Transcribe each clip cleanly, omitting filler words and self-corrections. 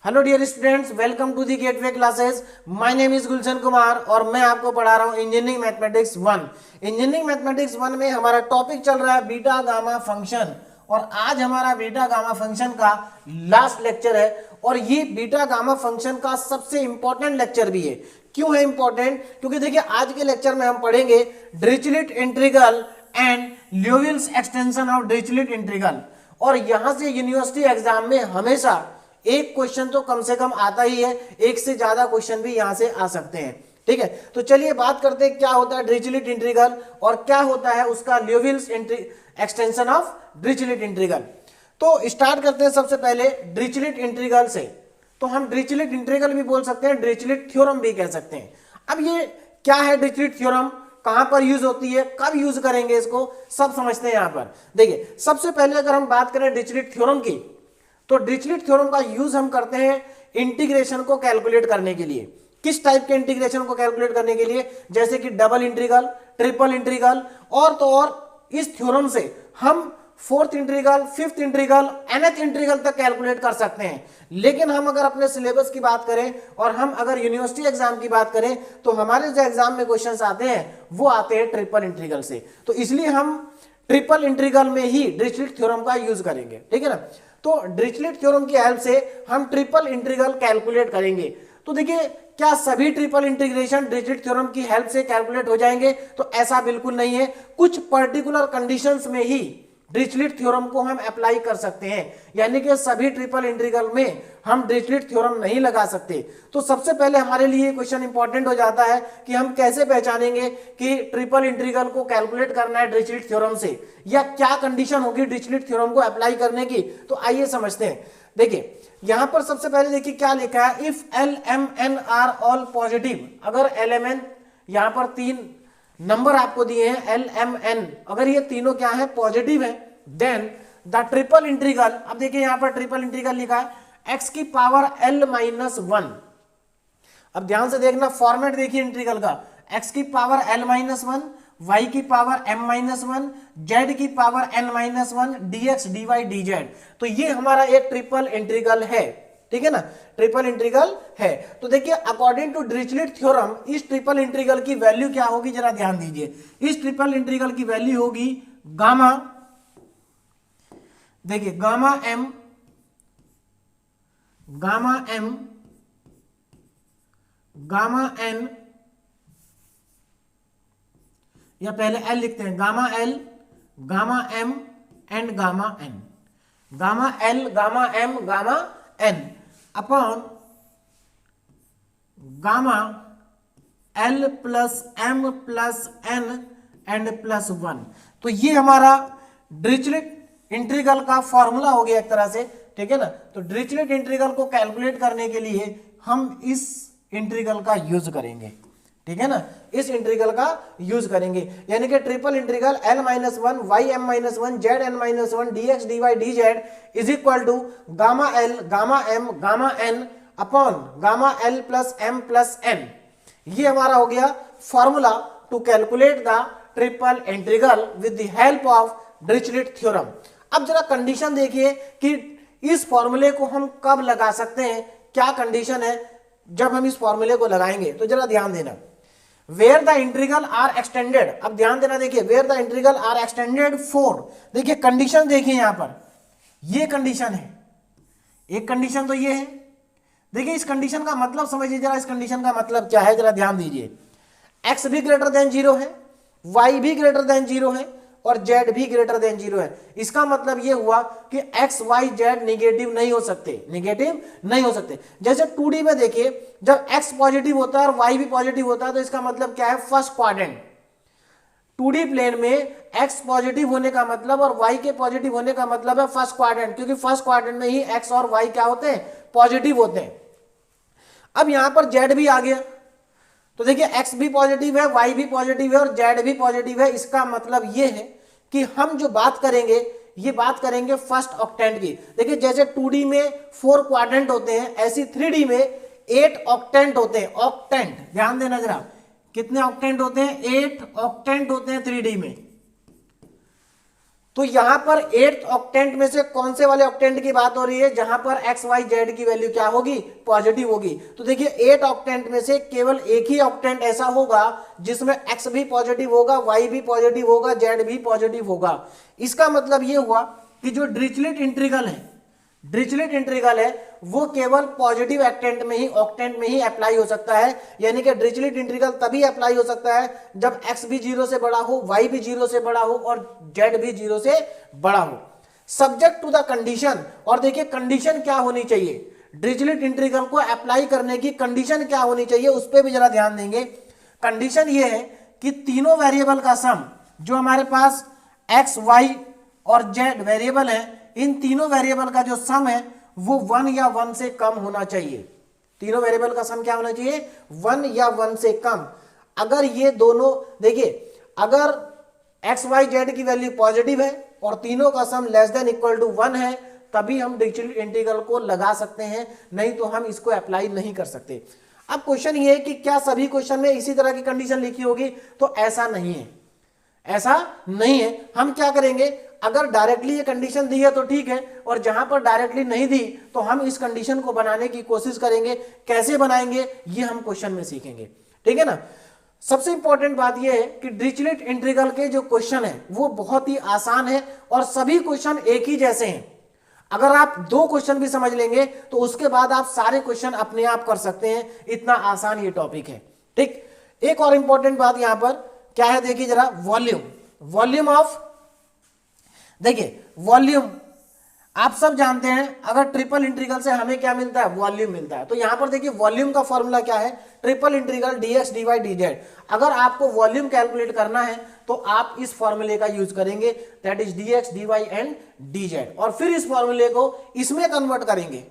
Hello dear students, welcome to the gateway classes. My name is Gulshan Kumar और मैं आपको पढ़ा रहा हूं इंजीनियरिंग मैथमेटिक्स 1। इंजीनियरिंग मैथमेटिक्स 1 में हमारा टॉपिक चल रहा है बीटा गामा फंक्शन और आज हमारा बीटा गामा फंक्शन का लास्ट लेक्चर है और ये बीटा गामा फंक्शन का सबसे इंपॉर्टेंट लेक्चर भी है। क्यों है इंपॉर्टेंट? क्योंकि देखिए आज के लेक्चर में हम पढ़ेंगे Dirichlet integral and Liouville's extension of Dirichlet integral और यहां से यूनिवर्सिटी एग्जाम में हमेशा एक क्वेश्चन तो कम से कम आता ही है, एक से ज्यादा क्वेश्चन भी यहां से आ सकते हैं। ठीक है, तो चलिए बात करते हैं क्या होता है डिरिचलेट इंटीग्रल और क्या होता है उसका ल्यूविल्स एक्सटेंशन ऑफ डिरिचलेट इंटीग्रल। तो स्टार्ट करते हैं सबसे पहले डिरिचलेट इंटीग्रल से। तो हम डिरिचलेट इंटीग्रल भी बोल सकते हैं, डिरिचलेट थ्योरम भी कह सकते हैं। अब ये क्या है डिरिचलेट थ्योरम, कहां पर यूज होती है, कब यूज करेंगे, इसको सब समझते हैं। यहां पर देखिए सबसे पहले अगर हम बात करें डिरिचलेट थ्योरम की, तो डिरिचलेट थ्योरम का यूज हम करते हैं इंटीग्रेशन को कैलकुलेट करने के लिए। किस टाइप के इंटीग्रेशन को कैलकुलेट करने के लिए? जैसे कि डबल इंटीग्रल, ट्रिपल इंटीग्रल और तो और इस थ्योरम से हम fourth integral, fifth integral, nth integral तक कैलकुलेट कर सकते हैं। लेकिन हम अगर अपने सिलेबस की बात करें और हम अगर यूनिवर्सिटी एग्जाम की बात करें तो हमारे जो एग्जाम में क्वेश्चंस आते हैं वो आते हैं ट्रिपल इंटीग्रल से। तो इसलिए हम ट्रिपल इंटीग्रल में ही डिरिचलेट थ्योरम का यूज करेंगे। ठीक है ना, तो डिरिचलेट थ्योरम की हेल्प से हम ट्रिपल इंटीग्रल कैलकुलेट करेंगे। तो देखिए क्या सभी ट्रिपल इंटीग्रेशन डिरिचलेट थ्योरम की हेल्प से कैलकुलेट हो जाएंगे? तो ऐसा बिल्कुल नहीं है। कुछ पर्टिकुलर कंडीशंस में ही डिरिचलेट थ्योरम को हम अप्लाई कर सकते हैं, यानी कि सभी ट्रिपल इंटीग्रल में हम डिरिचलेट थ्योरम नहीं लगा सकते। तो सबसे पहले हमारे लिए क्वेश्चन इंपॉर्टेंट हो जाता है कि हम कैसे पहचानेंगे कि ट्रिपल इंटीग्रल को कैलकुलेट करना है डिरिचलेट थ्योरम से, या क्या कंडीशन होगी डिरिचलेट थ्योरम को अप्लाई करने की। तो आइए समझते हैं। देखिए यहां पर सबसे पहले देखिए क्या लिखा है, if L M N are all positive. अगर एल एम एन, यहां पर तीन नंबर आपको दिए हैं एल एम एन, अगर ये तीनों क्या है पॉजिटिव है, देन द ट्रिपल इंटीग्रल, अब देखिए यहां पर ट्रिपल इंटीग्रल लिखा है एक्स की पावर एल माइनस वन। अब ध्यान से देखना, फॉर्मेट देखिए इंटीग्रल का, एक्स की power L minus one, Y की power M minus one, Z की power N minus one, D X D Y D Z. तो ये हमारा एक ट्रिपल इंटीग्रल है। ठीक है ना, ट्रिपल इंटीग्रल है। तो देखिए अकॉर्डिंग टू डिरिचलेट थ्योरम इस ट्रिपल इंटीग्रल की वैल्यू क्या होगी, जरा ध्यान दीजिए। इस ट्रिपल इंटीग्रल की वैल्यू होगी गामा, देखिए gamma M, gamma M, gamma N, या पहले एल लिखते हैं, gamma L, gamma M and gamma N. Gamma L, gamma M, gamma N upon gamma L plus M plus N and plus one. तो ये हमारा Dirichlet integral का formula हो गया एक तरह से। ठीक है ना, तो डिरिचलेट इंटीग्रल को कैलकुलेट करने के लिए हम इस इंटीग्रल का यूज करेंगे। ठीक है ना, इस इंटीग्रल का यूज करेंगे, यानी कि triple integral L minus one, Y M minus one, Z N minus one, D X D Y D Z is equal to gamma L, gamma M, gamma N upon gamma L plus M plus N. ये हमारा हो गया formula to calculate the triple integral with the help of Dirichlet theorem. अब जरा condition देखिए कि इस फॉर्मूले को हम कब लगा सकते हैं, क्या कंडीशन है जब हम इस फॉर्मूले को लगाएंगे। तो जरा ध्यान देना, where the integral are extended, अब ध्यान देना, देखिए where the integral are extended for, देखिए कंडीशन देखिए यहां पर, ये कंडीशन है, एक कंडीशन तो ये है। देखिए इस कंडीशन का मतलब समझिए जरा, इस कंडीशन का मतलब क्या है, जरा ध्यान दीजिए। एक्स भी ग्रेटर देन जीरो है, वाई भी ग्रेटर देन जीरो है और जेड भी ग्रेटर देन जीरो है। इसका मतलब यह हुआ कि एक्स वाई जेड निगेटिव नहीं हो सकते, निगेटिव नहीं हो सकते। जैसे 2D में देखिए, जब एक्स पॉजिटिव होता है और वाई भी पॉजिटिव होता है तो इसका मतलब क्या है, फर्स्ट क्वाड्रेंट। 2D प्लेन में एक्स पॉजिटिव होने का मतलब और वाई के पॉजिटिव होने का मतलब है फर्स्ट क्वाड्रेंट, क्योंकि फर्स्ट क्वाड्रेंट में ही एक्स और वाई क्या होते हैं, पॉजिटिव होते हैं। अब यहां पर जेड भी आ गया, तो देखिए एक्स भी पॉजिटिव है, वाई भी पॉजिटिव है और जेड भी पॉजिटिव है। इसका मतलब यह है कि हम जो बात करेंगे ये बात करेंगे फर्स्ट ऑक्टेंट की। देखिए जैसे 2D में 4 क्वाड्रेंट होते हैं, ऐसी 3D में 8 ऑक्टेंट होते हैं। ऑक्टेंट ध्यान देना जरा, कितने ऑक्टेंट होते हैं, 8 ऑक्टेंट होते हैं 3D में। तो यहां पर 8th ऑक्टेंट में से कौन से वाले ऑक्टेंट की बात हो रही है जहां पर एक्स वाई जेड की वैल्यू क्या होगी, पॉजिटिव होगी। तो देखिए 8 ऑक्टेंट में से केवल एक ही ऑक्टेंट ऐसा होगा जिसमें एक्स भी पॉजिटिव होगा, वाई भी पॉजिटिव होगा, जेड भी पॉजिटिव होगा। इसका मतलब यह हुआ कि जो डिरिचलेट इंटीग्रल है, डिरिचलेट इंटीग्रल है वो केवल पॉजिटिव ऑक्टेंट में ही, ऑक्टेंट में ही अप्लाई हो सकता है। यानी कि डिरिचलेट इंटीग्रल तभी अप्लाई हो सकता है जब x भी 0 से बड़ा हो, y भी 0 से बड़ा हो और z भी 0 से बड़ा हो, सब्जेक्ट टू द कंडीशन। और देखिए कंडीशन क्या होनी चाहिए, डिरिचलेट इंटीग्रल को अप्लाई करने की कंडीशन क्या होनी चाहिए, उस पर भी जरा ध्यान देंगे। कंडीशन ये है कि तीनों वेरिएबल का सम, जो हमारे पास x, y और z वेरिएबल है, इन तीनों वेरिएबल का जो सम है वो 1 या 1 से कम होना चाहिए। तीनों वेरिएबल का सम क्या होना चाहिए, 1 या 1 से कम। अगर ये दोनों, देखिए अगर एक्स वाई जेड की वैल्यू पॉजिटिव है और तीनों का sum less than equal to 1 है, तभी हम डिरिचलेट इंटीग्रल को लगा सकते हैं, नहीं तो हम इसको अप्लाई नहीं कर सकते। अब क्वेश्चन ये है कि क्या सभी क्वेश्चन में इसी तरह की कंडीशन लिखी होगी, तो ऐसा नहीं है, ऐसा नहीं है। हम क्या करेंगे, अगर डायरेक्टली ये कंडीशन दी है तो ठीक है, और जहां पर डायरेक्टली नहीं दी तो हम इस कंडीशन को बनाने की कोशिश करेंगे। कैसे बनाएंगे ये हम क्वेश्चन में सीखेंगे, ठीक है ना। सबसे इंपॉर्टेंट बात यह है कि डिरिचलेट इंटीग्रल के जो क्वेश्चन है वो बहुत ही आसान है और सभी क्वेश्चन एक ही जैसे हैं। अगर आप 2 क्वेश्चन भी समझ लेंगे तो उसके बाद आप सारे क्वेश्चन अपने आप कर सकते हैं, इतना आसान ये टॉपिक है, ठीक। एक और इंपॉर्टेंट बात यहां पर क्या है, देखिए जरा, वॉल्यूम, वॉल्यूम ऑफ, देखिए वॉल्यूम आप सब जानते हैं, अगर ट्रिपल इंटीग्रल से हमें क्या मिलता है, वॉल्यूम मिलता है। तो यहां पर देखिए वॉल्यूम का फॉर्मूला क्या है, triple integral dx dy dz। अगर आपको वॉल्यूम कैलकुलेट करना है तो आप इस फॉर्मूले का यूज करेंगे, that is dx dy and dz, और फिर इस फॉर्मूले को इसमें कन्वर्ट करेंगे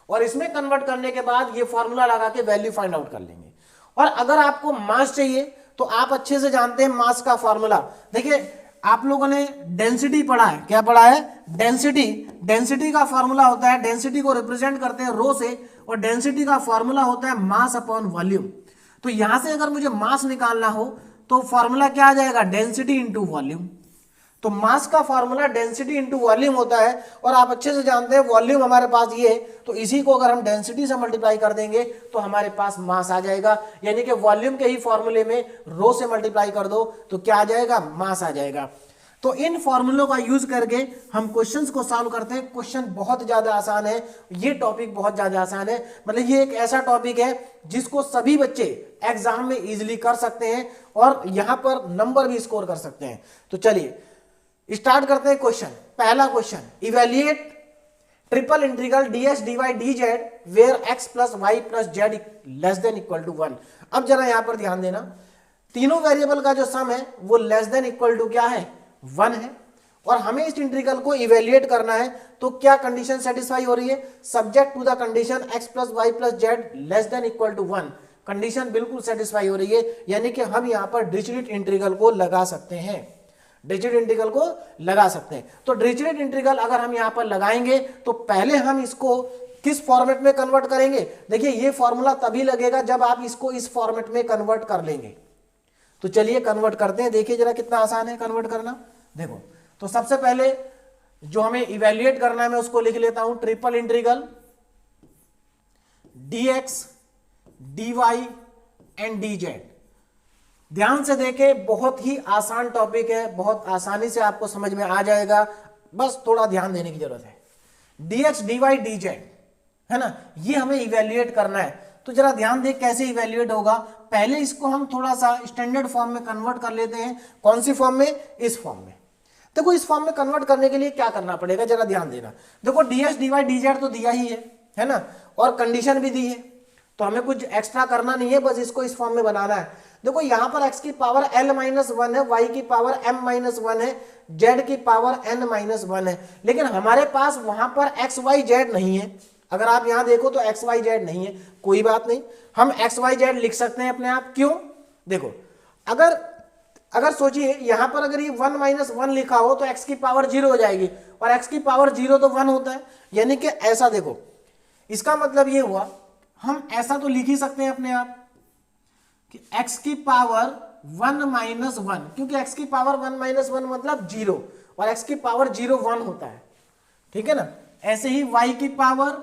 और इसमें कन्वर्ट करने के बाद ये फॉर्मूला लगा के वैल्यू फाइंड आउट कर लेंगे। और अगर आपको मास चाहिए तो आप अच्छे से जानते हैं मास का फॉर्मूला। देखिए आप लोगों ने डेंसिटी पढ़ा है, क्या पढ़ा है, डेंसिटी। डेंसिटी का फॉर्मूला होता है, डेंसिटी को रिप्रेजेंट करते हैं रो से, और डेंसिटी का फॉर्मूला होता है मास अपॉन वॉल्यूम। तो यहां से अगर मुझे मास निकालना हो तो फॉर्मूला क्या आ जाएगा, डेंसिटी इंटू वॉल्यूम। तो मास का फॉर्मूला डेंसिटी इंटू वॉल्यूम होता है, और आप अच्छे से जानते हैं वॉल्यूम हमारे पास ये है, तो इसी को अगर हम डेंसिटी से मल्टीप्लाई कर देंगे तो हमारे पास मास आ जाएगा। यानी कि वॉल्यूम के ही फॉर्मूले में रो से मल्टीप्लाई कर दो तो क्या आ जाएगा, मास आ जाएगा। तो इन फॉर्मूलों का यूज करके हम क्वेश्चंस को सॉल्व करते हैं। क्वेश्चन बहुत ज्यादा आसान है, ये टॉपिक बहुत ज्यादा आसान है, मतलब ये एक ऐसा टॉपिक है जिसको सभी बच्चे एग्जाम में इजीली कर सकते हैं और यहां पर नंबर भी स्कोर कर सकते हैं। तो चलिए स्टार्ट करते हैं क्वेश्चन। पहला question, evaluate triple integral dx dy dz where x plus Y plus Z less than equal to 1। अब जरा यहां पर ध्यान देना, तीनों वेरिएबल का जो सम है वो लेस देन इक्वल टू क्या है, 1 है, और हमें इस इंटीग्रल को इवैल्यूएट करना है। तो क्या कंडीशन सेटिस्फाई हो रही है, subject to the condition x plus Y plus Z less than equal to 1। Condition बिल्कुल सेटिस्फाई हो रही है, यानी कि हम यहां पर डिरिचलेट इंटीग्रल को लगा सकते हैं, डिरिचलेट इंटीग्रल को लगा सकते हैं। तो डिरिचलेट इंटीग्रल अगर हम यहां पर लगाएंगे तो पहले हम इसको किस फॉर्मेट में कन्वर्ट करेंगे, देखिए ये फॉर्मूला तभी लगेगा जब आप इसको इस फॉर्मेट में कन्वर्ट कर लेंगे। तो चलिए कन्वर्ट करते हैं, देखिए जरा कितना आसान है कन्वर्ट करना। देखो तो सबसे पहले जो हमें इवैल्यूएट करना है मैं उसको लिख लेता हूं, triple integral dx dy and dz। ध्यान से देखें, बहुत ही आसान टॉपिक है, बहुत आसानी से आपको समझ में आ जाएगा, बस थोड़ा ध्यान देने की जरूरत है। dx dy dz है ना, ये हमें इवैल्यूएट करना है। तो जरा ध्यान दें कैसे इवैल्यूएट होगा। पहले इसको हम थोड़ा सा स्टैंडर्ड फॉर्म में कन्वर्ट कर लेते हैं। कौन सी फॉर्म में, इस फॉर्म में। देखो इस फॉर्म में कन्वर्ट करने के लिए क्या करना पड़ेगा, जरा ध्यान देना। देखो dx dy dz तो दिया ही है ना, और कंडीशन भी दी है, तो हमें कुछ एक्स्ट्रा करना नहीं है, बस इसको इस फॉर्म में बनाना है। देखो यहां पर x की पावर l माइनस 1 है, y की पावर m माइनस 1 है, z की पावर n माइनस 1 है, लेकिन हमारे पास वहां पर x y z नहीं है। अगर आप यहां देखो तो x y z नहीं है, कोई बात नहीं, हम x y z लिख सकते हैं अपने आप। क्यों, देखो अगर सोचिए यहां पर अगर ये 1 माइनस 1 लिखा हो तो x की पावर 0 हो जाएगी, और x की पावर 0 तो 1 होता है, यानी कि ऐसा। देखो इसका मतलब ये हुआ, हम ऐसा तो लिख ही सकते हैं अपने आप कि x की पावर 1 माइनस 1, क्योंकि x की पावर 1 माइनस 1 मतलब 0, और x की पावर 0 1 होता है, ठीक है ना। ऐसे ही y की पावर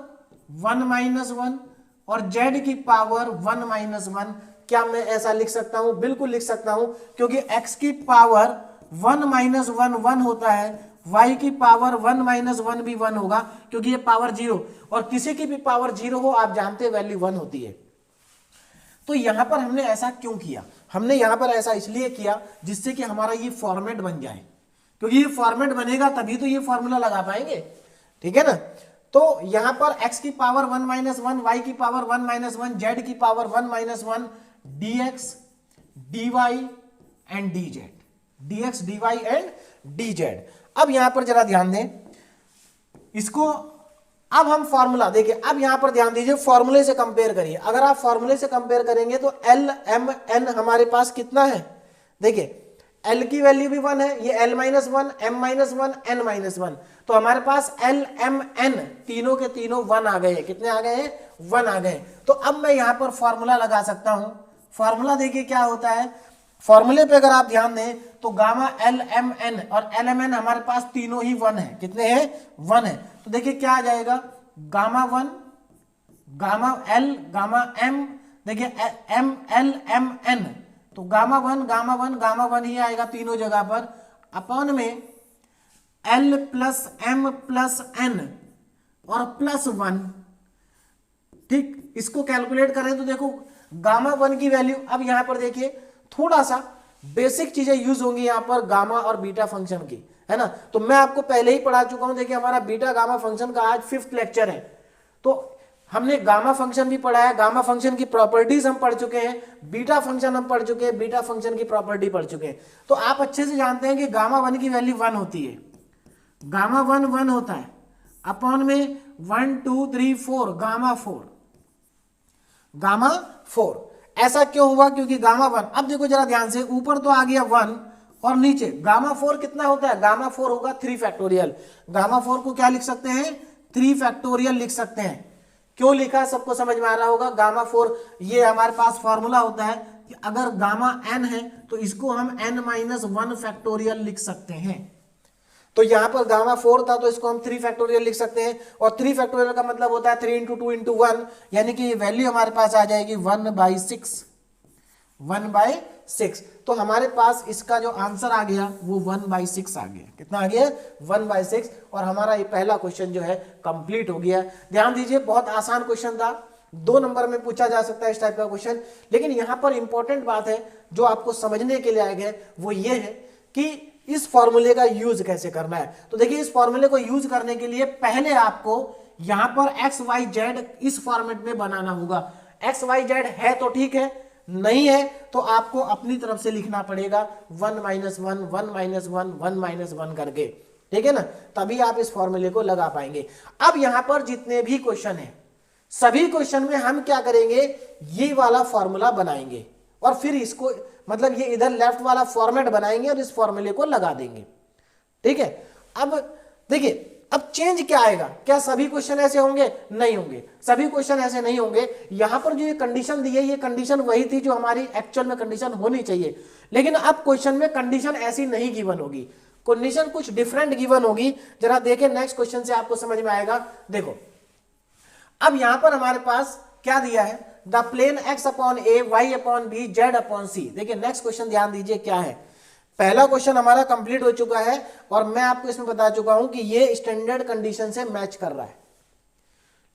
1 माइनस 1 और z की पावर 1 माइनस 1, क्या मैं ऐसा लिख सकता हूं? बिल्कुल लिख सकता हूं, क्योंकि x की पावर 1 माइनस 1 1 होता है, y की पावर 1 माइनस 1 भी 1 होगा, क्योंकि ये पावर 0, और किसी की भी पावर 0 हो आप जानते हैं वैल्यू 1 होती है। तो यहां पर हमने ऐसा क्यों किया? हमने यहां पर ऐसा इसलिए किया जिससे कि हमारा ये फॉर्मेट बन जाए, क्योंकि ये फॉर्मेट बनेगा तभी तो ये फॉर्मूला लगा पाएंगे, ठीक है ना। तो यहां पर x की पावर 1 माइनस 1, y की पावर 1 माइनस 1, z की power 1 minus 1, dx dy and dz, dx dy and dz। अब यहां पर जरा ध्यान दें इसको, अब हम फॉर्मूला देखिए, अब यहां पर ध्यान दीजिए, फॉर्मूले से कंपेयर करिए। अगर आप फॉर्मूले से कंपेयर करेंगे तो एल एम एन हमारे पास कितना है? देखिए एल की वैल्यू भी 1 है, ये L minus 1, M minus 1, N minus 1, तो हमारे पास एल एम एन तीनों के तीनों 1 आ गए हैं। कितने आ गए हैं? 1 आ गए। तो अब मैं यहां पर फॉर्मूला लगा सकता हूं। फॉर्मूला देखिए क्या होता है, फॉर्मूले पे अगर आप ध्यान दें तो गामा एल एम एन और एल एम एन हमारे पास तीनों ही 1 है। कितने हैं? 1 है। तो देखिए क्या आ जाएगा, gamma 1 gamma L gamma M, देखिए एम एल एम एन, तो गामा 1 गामा 1 गामा 1 ही आएगा तीनों जगह पर, अपॉन में L plus M plus N और प्लस 1, ठीक। इसको कैलकुलेट करें तो देखो गामा 1 की वैल्यू, अब यहां पर देखिए थोड़ा सा बेसिक चीजें यूज होंगी यहां पर गामा और बीटा फंक्शन की, है ना। तो मैं आपको पहले ही पढ़ा चुका हूं, देखिए हमारा बीटा गामा फंक्शन का आज 5th लेक्चर है। तो हमने गामा फंक्शन भी पढ़ा है, गामा फंक्शन की प्रॉपर्टीज हम पढ़ चुके हैं, बीटा फंक्शन हम पढ़ चुके हैं, बीटा फंक्शन की प्रॉपर्टी पढ़ चुके हैं। तो आप अच्छे से जानते हैं कि गामा 1 की वैल्यू 1 होती है, गामा 1 1 होता है, अपॉन में 1 2 3 4 गामा 4, गामा 4। ऐसा क्यों हुआ? क्योंकि गामा 1, अब देखो जरा ध्यान से, ऊपर तो आ गया 1 और नीचे गामा 4 कितना होता है? गामा 4 होगा 3 फैक्टोरियल। गामा 4 को क्या लिख सकते हैं? 3 फैक्टोरियल लिख सकते हैं। क्यों लिखा सबको समझ में आ रहा होगा। गामा 4 ये हमारे पास फॉर्मूला होता है कि अगर गामा n है तो इसको हम n माइनस 1 फैक्टोरियल लिख सकते हैं। तो यहां पर गामा 4 था तो इसको हम 3 फैक्टोरियल लिख सकते हैं, और 3 फैक्टोरियल का मतलब होता है 3 इंटू 2 इंटू 1, यानी कि ये वैल्यू हमारे पास आ जाएगी 1/6, 1/6। तो हमारे पास इसका जो आंसर आ गया वो 1/6 आ गया। कितना आ गया? 1/6। और हमारा ये पहला क्वेश्चन जो है कंप्लीट हो गया। ध्यान दीजिए बहुत आसान क्वेश्चन था, 2 नंबर में पूछा जा सकता है इस टाइप का क्वेश्चन। लेकिन यहां पर इंपॉर्टेंट बात है जो आपको समझने के लिए आए गए वो ये है कि इस फॉर्मूले का यूज कैसे करना है। तो देखिए इस फॉर्मूले को यूज करने के लिए पहले आपको यहां पर एक्स वाई जेड इस फॉर्मेट में बनाना होगा। एक्स वाई जेड है तो ठीक है, नहीं है तो आपको अपनी तरफ से लिखना पड़ेगा 1 माइनस 1 1 माइनस 1 1 माइनस 1 करके, ठीक है ना, तभी आप इस फॉर्मूले को लगा पाएंगे। अब यहां पर जितने भी क्वेश्चन है सभी क्वेश्चन में हम क्या करेंगे, ये वाला फॉर्मूला बनाएंगे और फिर इसको मतलब ये इधर लेफ्ट वाला फॉर्मेट बनाएंगे और इस फॉर्मूले को लगा देंगे, ठीक है। अब देखिए अब चेंज क्या आएगा, क्या सभी क्वेश्चन ऐसे होंगे? नहीं होंगे, सभी क्वेश्चन ऐसे नहीं होंगे। यहां पर जो ये कंडीशन दी है ये कंडीशन वही थी जो हमारी एक्चुअल में कंडीशन होनी चाहिए, लेकिन अब क्वेश्चन में कंडीशन ऐसी नहीं गिवन होगी, कंडीशन कुछ डिफरेंट गिवन होगी। जरा देखें नेक्स्ट क्वेश्चन से आपको समझ में आएगा। देखो अब यहां पर हमारे पास क्या दिया है, the plane x upon A Y upon B Z upon C. देखिए नेक्स्ट क्वेश्चन ध्यान दीजिए क्या है। पहला क्वेश्चन हमारा कंप्लीट हो चुका है और मैं आपको इसमें बता चुका हूं कि ये स्टैंडर्ड कंडीशन से मैच कर रहा है,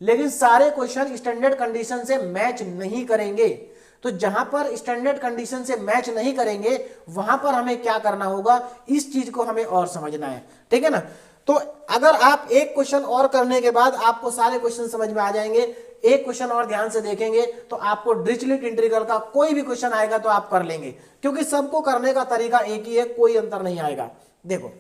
लेकिन सारे क्वेश्चन स्टैंडर्ड कंडीशन से मैच नहीं करेंगे। तो जहां पर स्टैंडर्ड कंडीशन से मैच नहीं करेंगे वहां पर हमें क्या करना होगा, इस चीज को हमें और समझना है, ठीक है ना। तो अगर आप एक क्वेश्चन और करने के बाद आपको सारे क्वेश्चन समझ में आ जाएंगे, एक क्वेश्चन और ध्यान से देखेंगे तो आपको डिरिचलेट इंटीग्रल का कोई भी क्वेश्चन आएगा तो आप कर लेंगे, क्योंकि सबको करने का तरीका एक ही है, कोई अंतर नहीं आएगा। देखो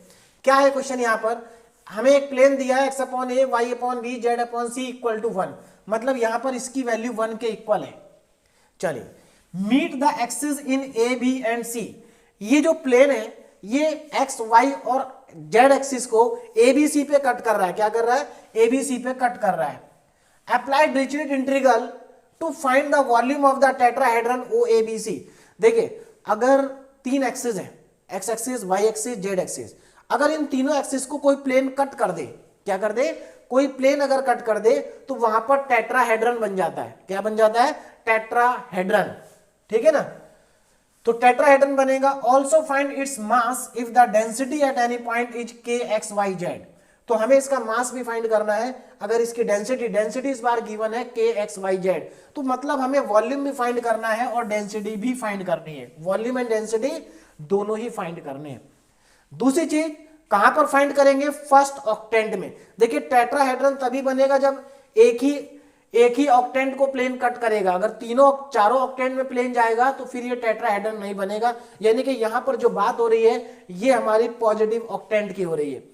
क्या है क्वेश्चन, यहां पर हमें एक प्लेन दिया है x upon A Y upon B Z upon C equal to 1, मतलब यहां पर इसकी वैल्यू 1 के इक्वल है। चलिए meet the axis in A B and C. ये जो प्लेन है ये एक्स वाई और जेड एक्सिस को एबीसी पे कट कर रहा है। क्या कर रहा है? एबीसी पे कट कर रहा है। Apply Dirichlet integral to find the volume of the tetrahedron OABC. देखिए अगर 3 एक्सिस है, X axis Y axis Z axis, अगर इन तीनों एक्सिस को कोई प्लेन कट कर दे, क्या कर दे, कोई प्लेन अगर कट कर दे तो वहां पर टेट्राहेड्रन बन जाता है। क्या बन जाता है, टेट्राहेड्रन, ठीक है ना। तो टेट्राहेड्रन बनेगा। Also find its mass if the density at any point is के एक्स वाई जेड। तो हमें इसका मास भी फाइंड करना है। अगर इसकी डेंसिटी इस बार गिवन है के एक्स वाई जेड, तो मतलब हमें वॉल्यूम भी फाइंड करना है और डेंसिटी भी फाइंड करनी है। वॉल्यूम एंड डेंसिटी दोनों ही फाइंड करने हैं। दूसरी चीज कहां पर फाइंड करेंगे, फर्स्ट ऑक्टेंट में। देखिए टेट्राहेड्रन तभी बनेगा जब एक ही ऑक्टेंट को प्लेन कट करेगा। अगर चारों ऑक्टेंट में प्लेन जाएगा तो फिर ये टेट्राहेड्रन नहीं बनेगा। यानी कि यहां पर जो बात हो रही है ये हमारी पॉजिटिव ऑक्टेंट की हो रही है।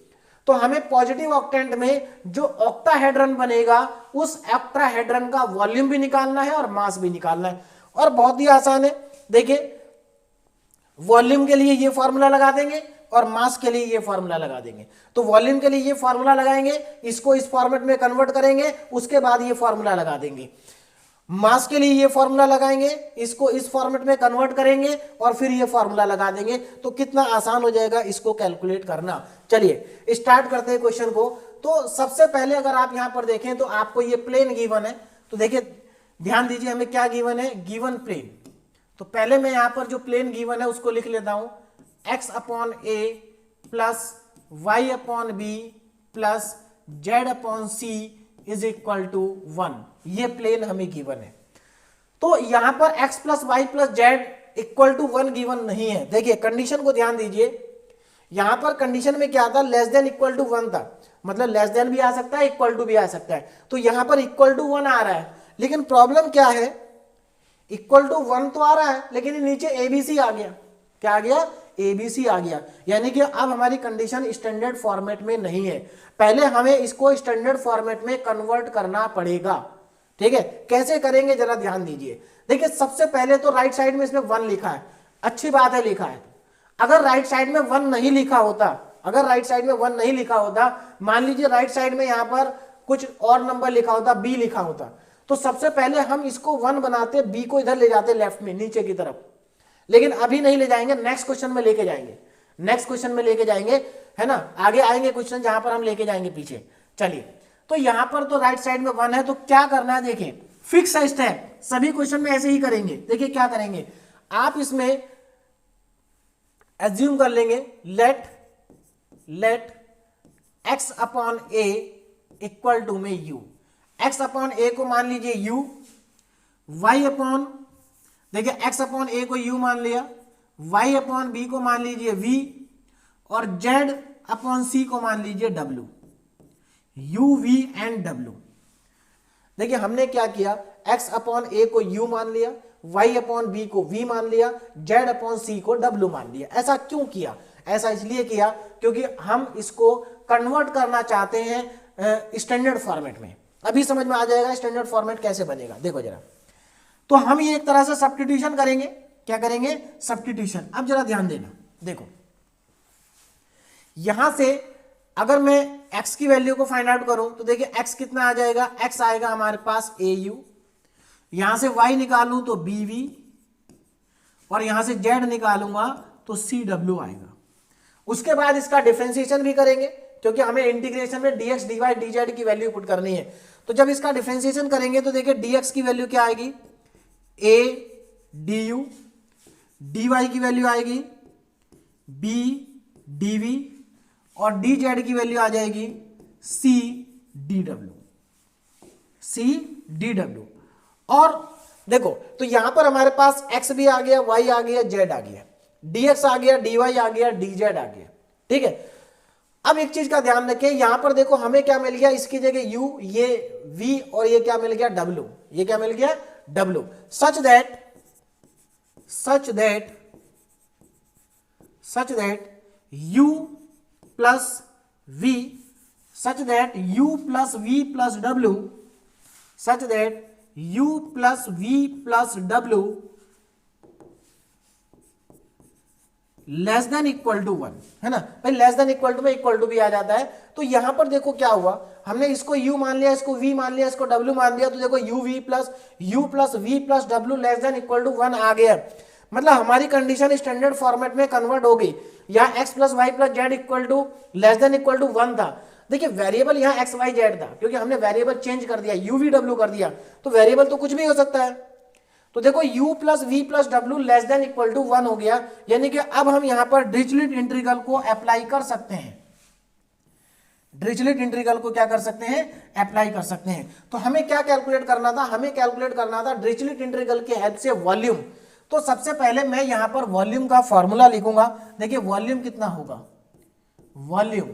तो हमें पॉजिटिव ऑक्टेंट में जो ऑक्टाहेड्रन बनेगा उस ऑक्टाहेड्रन का वॉल्यूम भी निकालना है और मास भी निकालना है। और बहुत ही आसान है। देखिए वॉल्यूम के लिए ये फॉर्मूला लगा देंगे और मास के लिए ये फॉर्मूला लगा देंगे। तो वॉल्यूम के लिए ये फॉर्मूला लगाएंगे, इसको इस फॉर्मेट में कन्वर्ट करेंगे, उसके बाद ये फॉर्मूला लगा देंगे। मास के लिए ये फॉर्मूला लगाएंगे, इसको इस फॉर्मेट में कन्वर्ट करेंगे और फिर ये फॉर्मूला लगा देंगे। तो कितना आसान हो जाएगा इसको कैलकुलेट करना। चलिए स्टार्ट करते हैं क्वेश्चन को। तो सबसे पहले अगर आप यहां पर देखें तो आपको ये प्लेन गिवन है। तो देखिए ध्यान दीजिए हमें क्या गिवन है, गिवन प्लेन। तो पहले मैं यहां पर जो प्लेन गिवन है उसको लिख लेता हूं, x upon A plus Y upon B plus Z upon C is equal to 1। ये प्लेन हमें गिवन है। तो यहां पर x plus Y plus Z equal to 1 given नहीं है। देखिए कंडीशन को ध्यान दीजिए, यहां पर कंडीशन में क्या था, लेस देन इक्वल टू 1 था। मतलब लेस देन भी आ सकता है, इक्वल टू भी आ सकता है। तो यहां पर इक्वल टू 1 आ रहा है। लेकिन प्रॉब्लम क्या है, इक्वल टू 1 तो आ रहा है लेकिन नीचे एबीसी आ गया। क्या आ गया, एबीसी आ गया। यानी कि अब हमारी कंडीशन स्टैंडर्ड फॉर्मेट में नहीं है। पहले हमें इसको स्टैंडर्ड फॉर्मेट में कन्वर्ट करना पड़ेगा। ठीक है, कैसे करेंगे जरा ध्यान दीजिए। देखिए सबसे पहले तो राइट साइड में इसमें 1 लिखा है, अच्छी बात है लिखा है। अगर राइट साइड में 1 नहीं लिखा होता, अगर राइट साइड में 1 नहीं लिखा होता, मान लीजिए राइट साइड में यहां पर कुछ और नंबर लिखा होता, बी लिखा होता, तो सबसे पहले हम इसको 1 बनाते, बी को इधर ले जाते लेफ्ट में नीचे की तरफ। लेकिन अभी नहीं ले जाएंगे, नेक्स्ट क्वेश्चन में लेके जाएंगे, नेक्स्ट क्वेश्चन में लेके जाएंगे, है ना। आगे आएंगे क्वेश्चन जहां पर हम लेके जाएंगे पीछे। चलिए तो यहां पर तो राइट साइड में 1 है, तो क्या करना है, देखिए फिक्स स्टेप, सभी क्वेश्चन में ऐसे ही करेंगे। देखिए क्या करेंगे, आप इसमें एज्यूम कर लेंगे, let x upon A equal to में u। x अपॉन ए को मान लीजिए u, y अपॉन, देखिए x अपॉन ए को u मान लिया, y अपॉन b को मान लीजिए v, और z अपॉन c को मान लीजिए w। u v and w। देखिए हमने क्या किया, x अपॉन ए को u मान लिया, y अपॉन b को v मान लिया, z अपॉन c को w मान लिया। ऐसा क्यों किया, ऐसा इसलिए किया क्योंकि हम इसको कन्वर्ट करना चाहते हैं स्टैंडर्ड फॉर्मेट में। अभी समझ में आ जाएगा स्टैंडर्ड फॉर्मेट कैसे बनेगा। देखो जरा, तो हम ये एक तरह से सब्स्टिट्यूशन करेंगे। क्या करेंगे, सब्स्टिट्यूशन। अब जरा ध्यान देना, देखो यहां से अगर मैं x की वैल्यू को फाइंड आउट करूं तो देखिए x कितना आ जाएगा, x आएगा हमारे पास au, यहां से y निकालूं तो bv, और यहां से z निकालूंगा तो cw आएगा। उसके बाद इसका डिफरेंशिएशन भी करेंगे क्योंकि हमें इंटीग्रेशन में dx dy dz की वैल्यू पुट करनी है। तो जब इसका डिफरेंशिएशन करेंगे तो देखिए dx की वैल्यू क्या आएगी, a du, dy की वैल्यू आएगी b dv, और dz की वैल्यू आ जाएगी c dw। और देखो तो यहां पर हमारे पास x भी आ गया, y आ गया, z आ गया, dx आ गया, dy आ गया, dz आ गया। ठीक है, अब एक चीज का ध्यान रखें, यहां पर देखो हमें क्या मिल गया, इसकी जगह u, ये v, और ये क्या मिल गया w। ये क्या मिल गया, w। Such that u plus v, such that u plus v plus w, such that u plus v plus w less than equal to 1, है ना भाई। लेस देन इक्वल टू में इक्वल टू भी आ जाता है। तो यहां पर देखो क्या हुआ, हमने इसको u मान लिया, इसको v मान लिया, इसको w मान लिया। तो देखो u v plus v plus w less than equal to 1 आ गया। मतलब हमारी कंडीशन स्टैंडर्ड फॉर्मेट में कन्वर्ट हो गई। यहाँ x plus Y plus Z equal to less than equal to 1 था। देखिए वेरिएबल यहाँ एक्स वाई जेड था, क्योंकि हमने वेरिएबल चेंज कर दिया, यू वी डब्ल्यू कर दिया, तो वेरिएबल तो कुछ भी हो सकता है। तो देखो u plus we plus W less than equal to 1 हो गया, यानी कि अब हम यहाँ पर डिरिचलेट इंटीग्रल को अप्लाई कर सकते हैं। डिरिचलेट इंटीग्रल को क्या कर सकते हैं, अप्लाई कर सकते हैं। तो हमें क्या कैलकुलेट करना था, हमें कैलकुलेट करना था डिरिचलेट इंटीग्रल की हेल्प से वॉल्यूम। तो सबसे पहले मैं यहां पर वॉल्यूम का फॉर्मूला लिखूंगा। देखिए वॉल्यूम कितना होगा, वॉल्यूम,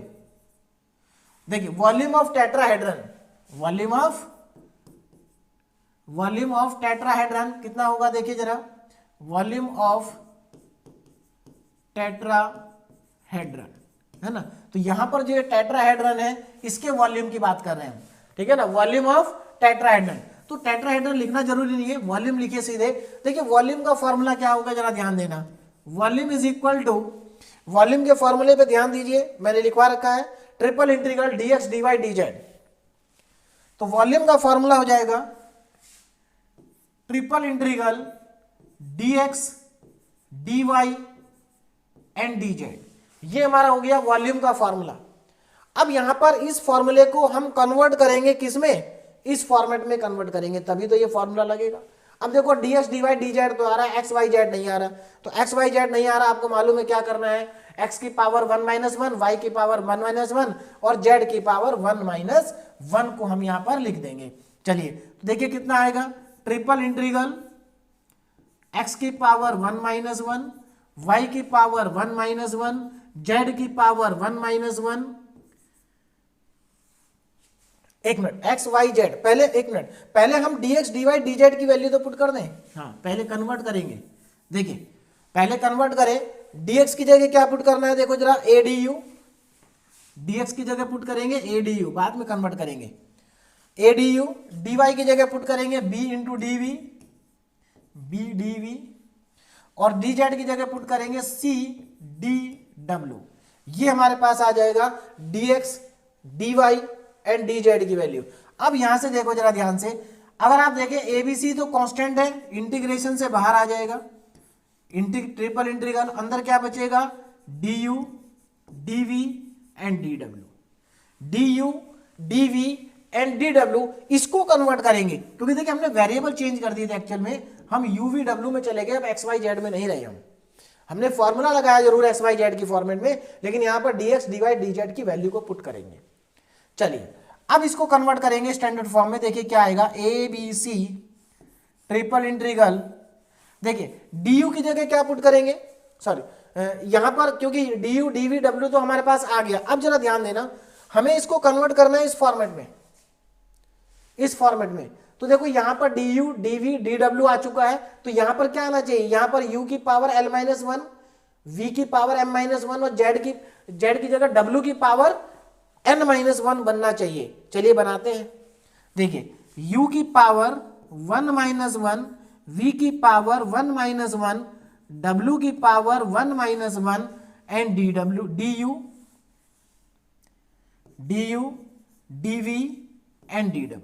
देखिए volume of tetrahedron, volume of tetrahedron कितना होगा, देखिए जरा, वॉल्यूम ऑफ टेट्राहेड्रन, है ना। तो यहां पर जो टेट्राहेड्रन है इसके वॉल्यूम की बात कर रहे हैं, ठीक है ना, वॉल्यूम ऑफ टेट्राहेड्रन। तो टेट्राहेड्रन लिखना जरूरी नहीं है, वॉल्यूम लिखिए सीधे। देखिए वॉल्यूम का फॉर्मूला क्या होगा, जरा ध्यान देना। Volume is equal to, volume के फॉर्मूले पे ध्यान दीजिए, मैंने लिखवा रखा है triple integral dx dy dz। तो वॉल्यूम का फॉर्मूला हो जाएगा triple integral dx dy and dz। ये हमारा हो गया वॉल्यूम का फॉर्मूला। अब यहां पर इस फॉर्मूले को हम कन्वर्ट करेंगे किसमें, इस फॉर्मेट में कन्वर्ट करेंगे, तभी तो ये फॉर्मूला लगेगा। अब देखो dx dy dz तो आ रहा है, एक्स वाई जेड नहीं आ रहा। तो एक्स वाई जेड नहीं आ रहा, आपको मालूम है क्या करना है, x की पावर 1 माइनस 1, y की पावर 1 माइनस 1 और z की पावर 1 माइनस 1 को हम यहां पर लिख देंगे। चलिए तो देखिए कितना आएगा, ट्रिपल इंटीग्रल x की पावर 1 माइनस 1, y की पावर 1 माइनस 1, z की पावर 1 माइनस 1। एक मिनट, एक्स वाई जेड, पहले एक मिनट, पहले हम dx dy dz की वैल्यू तो पुट कर दें। हाँ पहले कन्वर्ट करेंगे, देखिए पहले कन्वर्ट करें। dx की जगह क्या पुट करना है, देखो जरा, a du, dx की जगह पुट करेंगे a du, बाद में कन्वर्ट करेंगे। a du, dy की जगह पुट करेंगे b into dv, b dv, और dz की जगह पुट करेंगे c dw। ये हमारे पास आ जाएगा dx dy एंड dz की वैल्यू। अब यहां से देखो जरा ध्यान से, अगर आप देखें abc तो कांस्टेंट है, इंटीग्रेशन से बाहर आ जाएगा, ट्रिपल इंटीग्रल, अंदर क्या बचेगा, du dv and dw, du dv and dw। इसको कन्वर्ट करेंगे, क्योंकि देखिए हमने वेरिएबल चेंज कर दिए थे, एक्चुअल में हम uv w में चले गए, अब एक्स वाई जेड में नहीं रहे हम। हमने फॉर्मूला लगाया जरूर एक्स वाई जेड की फॉर्मेट में, लेकिन यहां पर dx dy dz की वैल्यू को पुट करेंगे। चलिए अब इसको कन्वर्ट करेंगे स्टैंडर्ड फॉर्म में, देखिए क्या आएगा, A B C triple integral. देखिए du की जगह क्या पुट करेंगे, सॉरी यहां पर, क्योंकि du dv w तो हमारे पास आ गया। अब जरा ध्यान देना, हमें इसको कन्वर्ट करना है इस फॉर्मेट में, इस फॉर्मेट में। तो देखो यहां पर du dv dw आ चुका है, तो यहां पर क्या आना चाहिए, यहां पर u की पावर l माइनस 1, v की पावर m माइनस 1 और z की जगह w की पावर n माइनस 1 बनना चाहिए। चलिए बनाते हैं, देखिए u की पावर 1 माइनस 1, v की पावर 1 माइनस 1, w की power 1 minus 1 and du dv and dw।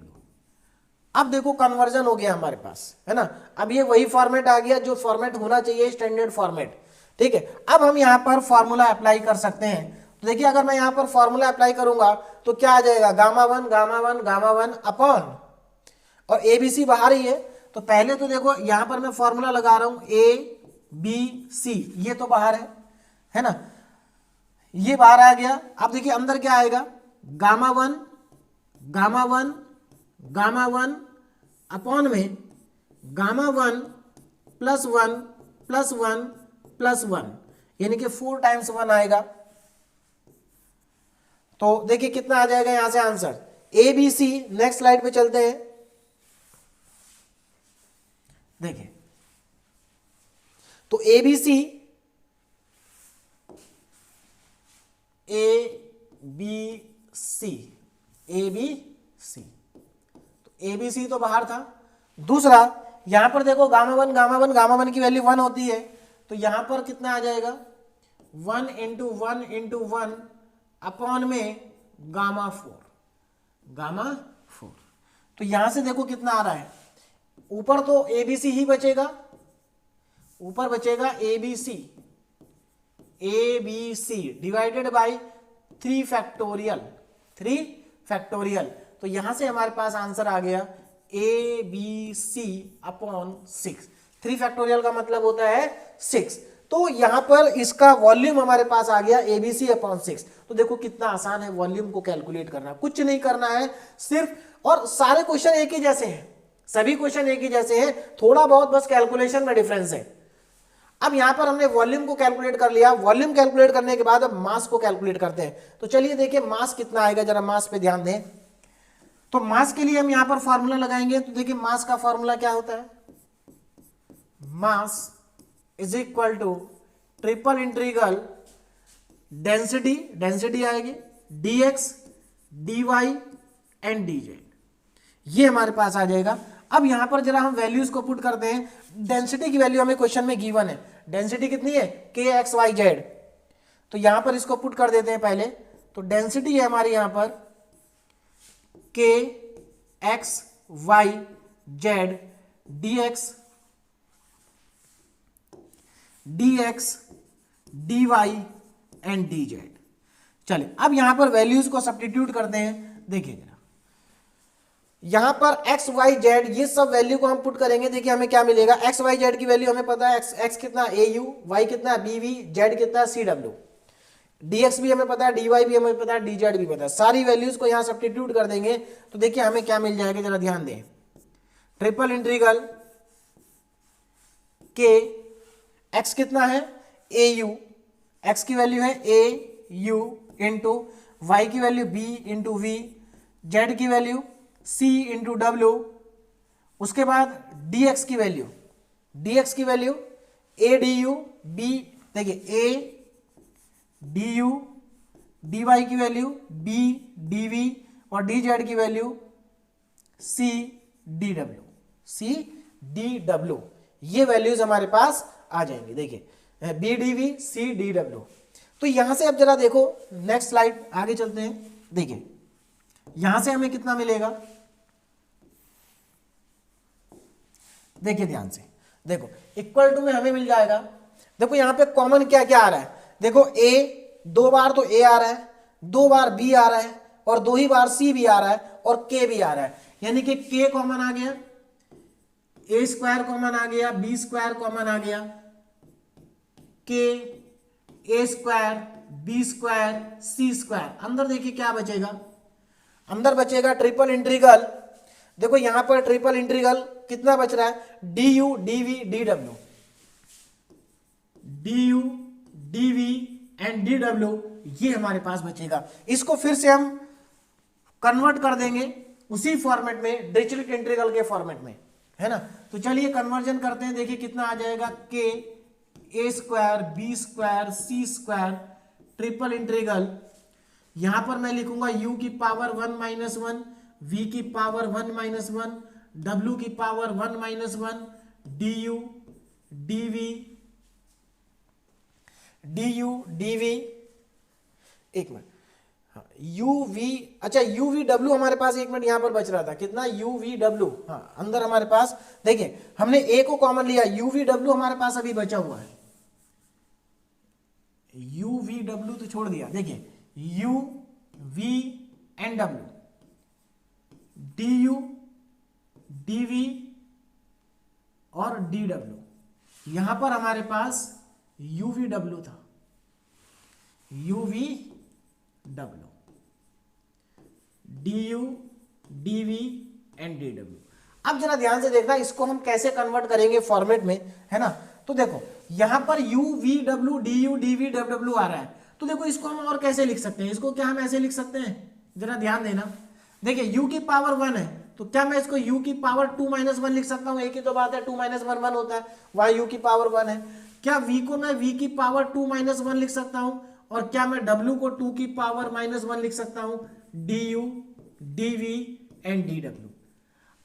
अब देखो कन्वर्जन हो गया हमारे पास, है ना। अब ये वही फॉर्मेट आ गया जो फॉर्मेट होना चाहिए, स्टैंडर्ड फॉर्मेट, ठीक है। अब हम यहां पर फॉर्मूला अप्लाई कर सकते हैं। तो देखिए अगर मैं यहां पर फॉर्मूला अप्लाई करूंगा तो क्या आ जाएगा, गामा वन अपॉन, और एबीसी बाहर ही है, तो पहले तो देखो यहां पर मैं फॉर्मूला लगा रहा हूं ए बी सी, ये तो बाहर है ना, ये बाहर आ गया। अब देखिए अंदर क्या आएगा, गामा वन अपॉन में गामा 1 प्लस 1 प्लस 1 प्लस 1, यानी कि 4 टाइम्स 1 आएगा। तो देखिए कितना आ जाएगा यहां से answer, A B C. Next slide पे चलते हैं, देखिए तो ए बी सी, तो ए बी सी तो बाहर था। दूसरा यहां पर देखो गामा वन की वैल्यू 1 होती है, तो यहां पर कितना आ जाएगा, 1 इंटू 1 अपॉन में गामा 4। तो यहां से देखो कितना आ रहा है, ऊपर तो एबीसी ही बचेगा, ऊपर बचेगा A B C divided by 3 factorial. तो यहां से हमारे पास आंसर आ गया A B C upon 6। 3 factorial का मतलब होता है 6। तो यहां पर इसका वॉल्यूम हमारे पास आ गया एबीसी अपॉन 6। तो देखो कितना आसान है वॉल्यूम को कैलकुलेट करना, कुछ नहीं करना है सिर्फ, और सारे क्वेश्चन एक ही जैसे हैं, सभी क्वेश्चन एक ही जैसे हैं, थोड़ा बहुत बस कैलकुलेशन में डिफरेंस है। अब यहां पर हमने वॉल्यूम को कैलकुलेट कर लिया, वॉल्यूम कैलकुलेट करने के बाद अब मास को कैलकुलेट करते हैं। तो चलिए देखिए मास कितना आएगा, जरा मास पे ध्यान दें। तो मास के लिए हम यहां पर फॉर्मूला लगाएंगे। तो देखिए मास का फॉर्मूला क्या होता है, mass is equal to triple integral density, density आएगी dx dy एंड dz, ये हमारे पास आ जाएगा। अब यहां पर जरा हम वैल्यूज को पुट करते हैं। डेंसिटी की वैल्यू हमें क्वेश्चन में गिवन है, डेंसिटी कितनी है kxyz। तो यहां पर इसको पुट कर देते हैं पहले। तो डेंसिटी है हमारी यहां पर kxyz dx dy and dz। चलिए अब यहां पर वैल्यूज को सब्स्टिट्यूट करते हैं। देखिए जरा यहां पर x y z ये सब वैल्यू को हम पुट करेंगे। देखिए हमें क्या मिलेगा, x y z की वैल्यू हमें पता है, x कितना au, y कितना bv, z कितना cw, dx भी हमें पता है, dy भी हमें पता है, dz भी पता है। सारी वैल्यूज को यहां सब्स्टिट्यूट कर देंगे तो देखिए हमें क्या मिल जाएगा, जरा ध्यान दें। ट्रिपल इंटीग्रल के x कितना है au, x की वैल्यू है au इंटू वाई की value b into v, z की वैल्यू c इंटू w, उसके बाद dx की वैल्यू a du b, देखिए a du, dy की वैल्यू b dv और dz की वैल्यू c dw, ये वैल्यूज हमारे पास आ जाएंगे। देखिए b dv c dw। तो यहां से अब जरा देखो नेक्स्ट स्लाइड आगे चलते हैं। देखिए यहां से हमें कितना मिलेगा, देखिए ध्यान से, देखो इक्वल टू में हमें मिल जाएगा। देखो यहां पे कॉमन क्या क्या आ रहा है, देखो a 2 बार तो a आ रहा है, 2 बार b आ रहा है और 2 ही बार c भी आ रहा है और k भी आ रहा है, यानी कि k कॉमन आ गया, a स्क्वायर कॉमन आ गया, b स्क्वायर कॉमन आ गया, k a square b square c square. अंदर देखिए क्या बचेगा, अंदर बचेगा ट्रिपल इंटीग्रल। देखो यहां पर ट्रिपल इंटीग्रल कितना बच रहा है, du dv dw, du dv and dw, ये हमारे पास बचेगा। इसको फिर से हम कन्वर्ट कर देंगे उसी फॉर्मेट में, डिरिचलेट इंटीग्रल के फॉर्मेट में, है ना। तो चलिए कन्वर्जन करते हैं। देखिए कितना आ जाएगा, k a square b square c square triple integral, यहां पर मैं लिखूंगा u की पावर 1 माइनस 1, v की पावर 1 माइनस 1, w की पावर 1 माइनस 1, du dv, एक मिनट, हाँ uv, अच्छा uv हमारे पास एक मिनट यहां पर बच रहा था, कितना uv, हाँ अंदर हमारे पास देखिए हमने a को कॉमन लिया, uv हमारे पास अभी बचा हुआ है, uv तो छोड़ दिया। देखिए u v and w, du dv और dw, यहां पर हमारे पास uv था, uv du dv and dw। अब जरा ध्यान से देखना इसको हम कैसे कन्वर्ट करेंगे फॉर्मेट में, है ना। तो देखो यहां पर u v w du dv w आ रहा है, तो देखो इसको हम और कैसे लिख सकते हैं, इसको क्या हम ऐसे लिख सकते हैं, जरा ध्यान देना। देखिए u की पावर 1 है, तो क्या मैं इसको u की पावर 2 माइनस 1 लिख सकता हूं, एक ही तो बात है, 2 माइनस 1 1 होता है, वहां u की पावर 1 है। क्या v को मैं v की पावर 2 माइनस 1 लिख सकता हूं, और क्या मैं w को 2 की पावर माइनस 1 लिख सकता हूं, du dv एंड dw।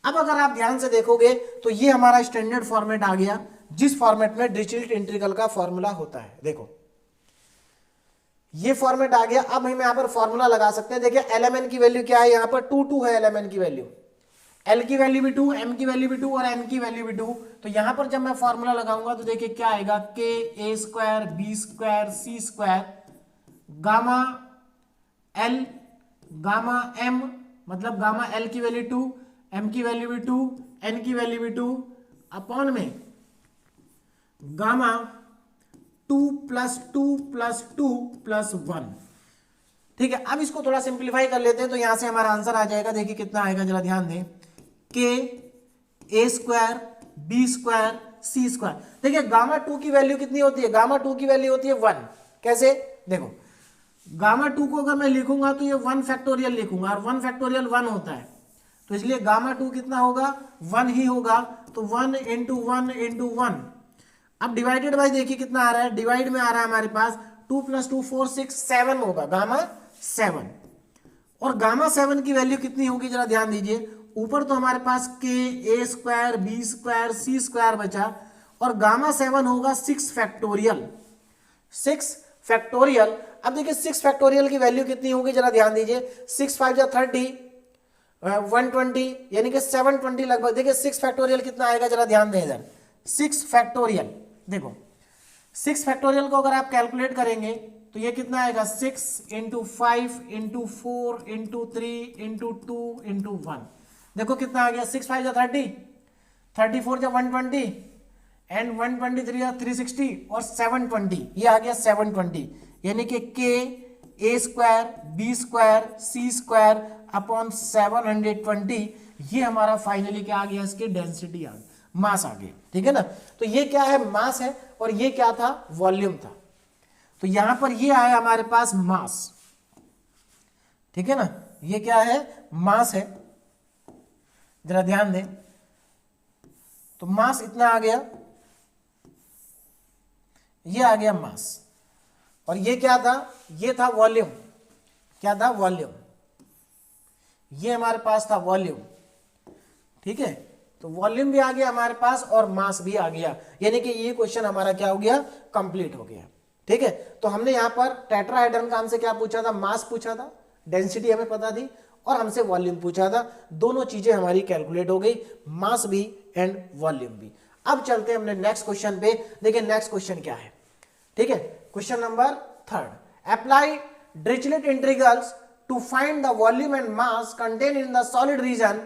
अब अगर आप ध्यान से देखोगे तो ये हमारा स्टैंडर्ड फॉर्मेट आ गया, जिस फॉर्मेट में डिरिचलेट इंटीग्रल का फॉर्मूला होता है। देखो ये फॉर्मेट आ गया। अब हम यहां पर फॉर्मूला लगा सकते हैं। देखिए lmn की वैल्यू क्या है, यहां पर 2 2 है lmn की वैल्यू, एल की वैल्यू भी 2, एम की वैल्यू भी 2 और एन की वैल्यू भी 2। तो यहां पर जब मैं फॉर्मूला लगाऊंगा तो देखिए क्या आएगा, के A square B square C square gamma L gamma M, मतलब गामा एल की वैल्यू 2, एम की वैल्यू भी 2, एन की वैल्यू भी 2 अपॉन में गामा 2 प्लस 2 प्लस 2 प्लस 1। ठीक है, अब इसको थोड़ा सिंप्लीफाई कर लेते हैं तो यहां से हमारा आंसर आ जाएगा। देखिए कितना आएगा, जरा ध्यान दें, के A square B square C square. देखिए गामा 2 की वैल्यू कितनी होती है, गामा 2 की वैल्यू होती है 1। कैसे, देखो गामा 2 को अगर मैं लिखूंगा तो ये 1 फैक्टोरियल लिखूंगा और 1 फैक्टोरियल 1 होता है, तो इसलिए गामा 2 कितना होगा, 1 ही होगा। तो 1 इंटू 1 इंटू 1। अब डिवाइडेड बाय देखिए कितना आ रहा है, डिवाइड में आ रहा है हमारे पास 2 प्लस 2 4 6 7 होगा, गामा 7। और गामा 7 की वैल्यू कितनी होगी, जरा ध्यान दीजिए, ऊपर तो हमारे पास के A square B square C square बचा और गामा 7 होगा 6 फैक्टोरियल, 6 फैक्टोरियल। अब देखिए 6 फैक्टोरियल की वैल्यू कितनी होगी, जरा ध्यान दीजिए, 6 5 जा 30 120 यानी कि 720 लगभग। देखिए 6 फैक्टोरियल कितना आएगा, जरा ध्यान दें इधर, 6 फैक्टोरियल। देखो 6 फैक्टोरियल को अगर आप कैलकुलेट करेंगे तो ये कितना आएगा, 6 into 5 into 4 into 3 into 2 into 1। देखो कितना आ गया, 6 5 जा 30, 34 जा 120 एंड 123 जा 360 और 720, ये आ गया 720। यानी कि के A square B square C square upon 720, ये हमारा फाइनली क्या आ गया, इसकी डेंसिटी आ गई, मास आ गया। ठीक है ना, तो ये क्या है, मास है और ये क्या था, वॉल्यूम था। तो यहां पर ये आया हमारे पास मास। ठीक है ना, ये क्या है, मास है, जरा ध्यान दें। तो मास इतना आ गया, ये आ गया मास। और ये क्या था, ये था वॉल्यूम। क्या था, वॉल्यूम। ये हमारे पास था वॉल्यूम। ठीक है, तो वॉल्यूम भी आ गया हमारे पास और मास भी आ गया, यानी कि ये क्वेश्चन हमारा क्या हो गया, कंप्लीट हो गया। ठीक है, तो हमने यहां पर टेट्राहेड्रन का हमसे क्या पूछा था, मास पूछा था, डेंसिटी हमें पता थी और हमसे वॉल्यूम पूछा था। दोनों चीजें हमारी कैलकुलेट हो गई, मास भी एंड वॉल्यूम भी। अब चलते हैं हमने नेक्स्ट क्वेश्चन पे। देखिए नेक्स्ट क्वेश्चन क्या है। ठीक है, question number 3, apply Dirichlet integrals to find the volume and mass contain in the solid region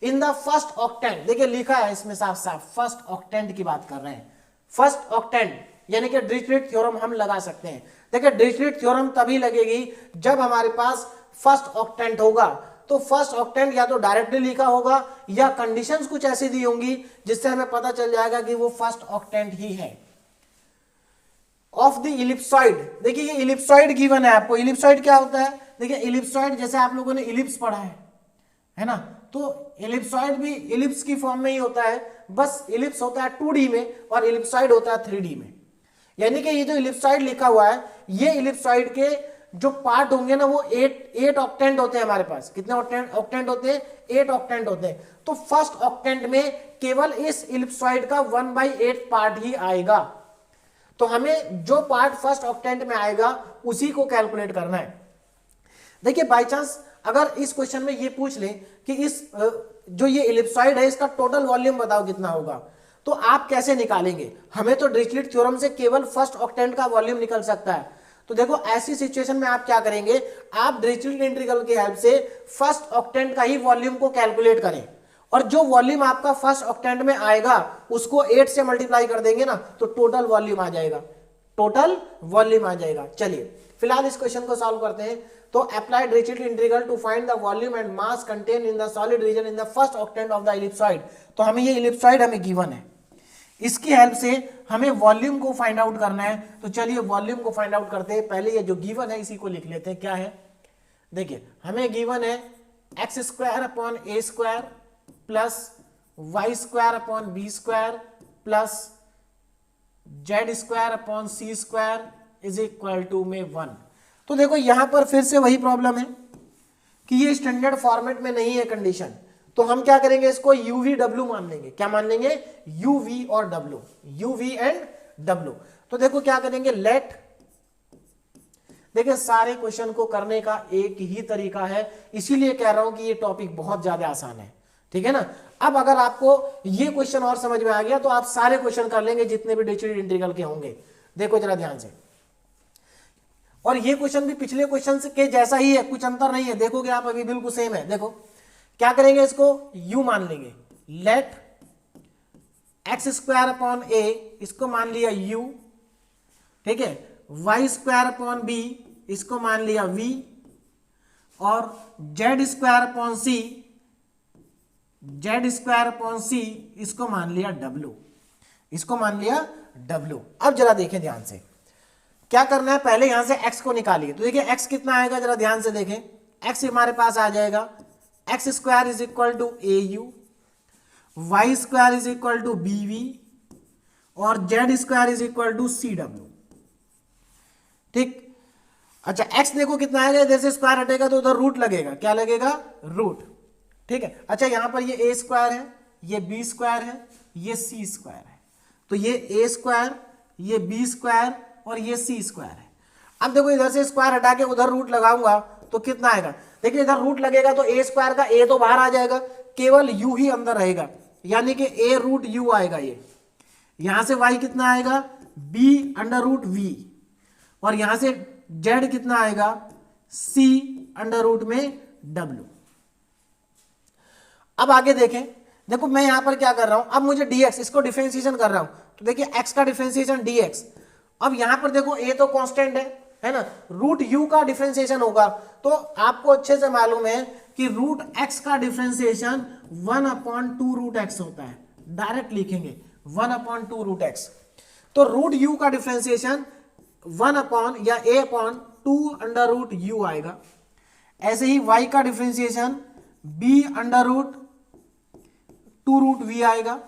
in the first octant. देखिए लिखा है इसमें साफ साफ, फर्स्ट ऑक्टेंट की बात कर रहे हैं। फर्स्ट ऑक्टेंट यानी कि डिरिचलेट थ्योरम हम लगा सकते हैं। देखिए डिरिचलेट थ्योरम तभी लगेगी जब हमारे पास फर्स्ट ऑक्टेंट होगा। तो फर्स्ट ऑक्टेंट या तो डायरेक्टली लिखा होगा या कंडीशंस कुछ ऐसी दी होंगी जिससे हमें पता चल जाएगा कि वो फर्स्ट ऑक्टेंट ही है। ऑफ द इलिप्सॉइड, देखिए ये इलिप्सॉइड गिवन है आपको। इलिप्सॉइड क्या होता है, देखिए इलिप्सॉइड जैसे आप लोगों ने इलिप्स पढ़ा है ना, तो इलिप्सॉइड भी इलिप्स की फॉर्म में ही होता है, बस इलिप्स होता है 2D में और इलिप्सॉइड होता है 3D में। यानी कि ये जो इलिप्सॉइड लिखा हुआ है, ये इलिप्सॉइड के जो पार्ट होंगे ना वो 8 ऑक्टेंट होते हैं हमारे पास। कितने ऑक्टेंट होते हैं, 8 ऑक्टेंट होते हैं। तो फर्स्ट ऑक्टेंट में केवल इस इलिप्सॉइड का 1/8 पार्ट ही आएगा। तो हमें जो पार्ट फर्स्ट ऑक्टेंट में आएगा उसी को कैलकुलेट करना है। देखिए बाय चांस अगर इस क्वेश्चन में ये पूछ ले कि इस जो ये इलिप्सॉइड है इसका टोटल वॉल्यूम बताओ कितना होगा, तो आप कैसे निकालेंगे। हमें तो डिरिचलेट थ्योरम से केवल फर्स्ट ऑक्टेंट का वॉल्यूम निकल सकता है। तो देखो ऐसी सिचुएशन में आप क्या करेंगे, आप डिरिचलेट इंटीग्रल की हेल्प से फर्स्ट ऑक्टेंट का ही वॉल्यूम को कैलकुलेट करें और जो वॉल्यूम आपका फर्स्ट ऑक्टेंट में आएगा उसको 8 से मल्टीप्लाई कर देंगे ना, तो टोटल वॉल्यूम आ जाएगा, टोटल वॉल्यूम आ जाएगा। चलिए फिलहाल इस क्वेश्चन को सॉल्व करते हैं। तो apply Dirichlet integral to find the volume and mass contain in the solid region in the first octant of the ellipsoid. तो हमें ये इलिप्सॉइड हमें गिवन है, इसकी हेल्प से हमें वॉल्यूम को फाइंड आउट करना है। तो चलिए वॉल्यूम को फाइंड आउट करते हैं। पहले ये जो गिवन है इसी को लिख लेते हैं। क्या है, देखिए हमें गिवन है X square upon A square plus Y square upon B square plus Z square upon C square is equal to में 1। तो देखो यहां पर फिर से वही प्रॉब्लम है कि ये स्टैंडर्ड फॉर्मेट में नहीं है कंडीशन, तो हम क्या करेंगे, इसको यूवी डब्ल्यू मान लेंगे। क्या मान लेंगे, यूवी और डब्ल्यू, यूवी एंड डब्ल्यू। तो देखो क्या करेंगे, लेट, देखिए सारे क्वेश्चन को करने का एक ही तरीका है, इसीलिए कह रहा हूं कि ये टॉपिक बहुत ज्यादा आसान है। ठीक है ना। अब अगर आपको ये क्वेश्चन और समझ में आ गया तो आप सारे क्वेश्चन कर लेंगे जितने भी डिस्क्रीट इंटीग्रल के होंगे। देखो जरा ध्यान से, और ये क्वेश्चन भी पिछले क्वेश्चन के जैसा ही है, कुछ अंतर नहीं है, देखोगे आप अभी बिल्कुल सेम है। देखो क्या करेंगे, इसको u मान लेंगे, लेट एक्स स्क्वायर अपॉन ए, इसको मान लिया u, ठीक है, वाई स्क्वायर अपॉन बी, इसको मान लिया v, और जेड स्क्वायर अपॉन सी, जेड स्क्वायर अपॉन सी, इसको मान लिया w, इसको मान लिया w। अब जरा देखें ध्यान से क्या करना है, पहले यहां से x को निकालिए। तो देखिए x कितना आएगा, जरा ध्यान से देखें, x हमारे पास आ जाएगा X square is equal to A U, Y square is equal to B V, और Z square is equal to C W. ठीक, अच्छा x देखो कितना आएगा, इधर से स्क्वायर हटेगा तो उधर रूट लगेगा, क्या लगेगा, रूट। ठीक है, अच्छा यहां पर ये a स्क्वायर है, ये b स्क्वायर है, ये c स्क्वायर है, तो ये a स्क्वायर, ये b स्क्वायर और ये c स्क्वायर है। अब देखो इधर से स्क्वायर हटा के उधर रूट लगाऊंगा तो कितना आएगा, देखिए इधर रूट लगेगा तो a स्क्वायर का a तो बाहर आ जाएगा, केवल u ही अंदर रहेगा, यानी कि a रूट u आएगा। ये यहां से y कितना आएगा, b अंडर रूट v, और यहां से z कितना आएगा, c अंडर रूट में w। अब आगे देखें, देखो मैं यहां पर क्या कर रहा हूं, अब मुझे dx, इसको डिफरेंशिएशन कर रहा हूं, तो देखिए x का डिफरेंशिएशन dx। अब यहां पर देखो a तो कांस्टेंट है ना, रूट u का डिफरेंशिएशन होगा, तो आपको अच्छे से मालूम है कि रूट x का डिफरेंशिएशन 1/2 रूट x होता है, डायरेक्ट लिखेंगे 1/2 रूट x। तो रूट u का डिफरेंशिएशन 1 या a/2 अंडर रूट u आएगा। ऐसे ही y का differentiation b under root 2 root v आएगा,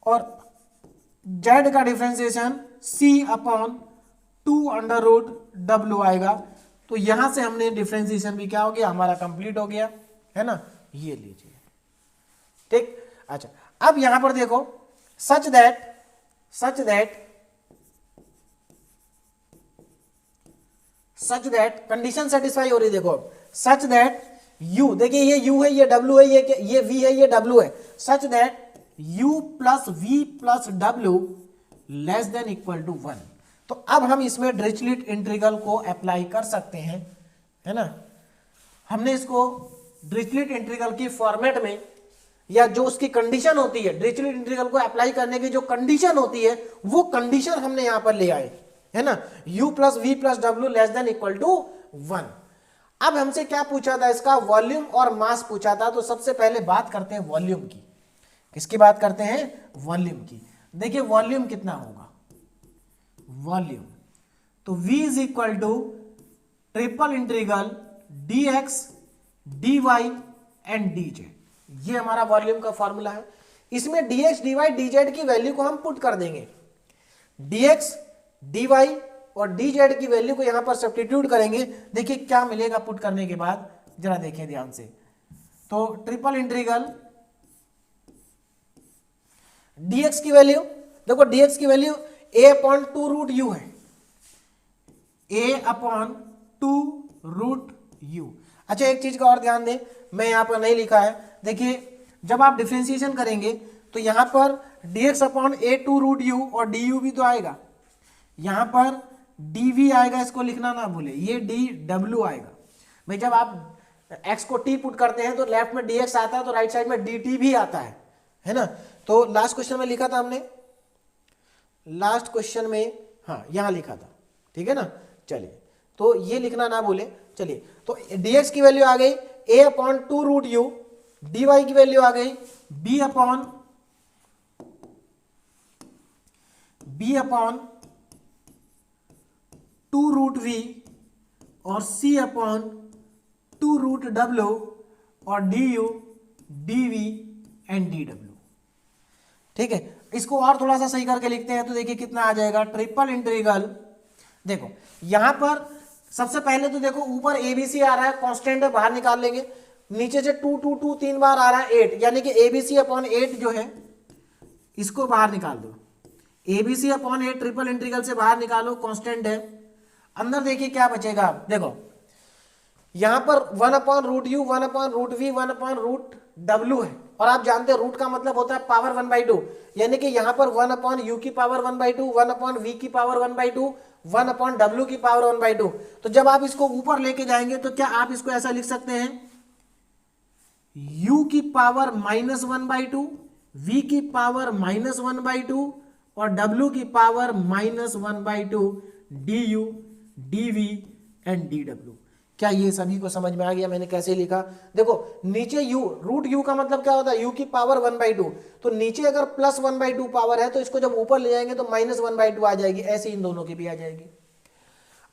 और z का differentiation c/2 under root w आएगा। तो यहां से हमने डिफरेंशिएशन भी क्या हो गया, हमारा कंप्लीट हो गया, है ना, ये लीजिए। ठीक, अच्छा अब यहां पर देखो, सच दैट कंडीशन सेटिस्फाई हो रही, देखो सच दैट u, देखिए ये u है, ये w है, ये v है, ये w है, such that u plus v plus w less than equal to 1। तो अब हम इसमें डिरिचलेट इंटीग्रल को अप्लाई कर सकते हैं, है ना। हमने इसको डिरिचलेट इंटीग्रल की फॉर्मेट में, या जो उसकी कंडीशन होती है, डिरिचलेट इंटीग्रल को अप्लाई करने की जो कंडीशन होती है, वो कंडीशन हमने यहां पर ले आए, है ना, u plus v plus w less than equal to 1। अब हमसे क्या पूछा था, इसका वॉल्यूम और मास पूछा था। तो सबसे पहले बात करते हैं वॉल्यूम की। किसकी बात करते हैं, वॉल्यूम की। देखिए वॉल्यूम कितना होगा, वॉल्यूम तो v is equal to triple integral dx dy and dz, ये हमारा वॉल्यूम का फॉर्मूला है। इसमें dx dy dz की वैल्यू को हम पुट कर देंगे, dx dy और dz की वैल्यू को यहां पर सब्स्टिट्यूट करेंगे। देखिए क्या मिलेगा पुट करने के बाद, जरा देखिए ध्यान से। तो ट्रिपल इंटीग्रल dx की वैल्यू, देखो dx की वैल्यू a/2 रूट u है, a/2 रूट u। अच्छा एक चीज का और ध्यान दें, मैं यहां पर नहीं लिखा है, देखिए जब आप डिफरेंशिएशन करेंगे तो यहां पर dx/a2 रूट u और du भी तो आएगा, यहां पर dv आएगा, इसको लिखना ना भूले, ये dw आएगा। भाई जब आप x को t पुट करते हैं तो लेफ्ट में dx आता है, तो राइट साइड में dt भी आता है ना। तो लास्ट क्वेश्चन में लिखा था हमने, लास्ट क्वेश्चन में, हाँ यहां लिखा था, ठीक है ना। चलिए तो ये लिखना ना भूले। चलिए तो dx की वैल्यू आ गई a/2 रूट u, dy की वैल्यू आ गई b/2 रूट v और c/2 रूट w और du dv एंड dw। ठीक है, इसको और थोड़ा सा सही करके लिखते हैं तो देखिए कितना आ जाएगा, ट्रिपल इंटीग्रल। देखो यहां पर सबसे पहले तो देखो ऊपर एबीसी आ रहा है, कांस्टेंट है, बाहर निकाल लेंगे। नीचे से 2 2 2 3 बार आ रहा है 8, यानी कि ABC/8 जो है इसको बाहर निकाल दो, ABC/8 ट्रिपल इंटीग्रल से बाहर निकालो, कांस्टेंट है। अंदर देखिए क्या बचेगा, देखो यहां पर 1/√u 1/√v 1/√w W है, और आप जानते हैं रूट का मतलब होता है पावर 1/2, यानी कि यहाँ पर 1/u की पावर 1/2, 1/v की पावर 1/2, 1/w की पावर 1/2। तो जब आप इसको ऊपर लेके जाएंगे तो क्या आप इसको ऐसा लिख सकते हैं, u की पावर -1/2, v की पावर -1/2 और w की power -1/2 du, dv and dw। क्या ये सभी को समझ में आ गया मैंने कैसे लिखा? देखो नीचे u, रूट u का मतलब क्या होता है, u की पावर 1/2, तो नीचे अगर +1/2 पावर है तो इसको जब ऊपर ले जाएंगे तो -1/2 आ जाएगी, ऐसे इन दोनों की भी आ जाएगी।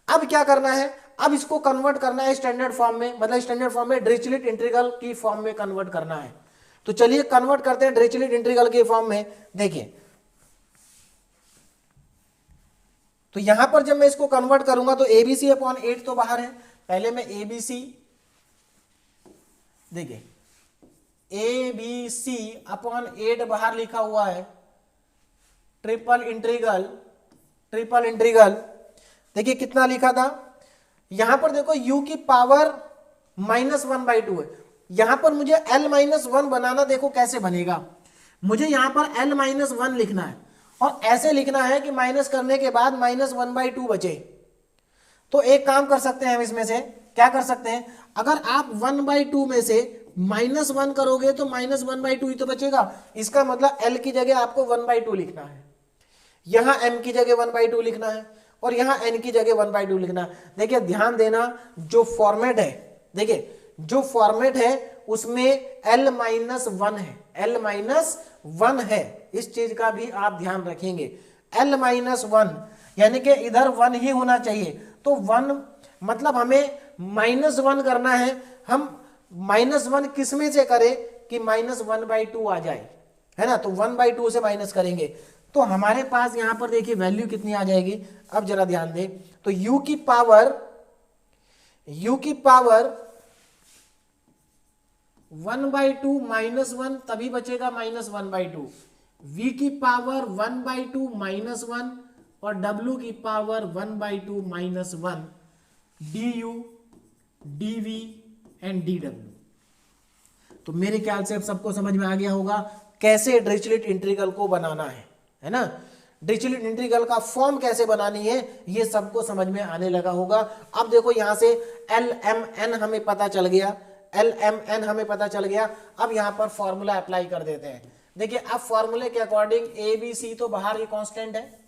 अब क्या करना है, अब इसको कन्वर्ट करना है स्टैंडर्ड फॉर्म में, मतलब स्टैंडर्ड फॉर्म में डिरिचलेट इंटीग्रल की फॉर्म में कन्वर्ट करना है। तो चलिए कन्वर्ट करते हैं डिरिचलेट इंटीग्रल के फॉर्म में। देखिए तो यहां पर जब मैं इसको कन्वर्ट करूंगा तो ABC/8 तो बाहर है, पहले मैं ABC, देखिए ABC/8 बाहर लिखा हुआ है, ट्रिपल इंटीग्रल देखिए कितना लिखा था, यहां पर देखो u की पावर -1/2 है, यहां पर मुझे l-1 बनाना, देखो कैसे बनेगा, मुझे यहां पर l-1 लिखना है और ऐसे लिखना है कि माइनस करने के बाद -1/2 बचे। तो एक काम कर सकते हैं हम इसमें से, क्या कर सकते हैं, अगर आप 1/2 में से -1 करोगे तो -1/2 ही तो बचेगा, इसका मतलब l की जगह आपको 1/2 लिखना है, यहां m की जगह 1/2 लिखना है और यहां n की जगह 1/2 लिखना है। देखिए ध्यान देना, जो फॉर्मेट है, देखिए जो फॉर्मेट है उसमें l-1 है, l-1 है, इस चीज का भी आप ध्यान रखेंगे, l-1 यानी कि इधर 1 ही होना चाहिए। तो 1 मतलब हमें -1 करना है, हम -1 किस में से करें कि -1/2 आ जाए, है ना, तो 1/2 से माइनस करेंगे तो हमारे पास यहां पर देखिए वैल्यू कितनी आ जाएगी। अब जरा ध्यान दें, तो u की पावर 1/2 -1 तभी बचेगा -1/2, v की पावर 1/2 -1 और w की power 1/2 -1 du, dv and dw। तो मेरे ख्याल से अब सबको समझ में आ गया होगा कैसे डिरिचलेट इंटीग्रल को बनाना है ना, डिरिचलेट इंटीग्रल का फॉर्म कैसे बनानी है ये सबको समझ में आने लगा होगा। अब देखो यहां से LMN हमें पता चल गया, अब यहां पर फॉर्मूला अप्लाई कर देते हैं। देखिए अब फॉर्मूले के अकॉर्डिंग ABC तो बाहर ही कांस्टेंट है,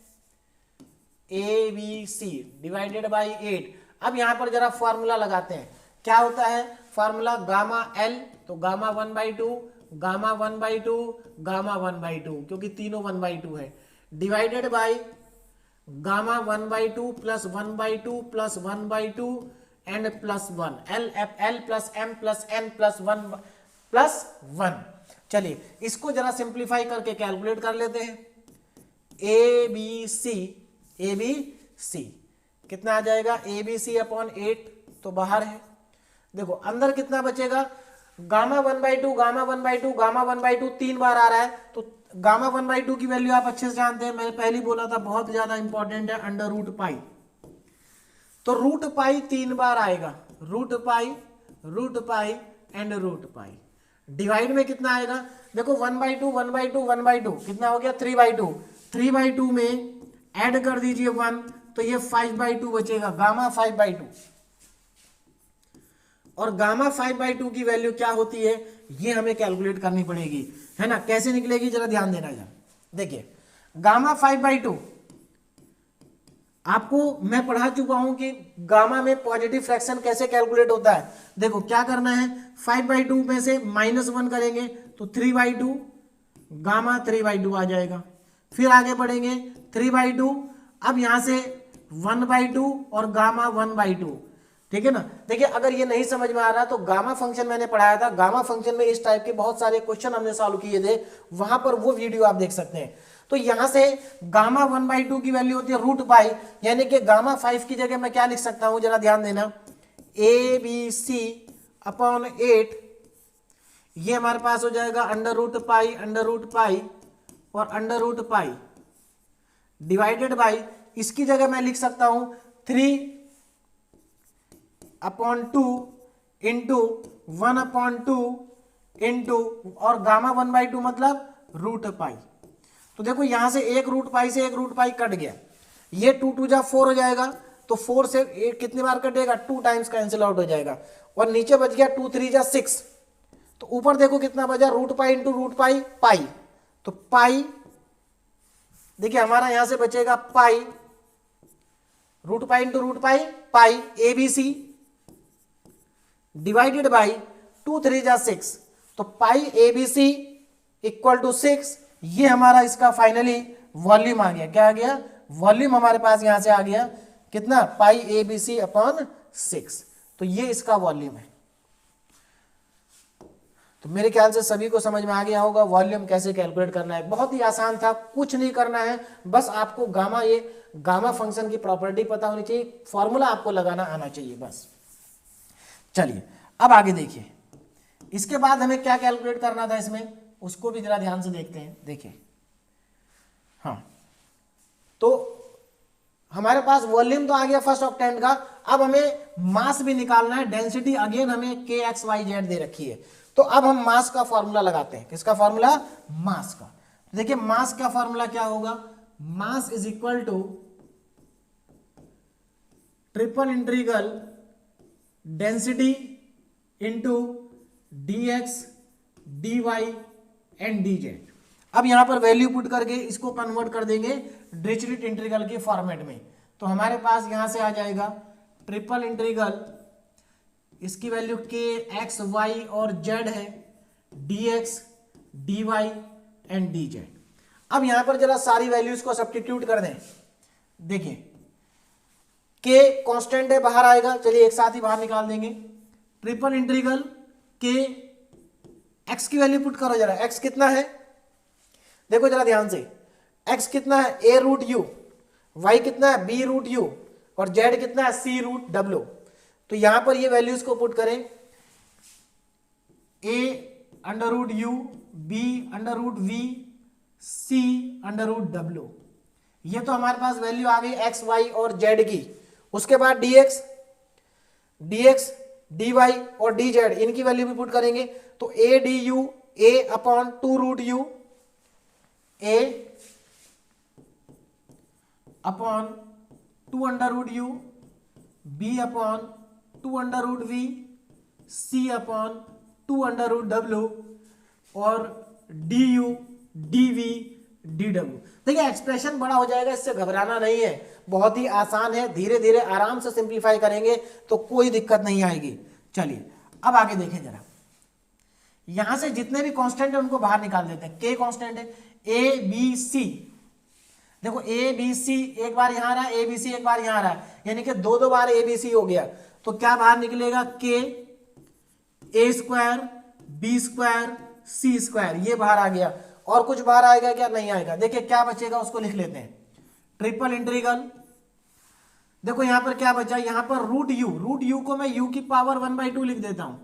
ABC डिवाइडेड बाई 8। अब यहां पर जरा फॉर्मूला लगाते हैं, क्या होता है फॉर्मूला, गामा L तो गामा 1/2, गामा 1/2, गामा 1/2 क्योंकि तीनों 1/2 है, divided by gamma 1/2 plus 1/2 plus 1/2 and plus 1, L plus M plus N plus 1 plus 1। चलिए इसको जरा सिंप्लीफाई करके कैलकुलेट कर लेते हैं, ABC कितना आ जाएगा, ABC/8 तो बाहर है, देखो अंदर कितना बचेगा, गामा 1/2 गामा 1/2 गामा 1/2 3 बार आ रहा है, तो गामा 1/2 की वैल्यू आप अच्छे से जानते हैं, मैंने पहले बोला था बहुत ज्यादा इंपॉर्टेंट है, √π। तो √π 3 बार आएगा, √π एंड √π। डिवाइड में कितना आएगा, देखो 1/2 1/2 1/2 कितना हो गया, 3/2, 3/2 में ऐड कर दीजिए 1 तो ये 5/2 बचेगा, गामा 5/2। और गामा 5/2 की वैल्यू क्या होती है ये हमें कैलकुलेट करनी पड़ेगी, है ना, कैसे निकलेगी जरा ध्यान देना। यार देखिए गामा 5/2 आपको मैं पढ़ा चुका हूं कि गामा में पॉजिटिव फ्रैक्शन कैसे कैलकुलेट होता है। देखो क्या करना है, 5/2 में से -1 करेंगे तो 3/2, गामा 3/2 आ जाएगा। फिर आगे बढ़ेंगे 3/2, अब यहां से 1/2 और गामा 1/2, ठीक है ना। देखिए अगर ये नहीं समझ में आ रहा तो गामा फंक्शन मैंने पढ़ाया था, गामा फंक्शन में इस टाइप के बहुत सारे क्वेश्चन हमने सॉल्व किए थे, वहां पर वो वीडियो आप देख सकते हैं। तो यहां से गामा 1/2 की वैल्यू होती है √π, यानी कि गामा 5 की जगह मैं क्या लिख सकता हूं जरा ध्यान देना, ABC/8 ये हमारे पास हो जाएगा √π और √π डिवाइडेड बाई, इसकी जगह मैं लिख सकता हूं 3/2 इंटू 1/2 इंटू, और गामा 1/2 मतलब रूट पाई। तो देखो यहां से एक रूट पाई से एक रूट पाई कट गया, ये 2 2 जा 4 हो जाएगा, तो 4 से कितनी बार कटेगा, 2 टाइम्स कैंसिल आउट हो जाएगा, और नीचे बच गया 2 3 जा 6, तो ऊपर देखो कितना बचा, root pi into root pi pi, तो पाई देखिए हमारा यहां से बचेगा pi, root pi into root pi pi, ABC divided by 2 3 जा 6, तो पाई ABC इक्वल टू 6। ये हमारा इसका फाइनली वॉल्यूम आ गया, क्या आ गया, वॉल्यूम हमारे पास यहां से आ गया कितना, पाई ABC अपॉन 6, तो ये इसका वॉल्यूम है। तो मेरे ख्याल से सभी को समझ में आ गया होगा वॉल्यूम कैसे कैलकुलेट करना है, बहुत ही आसान था, कुछ नहीं करना है, बस आपको गामा फंक्शन की प्रॉपर्टी पता होनी चाहिए, फॉर्मूला आपको लगाना आना चाहिए बस। चलिए अब आगे देखिए, इसके बाद हमें क्या कैलकुलेट करना था इसमें, उसको भी जरा ध्यान से देखते हैं। देखिए हाँ, तो हमारे पास वॉल्यूम तो आ गया फर्स्ट ऑक्टेंट का, अब हमें मास भी निकालना है, डेंसिटी अगेन हमें KXYZ दे रखी है, तो अब हम मास का फॉर्मूला लगाते हैं। किसका फॉर्मूला, मास का। देखिए मास का फॉर्मूला क्या होगा, mass is equal to triple integral density into dx dy and dz। अब यहां पर वैल्यू पुट करके इसको कन्वर्ट कर देंगे डिरिचलेट इंटीग्रल के फॉर्मेट में, तो हमारे पास यहां से आ जाएगा ट्रिपल इंटीग्रल, इसकी वैल्यू k x y और z है, dx dy एंड dz। अब यहां पर जरा सारी वैल्यूज को सब्स्टिट्यूट कर दें। देखिए k कांस्टेंट है, बाहर आएगा, चलिए एक साथ ही बाहर निकाल देंगे। ट्रिपल इंटीग्रल k, x की वैल्यू पुट करो जरा, x कितना है, देखो जरा ध्यान से, x कितना है a रूट u, y कितना है b रूट u, और z कितना है c रूट w। तो यहां पर ये वैल्यूज को पुट करें, a under root u, b under root v, c under root w, ये तो हमारे पास वैल्यू आ गई x y और z की। उसके बाद dx dy और dz, इनकी वैल्यू भी पुट करेंगे, तो a du a upon 2 root u, a upon 2 under root u, b upon 2 under root v, c upon 2 under root w, और du dv dw। देखिए एक्सप्रेशन बड़ा हो जाएगा, इससे घबराना नहीं है, बहुत ही आसान है, धीरे धीरे आराम से सिंप्लीफाई करेंगे तो कोई दिक्कत नहीं आएगी। चलिए अब आगे देखें जरा, यहां से जितने भी कांस्टेंट है उनको बाहर निकाल देते हैं। k कांस्टेंट है, a b c, देखो a b c एक बार यहां रहा, a b c एक बार यहां रहा, यानी कि दो बार a b c हो गया, तो क्या बाहर निकलेगा, k a square b square c square, ये बाहर आ गया। और कुछ बाहर आएगा क्या, नहीं आएगा। देखिए क्या बचेगा उसको लिख लेते हैं, ट्रिपल इंटीग्रल, देखो यहां पर क्या बचा, यहां पर रूट यू को मैं u की पावर 1/2 लिख देता हूं,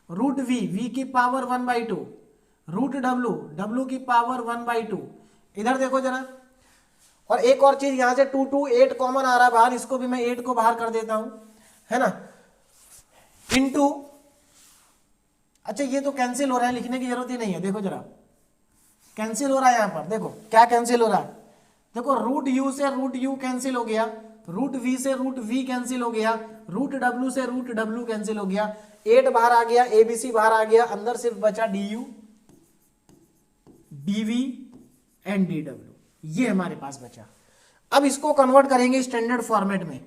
रूट v की पावर 1/2, रूट w की पावर 1/2। इधर देखो जरा, और एक और चीज यहां से 2 2 8 कॉमन आ रहा है बाहर, इसको भी मैं 8 को बाहर कर देता हूं, है ना, इनटू, अच्छा ये तो कैंसिल हो रहा है, लिखने की जरूरत ही नहीं है, देखो जरा कैंसिल हो रहा है यहां पर, देखो क्या कैंसिल हो रहा है, देखो रूट यू से रूट यू कैंसिल हो गया, रूट वी से रूट वी कैंसिल हो गया, रूट डब्ल्यू से रूट डब्ल्यू कैंसिल हो गया, 8 बाहर आ गया, एबीसी बाहर आ गया, अंदर सिर्फ बचा D U D V and D W, ये हमारे पास बचा। अब इसको कन्वर्ट करेंगे स्टैंडर्ड फॉर्मेट में,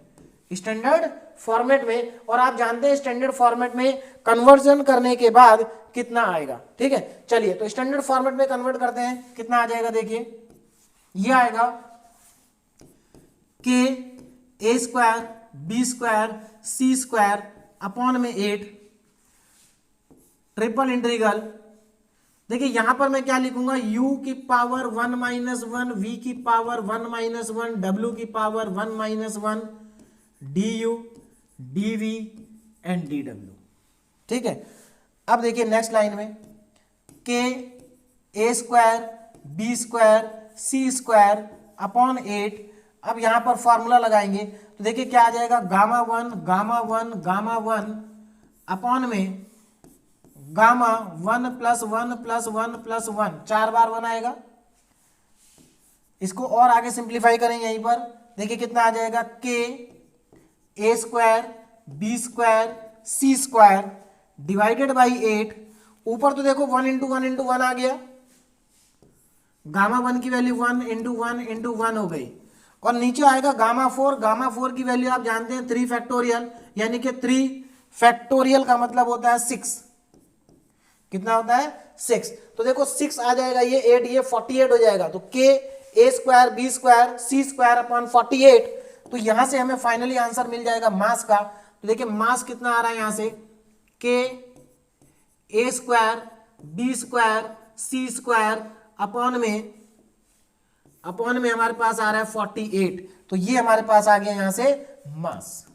स्टैंडर्ड फॉर्मेट में, और आप जानते हैं स्टैंडर्ड फॉर्मेट में कन्वर्जन करने के बाद कितना आएगा, ठीक है। चलिए तो स्टैंडर्ड फॉर्मेट में कन्वर्ट करते हैं, कितना आ जाएगा, देखिए ये आएगा के A square B square C square upon में 8 ट्रिपल इंटीग्रल, देखिए यहां पर मैं क्या लिखूंगा, u की पावर 1 माइनस 1, v की पावर 1 माइनस 1, w की power 1 minus 1, du dv and dw, ठीक है। अब देखिए नेक्स्ट लाइन में के A square B square C square upon 8, अब यहां पर फॉर्मूला लगाएंगे तो देखिए क्या आ जाएगा, गामा वन अपॉन में गामा 1+1+1+1 4 बार 1 आएगा। इसको और आगे सिंप्लीफाई करें यहीं पर, देखिए कितना आ जाएगा, k a² b² c² divided by 8। ऊपर तो देखो 1 इंटू 1 इंटू 1 आ गया, गामा 1 की वैल्यू 1 इंटू 1 इंटू 1 हो गई। और नीचे आएगा गामा 4 की वैल्यू आप जानते हैं 3 फैक्टोरियल, यानी कि 3 फैक्टोरियल का मतलब होता है 6। कितना होता है 6। तो देखो 6 आ जाएगा, ये 8, ये 48 हो जाएगा। तो k a² b² c² upon 48। तो यहां से हमें फाइनली आंसर मिल जाएगा मास का। तो देखिए मास कितना आ रहा है यहां से, k a² b² c² upon में हमारे पास आ रहा है 48। तो ये हमारे पास आ गया यहां से मास।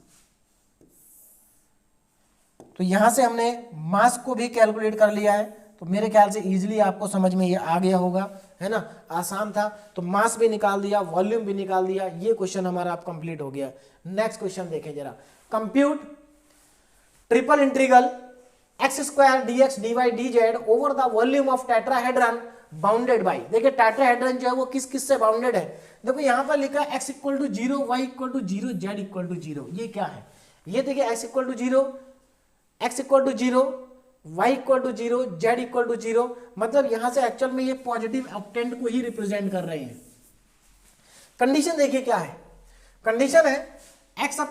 तो यहां से हमने मास को भी कैलकुलेट कर लिया है। तो मेरे ख्याल से इजीली आपको समझ में ये आ गया होगा, है ना, आसान था। तो मास भी निकाल दिया, वॉल्यूम भी निकाल दिया, ये क्वेश्चन हमारा आप कंप्लीट हो गया। नेक्स्ट क्वेश्चन देखें जरा, compute triple integral x² dx dy dz over the volume of tetrahedron bounded by. देखिए टेट्राहेड्रन जो है वो किस किस से बाउंडेड है। देखो यहां पर लिखा है x = 0 y = 0 z = 0। ये क्या है, ये देखिए x = 0 y = 0 z = 0, मतलब यहां से एक्चुअल में ये पॉजिटिव ऑक्टेंट को ही रिप्रेजेंट कर रहे हैं। कंडीशन देखिए क्या है, कंडीशन है x/a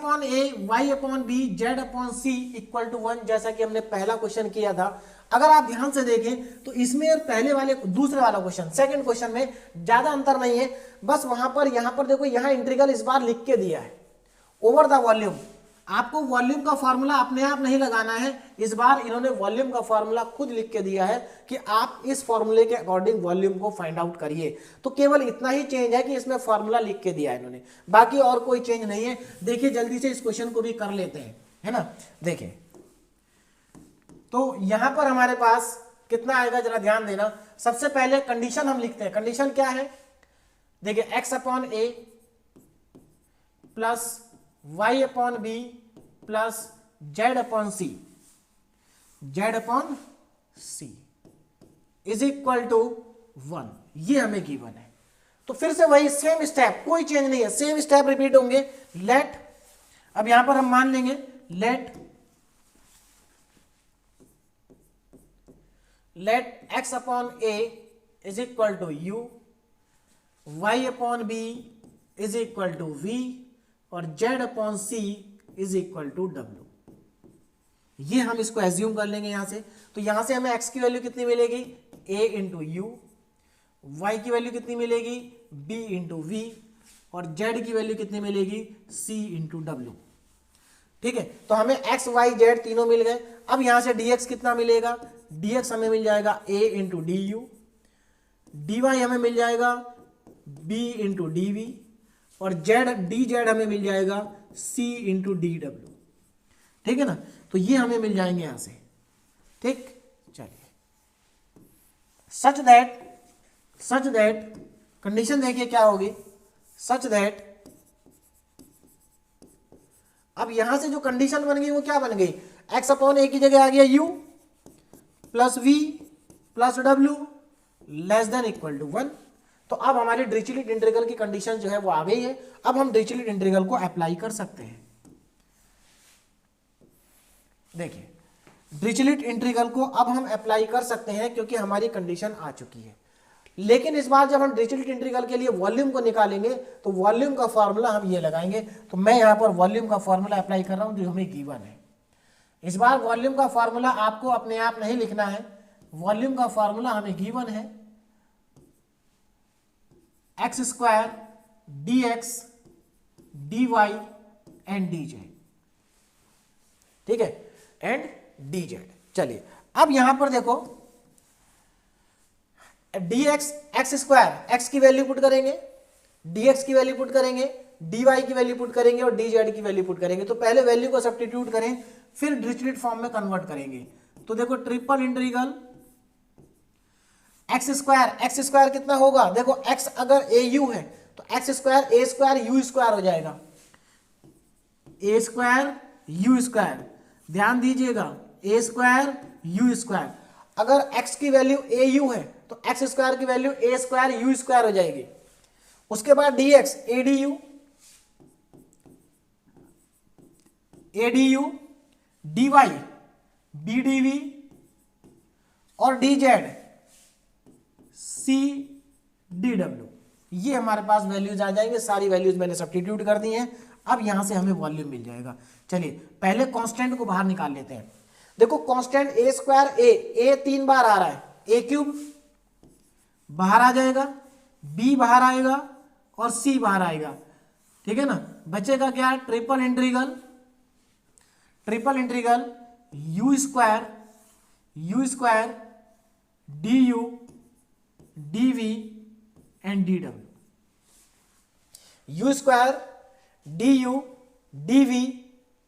y/b z/c = 1, जैसा कि हमने पहला क्वेश्चन किया था। अगर आप ध्यान से देखें तो इसमें और पहले वाले दूसरे वाला क्वेश्चन सेकंड क्वेश्चन में ज्यादा अंतर नहीं है, बस वहां पर यहां पर देखो यहां इंटीग्रल इस बार लिख के दिया है ओवर द वॉल्यूम। आपको वॉल्यूम का फॉर्मूला अपने आप नहीं लगाना है, इस बार इन्होंने वॉल्यूम का फॉर्मूला खुद लिख के दिया है कि आप इस फॉर्मूले के अकॉर्डिंग वॉल्यूम को फाइंड आउट करिए। तो केवल इतना ही चेंज है कि इसमें फॉर्मूला लिख के दिया है इन्होंने, बाकी और कोई चेंज नहीं है। देखिए जल्दी से इस क्वेश्चन को भी कर लेते हैं, है ना। देखिए तो यहां पर हमारे पास कितना आएगा, जरा ध्यान देना। सबसे पहले कंडीशन हम लिखते हैं। कंडीशन क्या है, देखिए x/a plus y/b plus z/c is equal to 1, ये हमें गिवन है। तो फिर से वही सेम स्टेप, कोई चेंज नहीं है, सेम स्टेप रिपीट होंगे। लेट, अब यहां पर हम मान लेंगे let x/a is equal to u, y/b is equal to v और z/c is equal to w। ये हम इसको एज्यूम कर लेंगे यहां से। तो यहां से हमें x की वैल्यू कितनी मिलेगी, a इंटू यू, y की वैल्यू कितनी मिलेगी, b इंटू v और z की वैल्यू कितनी मिलेगी, c इंटू w। ठीक है, तो हमें x y z तीनों मिल गए। अब यहां से dx कितना मिलेगा, dx हमें मिल जाएगा a into D you, dy हमें मिल जाएगा b इंटू डी वी और dz हमें मिल जाएगा c इंटू डी डब्ल्यू। ठीक है ना, तो ये हमें मिल जाएंगे यहां से। ठीक, चलिए सच दैट कंडीशन देखिए क्या होगी, सच दैट। अब यहां से जो कंडीशन बन गई वो क्या बन गई, x/a की जगह आ गया u plus v plus w less than equal to 1। तो अब हमारी डिरिचलेट इंटीग्रल की कंडीशन जो है वो आ गई है। अब हम डिरिचलेट इंटीग्रल को अप्लाई कर सकते हैं। देखिए डिरिचलेट इंटीग्रल को अब हम अप्लाई कर सकते हैं क्योंकि हमारी कंडीशन आ चुकी है। लेकिन इस बार जब हम डिरिचलेट इंटीग्रल के लिए वॉल्यूम को निकालेंगे तो वॉल्यूम का फॉर्मूला हम ये लगाएंगे। तो मैं यहां पर वॉल्यूम का फॉर्मूला अप्लाई कर रहा हूं जो हमें गिवन है। इस बार वॉल्यूम का फॉर्मूला आपको अपने आप नहीं लिखना है, वॉल्यूम का फॉर्मूला हमें गिवन है x² dx dy and dz। ठीक है, एंड dz। चलिए अब यहां पर देखो dx x² x की वैल्यू पुट करेंगे, dx की वैल्यू पुट करेंगे, dy की वैल्यू पुट करेंगे और dz की वैल्यू पुट करेंगे। तो पहले वैल्यू को सब्स्टिट्यूट करें फिर डिरिचलेट फॉर्म में कन्वर्ट करेंगे। तो देखो ट्रिपल इंटीग्रल x² कितना होगा, देखो x अगर au है तो x² a² u² हो जाएगा, a² u²। ध्यान दीजिएगा a² यू स्क्वायर। अगर x की वैल्यू ए यू है तो एक्स स्क्वायर की value A square U square हो जाएगी। उसके बाद dx A D U, A D you, D Y B D we और D Z C D W. ये हमारे पास वैल्यूज आ जाएंगे, सारी वैल्यूज मैंने सब्स्टिट्यूट कर दी हैं। अब यहां से हमें वॉल्यूम मिल जाएगा। चलिए पहले कांस्टेंट को बाहर निकाल लेते हैं। देखो कांस्टेंट ए स्क्वायर ए 3 बार आ रहा है, ए क्यूब बाहर आ जाएगा, बी बाहर आएगा और सी बाहर आएगा, ठीक है ना। बचेगा क्या, triple integral U square D U D we and D W. U square D U D we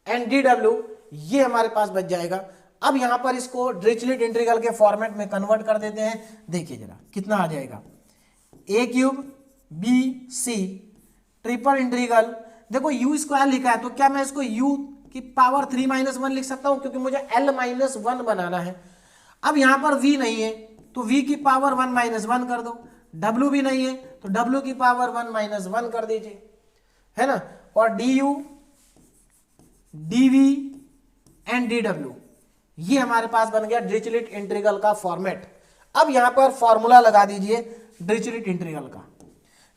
and D W, ये हमारे पास बच जाएगा। अब यहां पर इसको डिरिचलेट इंटीग्रल के फॉर्मेट में कन्वर्ट कर देते हैं। देखिए जरा कितना आ जाएगा, A cube B C triple integral. देखो यू स्क्वायर लिखा है तो क्या मैं इसको u की पावर 3-1 लिख सकता हूं, क्योंकि मुझे l-1 बनाना है। अब यहां पर v नहीं है तो v की पावर 1-1 कर दो, w भी नहीं है तो w की पावर 1-1 कर दीजिए, है ना। और du dv एंड dw, ये हमारे पास बन गया डिरिचलेट इंटीग्रल का फॉर्मेट। अब यहां पर फॉर्मूला लगा दीजिए डिरिचलेट इंटीग्रल का।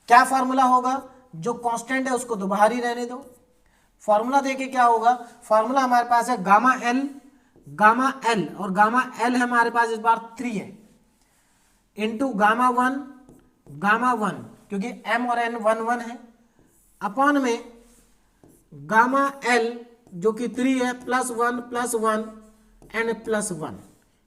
क्या फॉर्मूला होगा, जो कांस्टेंट है उसको तो बाहर ही रहने दो। फॉर्मूला देखिए क्या होगा, फॉर्मूला हमारे पास है गामा एल और गामा एल हमारे पास इस बार 3 है, इंटू गामा वन क्योंकि m और n 1 है, अपॉन में गामा एल जो कि 3 है +1 एंड +1,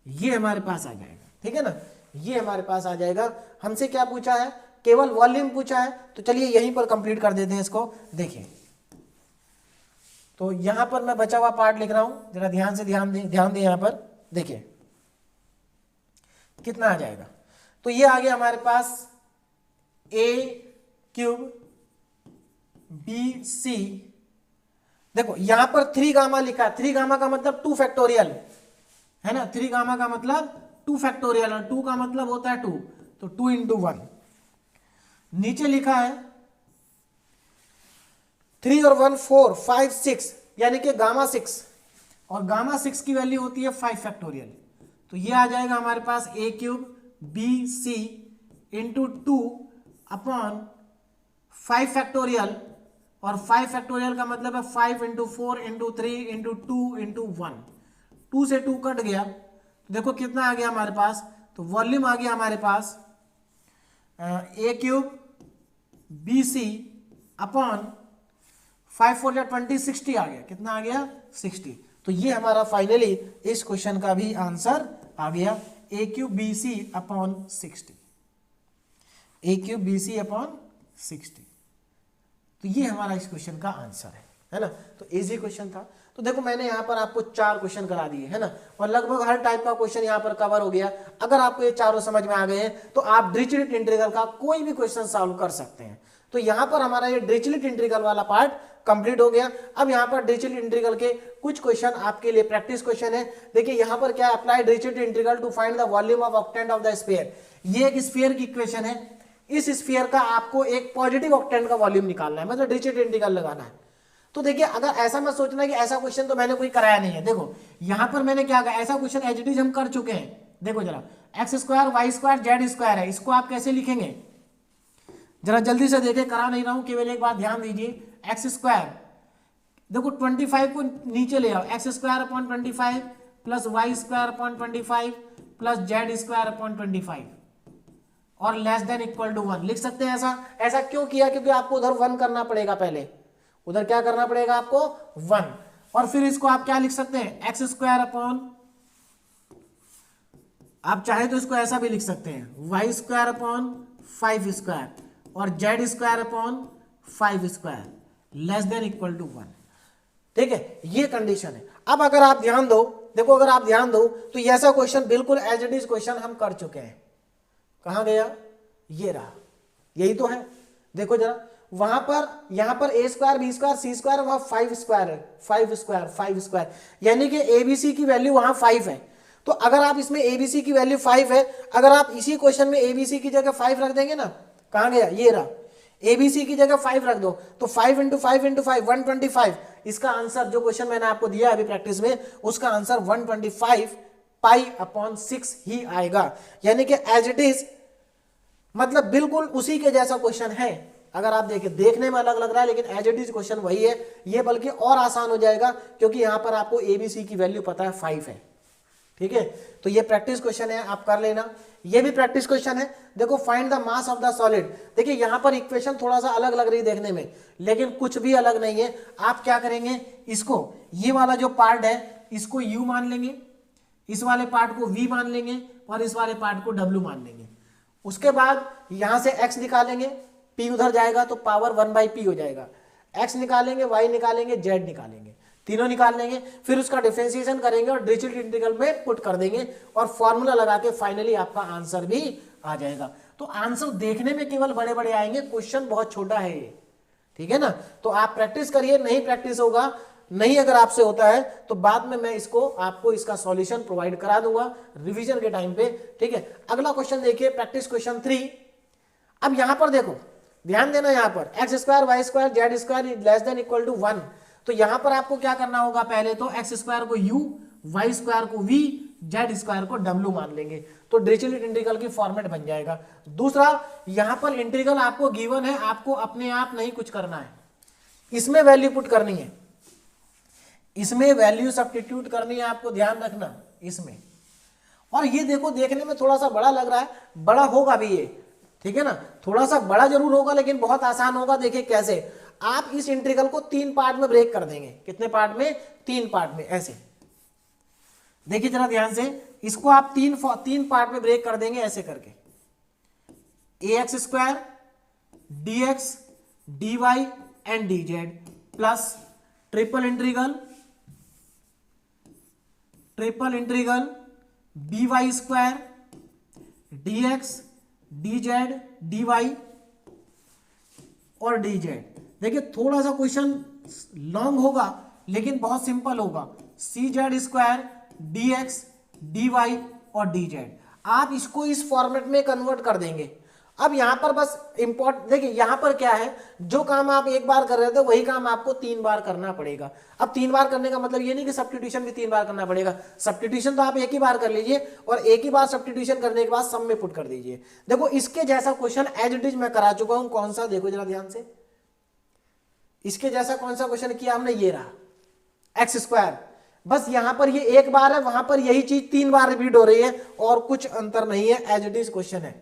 ये हमारे पास आ जाएगा, ठीक है ना। ये हमारे पास आ जाएगा। हमसे क्या पूछा है, केवल वॉल्यूम पूछा है, तो चलिए यहीं पर कंप्लीट कर देते हैं इसको। देखिए तो यहां पर मैं बचा हुआ पार्ट लिख रहा हूं, जरा ध्यान दें यहां पर। देखिए कितना आ जाएगा, तो ये आ गया हमारे पास ए क्यूब बी सी। देखो यहां पर 3 गामा लिखा है, 3 गामा का मतलब 2 फैक्टोरियल है ना, 3 गामा का मतलब 2 फैक्टोरियल और 2 का मतलब होता है 2, तो 2 इंटू 1। नीचे लिखा है 3 और 1 4 5 6, यानी कि गामा 6, और गामा 6 की वैल्यू होती है 5 फैक्टोरियल। तो ये आ जाएगा हमारे पास A cube B C into 2 upon 5 factorial, और 5 फैक्टोरियल का मतलब है 5 इंटू 4 इंटू 3 इंटू 2 इंटू 1। 2 से 2 कट गया, तो देखो कितना आ गया हमारे पास, तो वॉल्यूम आ गया हमारे पास A cube B C upon 5 4 20 60 आ गया। कितना आ गया, 60। तो ये हमारा फाइनली इस क्वेश्चन का भी आंसर आ गया, ए क्यूब बी सी अपॉन 60, ए क्यूब बी सी अपॉन 60। तो ये हमारा इस क्वेश्चन का आंसर है ना। तो इजी क्वेश्चन था। तो देखो मैंने यहाँ पर आपको 4 क्वेश्चन करा दिए है ना, और लगभग हर टाइप का क्वेश्चन यहाँ पर कवर हो गया। अगर आपको ये चारों समझ में आ गए हैं तो आप डिरिचलेट इंटीग्रल का कोई भी क्वेश्चन सॉल्व कर सकते हैं। तो यहाँ पर हमारा ये डिरिचलेट इंटीग्रल वाला पार्ट कंप्लीट हो गया। अब यहाँ पर डिरिचलेट इंटीग्रल के कुछ क्वेश्चन आपके लिए प्रैक्टिस क्वेश्चन है। देखिए यहाँ पर क्या, apply Dirichlet integral to find the volume of octant of the sphere. ये एक स्फीयर की इक्वेशन है, इस स्फीयर का आपको एक पॉजिटिव ऑक्टेंट का वॉल्यूम निकालना है, मतलब डिरिचलेट इंटीग्रल लगाना है। तो देखिए अगर ऐसा मत सोचना कि ऐसा क्वेश्चन तो मैंने कोई कराया नहीं है। देखो यहाँ पर मैंने क्या कहा, ऐसा क्वेश्चन एज इट इज हम कर चुके हैं। देखो जरा x square Y square Z square है, इसको आप कैसे लिखेंगे, जरा जल्दी से देखें, करा नहीं रहा हूं, केवल एक बात ध्यान दीजिए। एक्स स्क्वायर, देखो 25 को नीचे ले आओ, X square upon 25 plus Y square upon 25 plus Z square upon 25 और लेस देन इक्वल टू 1 लिख सकते हैं। ऐसा क्यों किया, क्योंकि आपको उधर 1 करना पड़ेगा, पहले उधर क्या करना पड़ेगा आपको 1, और फिर इसको आप क्या लिख सकते हैं, एक्स स्क्वायर अपॉन, आप चाहे तो इसको ऐसा भी लिख सकते हैं, वाई स्क्वायर अपॉन 5 स्क्वायर और Z square upon 5 square less than equal to 1। ठीक है, ये कंडीशन है। अब अगर आप ध्यान दो, देखो अगर आप ध्यान दो तो ये ऐसा क्वेश्चन बिल्कुल एज इट इज क्वेश्चन हम कर चुके हैं। कहां गया, ये रहा, यही तो है। देखो जरा वहां पर, यहां पर ए square B square C square, वहां 5 स्क्वायर है, 5 स्क्वायर 5 स्क्वायर, यानी कि एबीसी की वैल्यू वहां 5 है। तो अगर आप इसमें एबीसी की वैल्यू 5 है, अगर आप इसी क्वेश्चन में एबीसी की जगह 5 रख देंगे ना, कहाँ गया, ये रहा, एबीसी की जगह 5 रख दो, तो 5 इंटू 5 इंटू 5 125। इसका आंसर जो क्वेश्चन मैंने आपको दिया अभी प्रैक्टिस में, उसका आंसर 125 पाई अपॉन 6 ही आएगा। यानी कि एज इट इज, मतलब बिल्कुल उसी के जैसा क्वेश्चन है। अगर आप देखें, देखने में अलग लग रहा है लेकिन एज इट इज क्वेश्चन वही है। ये बल्कि और आसान हो जाएगा क्योंकि यहां पर आपको एबीसी की वैल्यू पता है 5 है। ठीक है, तो ये प्रैक्टिस क्वेश्चन है, आप कर लेना। ये भी प्रैक्टिस क्वेश्चन है। देखो, find the mass of the solid. देखिए यहां पर इक्वेशन थोड़ा सा अलग लग रही है देखने में, लेकिन कुछ भी अलग नहीं है। आप क्या करेंगे, इसको, ये वाला जो पार्ट है इसको u मान लेंगे, इस वाले पार्ट को v मान लेंगे और इस वाले पार्ट को w मान लेंगे। उसके बाद यहां से x निकालेंगे, p उधर जाएगा तो पावर 1/p हो जाएगा। x निकालेंगे, y निकालेंगे, z निकालेंगे, तीनों निकाल लेंगे। फिर उसका डिफरेंशिएशन करेंगे और डिरिचलेट इंटीग्रल में पुट कर देंगे और फॉर्मूला लगा के फाइनली आपका आंसर भी आ जाएगा। तो आंसर देखने में केवल बड़े बड़े आएंगे, क्वेश्चन बहुत छोटा है ये। ठीक है ना, तो आप प्रैक्टिस करिए, नहीं प्रैक्टिस होगा, नहीं अगर आपसे होता है तो बाद में मैं इसको आपको इसका सॉल्यूशन प्रोवाइड करा दूंगा रिवीजन के टाइम पे। ठीक है, अगला क्वेश्चन देखिए, प्रैक्टिस क्वेश्चन 3। अब यहां पर देखो, ध्यान देना, यहां पर X square Y square Z square less than equal to 1। तो यहां पर आपको क्या करना होगा, पहले तो एक्स स्क्वायर को u, वाई स्क्वायर को v, जेड स्क्वायर को w मान लेंगे, तो डिरिचलेट इंटीग्रल की फॉर्मेट बन जाएगा। दूसरा, यहां पर इंटीग्रल आपको गिवन है, आपको अपने आप नहीं कुछ करना है, इसमें वैल्यू पुट करनी है, इसमें वैल्यू सब्स्टिट्यूट करनी है, आपको ध्यान रखना इसमें। और ये देखो, देखने में थोड़ा सा बड़ा लग रहा है, बड़ा होगा भी ये, ठीक है ना, थोड़ा सा बड़ा जरूर होगा लेकिन बहुत आसान होगा। देखिए कैसे, आप इस इंटीग्रल को 3 पार्ट में ब्रेक कर देंगे। कितने पार्ट में, 3 पार्ट में। ऐसे देखिए जरा ध्यान से, इसको आप 3 पार्ट में ब्रेक कर देंगे ऐसे करके, ax square dx dy and dz plus triple integral by square dx dz dy और dz। देखिए थोड़ा सा क्वेश्चन लॉन्ग होगा लेकिन बहुत सिंपल होगा, cz स्क्वायर dx dy और dz। आप इसको इस फॉर्मेट में कन्वर्ट कर देंगे। अब यहां पर बस देखिए यहां पर क्या है, जो काम आप एक बार कर रहे थे वही काम आपको 3 बार करना पड़ेगा। अब 3 बार करने का मतलब ये नहीं कि सब्स्टिट्यूशन भी 3 बार करना पड़ेगा, सब्स्टिट्यूशन तो आप एक ही बार कर लीजिए और एक ही बार सब्स्टिट्यूशन करने के बाद सम में पुट कर दीजिए। देखो इसके जैसा क्वेश्चन एज इट इज मैं करा चुका हूं, कौन सा, देखो जरा ध्यान से, इसके जैसा कौन सा क्वेश्चन किया हमने, ये रहा एक्स स्क्वायर। बस यहां पर ये एक बार है, वहां पर यही चीज 3 बार रिपीट हो रही है और कुछ अंतर नहीं है, एज इट इज क्वेश्चन है,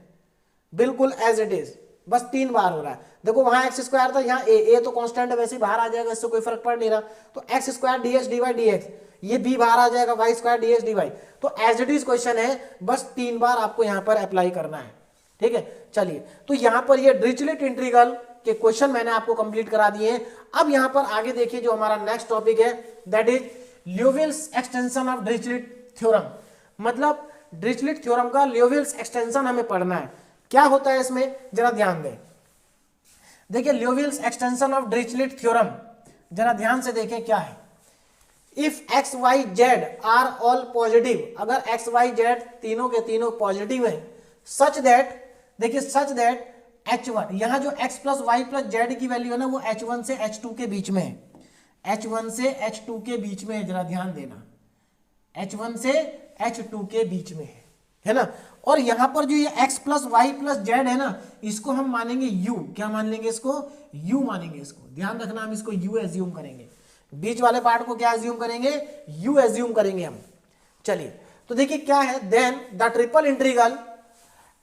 बिल्कुल एज इट इज, बस 3 बार हो रहा है। देखो वहां एक्स स्क्वायर था, यहाँ ए तो कांस्टेंट है, वैसे ही बाहर आ जाएगा, इससे कोई फर्क पड़ नहीं रहा। तो X square D X D Y D X, ये बी बाहर आ जाएगा, वाई स्क्वायर डीएक्स डीवाई। तो एज इट इज क्वेश्चन है, बस 3 बार आपको यहाँ पर अप्लाई करना है। ठीक है, चलिए, तो यहाँ पर ये डिरिचलेट इंटीग्रल के क्वेश्चन मैंने आपको कंप्लीट करा दिए हैं। अब यहाँ पर आगे देखिए, जो हमारा नेक्स्ट टॉपिक है that is Liouville's extension of Dirichlet theorem. मतलब डिरिचलेट थ्योरम का ल्यूविल्स एक्सटेंशन हमें पढ़ना है। क्या होता है इसमें, जरा ध्यान दें। देखिए Liouville's extension of Dirichlet theorem, जरा ध्यान से देखें क्या है। If X Y Z are all positive, अगर एक्स वाई जेड तीनों के तीनों पॉजिटिव है, सच दैट, देखिए सच दैट h1, यहां जो x plus Y plus Z की वैल्यू है ना, वो h1 से h2 के बीच में है, h1 से h2 के बीच में है, जरा ध्यान देना, h1 से h2 के बीच में है ना। और यहां पर जो ये x plus Y plus Z है ना, इसको हम मानेंगे u, क्या मान लेंगे इसको, u मानेंगे इसको, ध्यान रखना, हम इसको u एज्यूम करेंगे, बीच वाले पार्ट को क्या एज्यूम करेंगे, u एज्यूम करेंगे हम। चलिए, तो देखिए क्या है, then the triple integral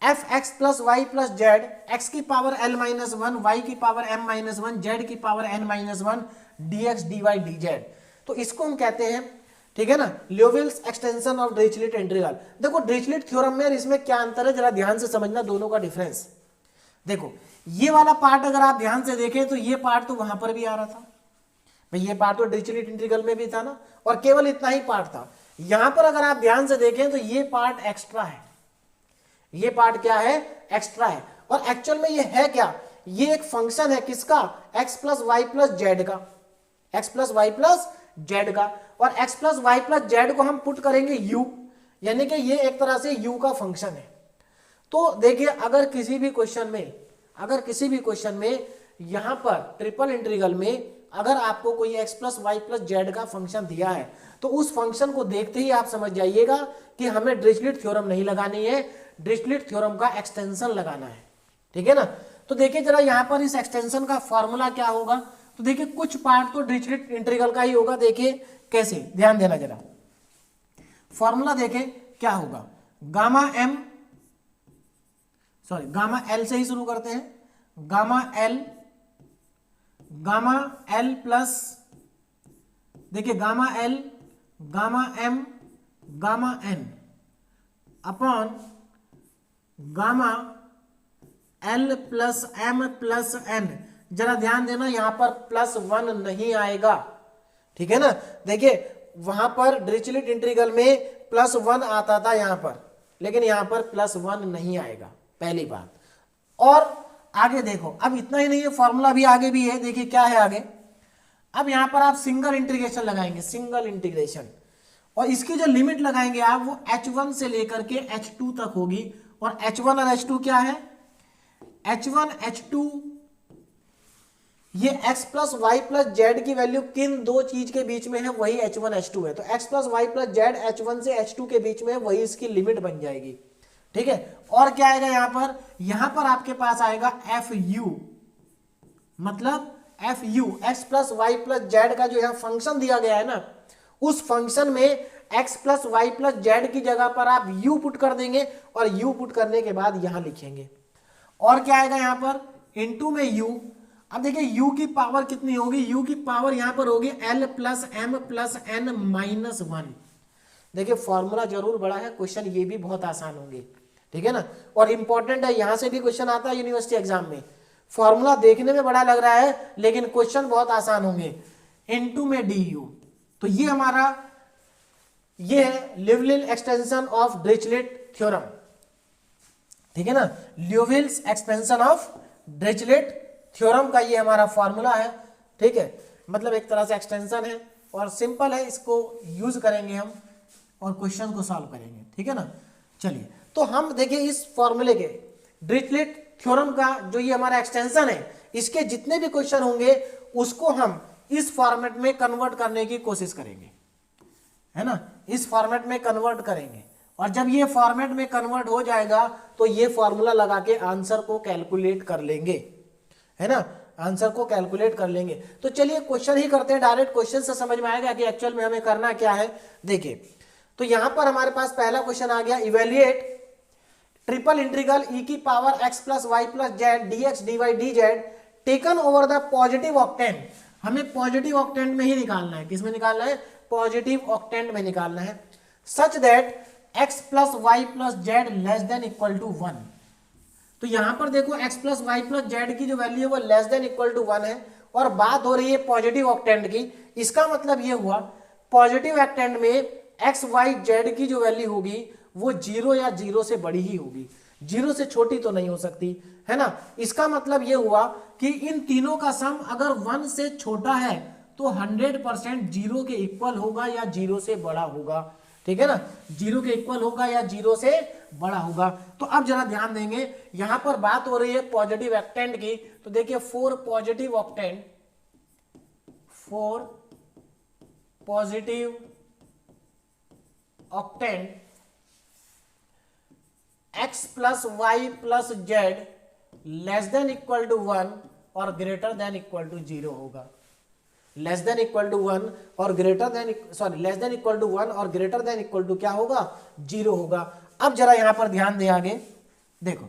F x plus Y plus Z, x की पावर l माइनस 1, वाई की पावर m माइनस 1, जेड की power n minus 1, dx dy dz। तो इसको हम कहते हैं, ठीक है ना, ल्यूविल्स एक्सटेंशन ऑफ डिरिचलेट इंटीग्रल। देखो डिरिचलेट थ्योरम में और इसमें क्या अंतर है, जरा ध्यान से समझना दोनों का डिफरेंस। देखो ये वाला पार्ट अगर आप ध्यान से देखें तो ये पार्ट तो वहां पर भी आ रहा था भाई, ये पार्ट तो डिरिचलेट इंटीग्रल में भी था ना, और केवल इतना ही पार्ट था। यहां पर अगर आप ध्यान से देखें तो ये पार्ट एक्स्ट्रा है, ये पार्ट क्या है, एक्स्ट्रा है। और एक्चुअल में ये है क्या, ये एक फंक्शन है किसका, x plus Y plus Z का, x plus Y plus Z का। और x plus Y plus Z को हम पुट करेंगे u, यानी कि ये एक तरह से u का फंक्शन है। तो देखिए अगर किसी भी क्वेश्चन में यहां पर ट्रिपल इंटीग्रल में अगर आपको कोई x plus Y plus Z का फंक्शन दिया है तो उस फंक्शन को देखते ही आप समझ जाइएगा कि हमें डिरिचलेट थ्योरम नहीं लगानी है, डिरिचलेट थ्योरम का एक्सटेंशन लगाना है। ठीक है ना। तो देखिए जरा यहां पर इस एक्सटेंशन का फॉर्मूला क्या होगा। तो देखिए कुछ पार्ट तो डिरिचलेट इंटीग्रल का ही होगा। देखिए कैसे, ध्यान देना जरा। फॉर्मूला देखें क्या होगा, गामा एल से ही शुरू करते हैं। गामा एल प्लस, देखिए gamma L, gamma M, gamma N upon gamma L plus M plus N. जरा ध्यान देना यहां पर +1 नहीं आएगा। ठीक है ना। देखिए वहां पर डिरिचलेट इंटीग्रल में +1 आता था यहां पर, लेकिन यहां पर +1 नहीं आएगा, पहली बात। और आगे देखो, अब इतना ही नहीं है, फॉर्मूला भी आगे भी है। देखिए क्या है आगे, अब यहां पर आप सिंगल इंटीग्रेशन लगाएंगे, सिंगल इंटीग्रेशन, और इसकी जो लिमिट लगाएंगे आप वो h1 से लेकर के h2 तक होगी। और h1 और h2 क्या है, h1 h2 ये x plus Y plus Z की वैल्यू किन दो चीज के बीच में है, वही h1 h2 है। तो x plus Y plus Z h1 से h2 के बीच में है, वही इसकी लिमिट बन जाएगी। ठीक है। और क्या आएगा यहां पर आपके पास आएगा fu, मतलब fu x plus Y plus Z का जो यहां फंक्शन दिया गया है ना, उस फंक्शन में x plus Y plus Z की जगह पर आप u पुट कर देंगे और u पुट करने के बाद यहां लिखेंगे। और क्या आएगा यहां पर, इनटू में u। अब देखिए u की पावर कितनी होगी, u की पावर यहां पर होगी l plus M plus n minus 1। देखिए फॉर्मूला जरूर बड़ा है, क्वेश्चन ये भी बहुत आसान होंगे। ठीक है ना। और इंपॉर्टेंट है, यहां से भी क्वेश्चन आता है यूनिवर्सिटी एग्जाम में। फॉर्मूला देखने में बड़ा लग रहा है लेकिन क्वेश्चन बहुत आसान होंगे। इनटू में du, तो ये हमारा ये है लिवलिन एक्सटेंशन ऑफ डिरिचलेट थ्योरम। ठीक है ना, ल्यूविल्स एक्सपेंशन ऑफ डिरिचलेट थ्योरम का ये हमारा फॉर्मूला है। ठीक है, मतलब एक तरह से एक्सटेंशन है और सिंपल है, इसको यूज करेंगे हम और क्वेश्चन को सॉल्व करेंगे। ठीक है ना। चलिए तो हम देखिए इस फॉर्मूले के डिरिचलेट थ्योरम का जो ये हमारा एक्सटेंशन है, इसके जितने भी क्वेश्चन होंगे उसको हम इस फॉर्मेट में कन्वर्ट करने की कोशिश करेंगे, है ना। इस फॉर्मेट में कन्वर्ट करेंगे और जब ये फॉर्मेट में कन्वर्ट हो जाएगा तो ये फॉर्मूला लगा के आंसर को कैलकुलेट कर लेंगे, है ना, आंसर को कैलकुलेट कर लेंगे। तो चलिए क्वेश्चन ही करते हैं, डायरेक्ट क्वेश्चन से समझ में आएगा कि एक्चुअल में हमें करना क्या है। देखिए तो यहां पर हमारे पास पहला क्वेश्चन आ गया, इवेल्युएट ट्रिपल इंटीग्रल e की power x plus Y plus z dx dy dz taken over the positive octant. हमें पॉजिटिव ऑक्टेंट में ही निकालना है। किस में निकालना है, पॉजिटिव ऑक्टेंट में निकालना है। Such that x plus Y plus Z less than equal to 1। तो यहां पर देखो x plus Y plus Z की जो वैल्यू है वो लेस देन इक्वल टू 1 है और बात हो रही है पॉजिटिव ऑक्टेंट की। इसका मतलब ये हुआ पॉजिटिव ऑक्टेंट में x y z की जो वैल्यू होगी वो 0 या 0 से बड़ी ही होगी, 0 से छोटी तो नहीं हो सकती, है ना। इसका मतलब ये हुआ कि इन तीनों का सम अगर 1 से छोटा है तो 100% 0 के इक्वल होगा या 0 से बड़ा होगा। ठीक है ना, 0 के इक्वल होगा या 0 से बड़ा होगा। तो अब जरा ध्यान देंगे, यहां पर बात हो रही है पॉजिटिव ऑक्टेंट की। तो देखिए 4 positive octant x plus Y plus Z less than equal to 1 और ग्रेटर देन इक्वल टू 0 होगा। लेस देन इक्वल टू 1 और greater than less than equal to 1 और ग्रेटर देन इक्वल टू क्या होगा, 0 होगा। अब जरा यहां पर ध्यान दें, आगे देखो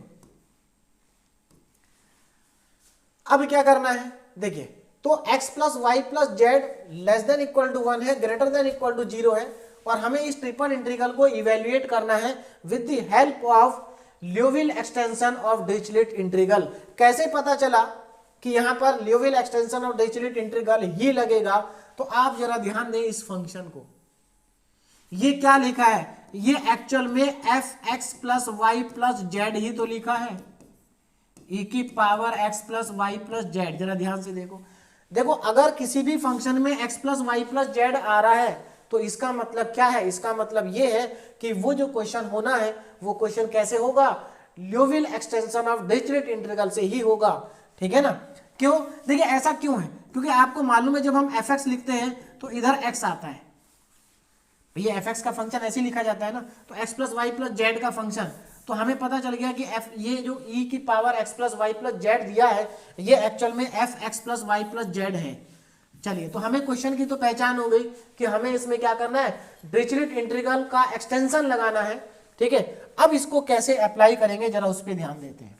अब क्या करना है। देखिए तो x plus Y plus Z less than equal to 1 है, ग्रेटर देन इक्वल टू 0 है और हमें इस ट्रिपल इंटीग्रल को इवेल्युएट करना है with the help of Liouville extension of Dirichlet integral. कैसे पता चला कि यहां पर Liouville extension of Dirichlet integral ही लगेगा, तो आप जरा ध्यान दें इस फंक्शन को। ये क्या लिखा है, ये एक्चुअल में f x plus Y plus Z ही तो लिखा है, e की power x plus Y plus Z. जरा ध्यान से देखो, देखो अगर किसी भी फंक्शन में x plus Y plus Z आ रहा है तो इसका मतलब क्या है, इसका मतलब ये है कि वो जो क्वेश्चन होना है वो क्वेश्चन कैसे होगा, Liouville extension of Dirichlet integral से ही होगा, ठीक है ना। क्यों, देखिए ऐसा क्यों है, क्योंकि आपको मालूम है जब हम fx लिखते हैं तो इधर x आता है, ये fx का फंक्शन ऐसे लिखा जाता है ना, तो x plus Y plus Z का फंक्शन, तो हमें पता चल गया कि ये जो e की power x plus Y plus z दिया है ये एक्चुअल में fx plus Y plus Z है। चलिए, तो हमें क्वेश्चन की तो पहचान हो गई कि हमें इसमें क्या करना है, डिरिचलेट इंटीग्रल का एक्सटेंशन लगाना है, ठीक है। अब इसको कैसे अप्लाई करेंगे जरा उस पर ध्यान देते हैं।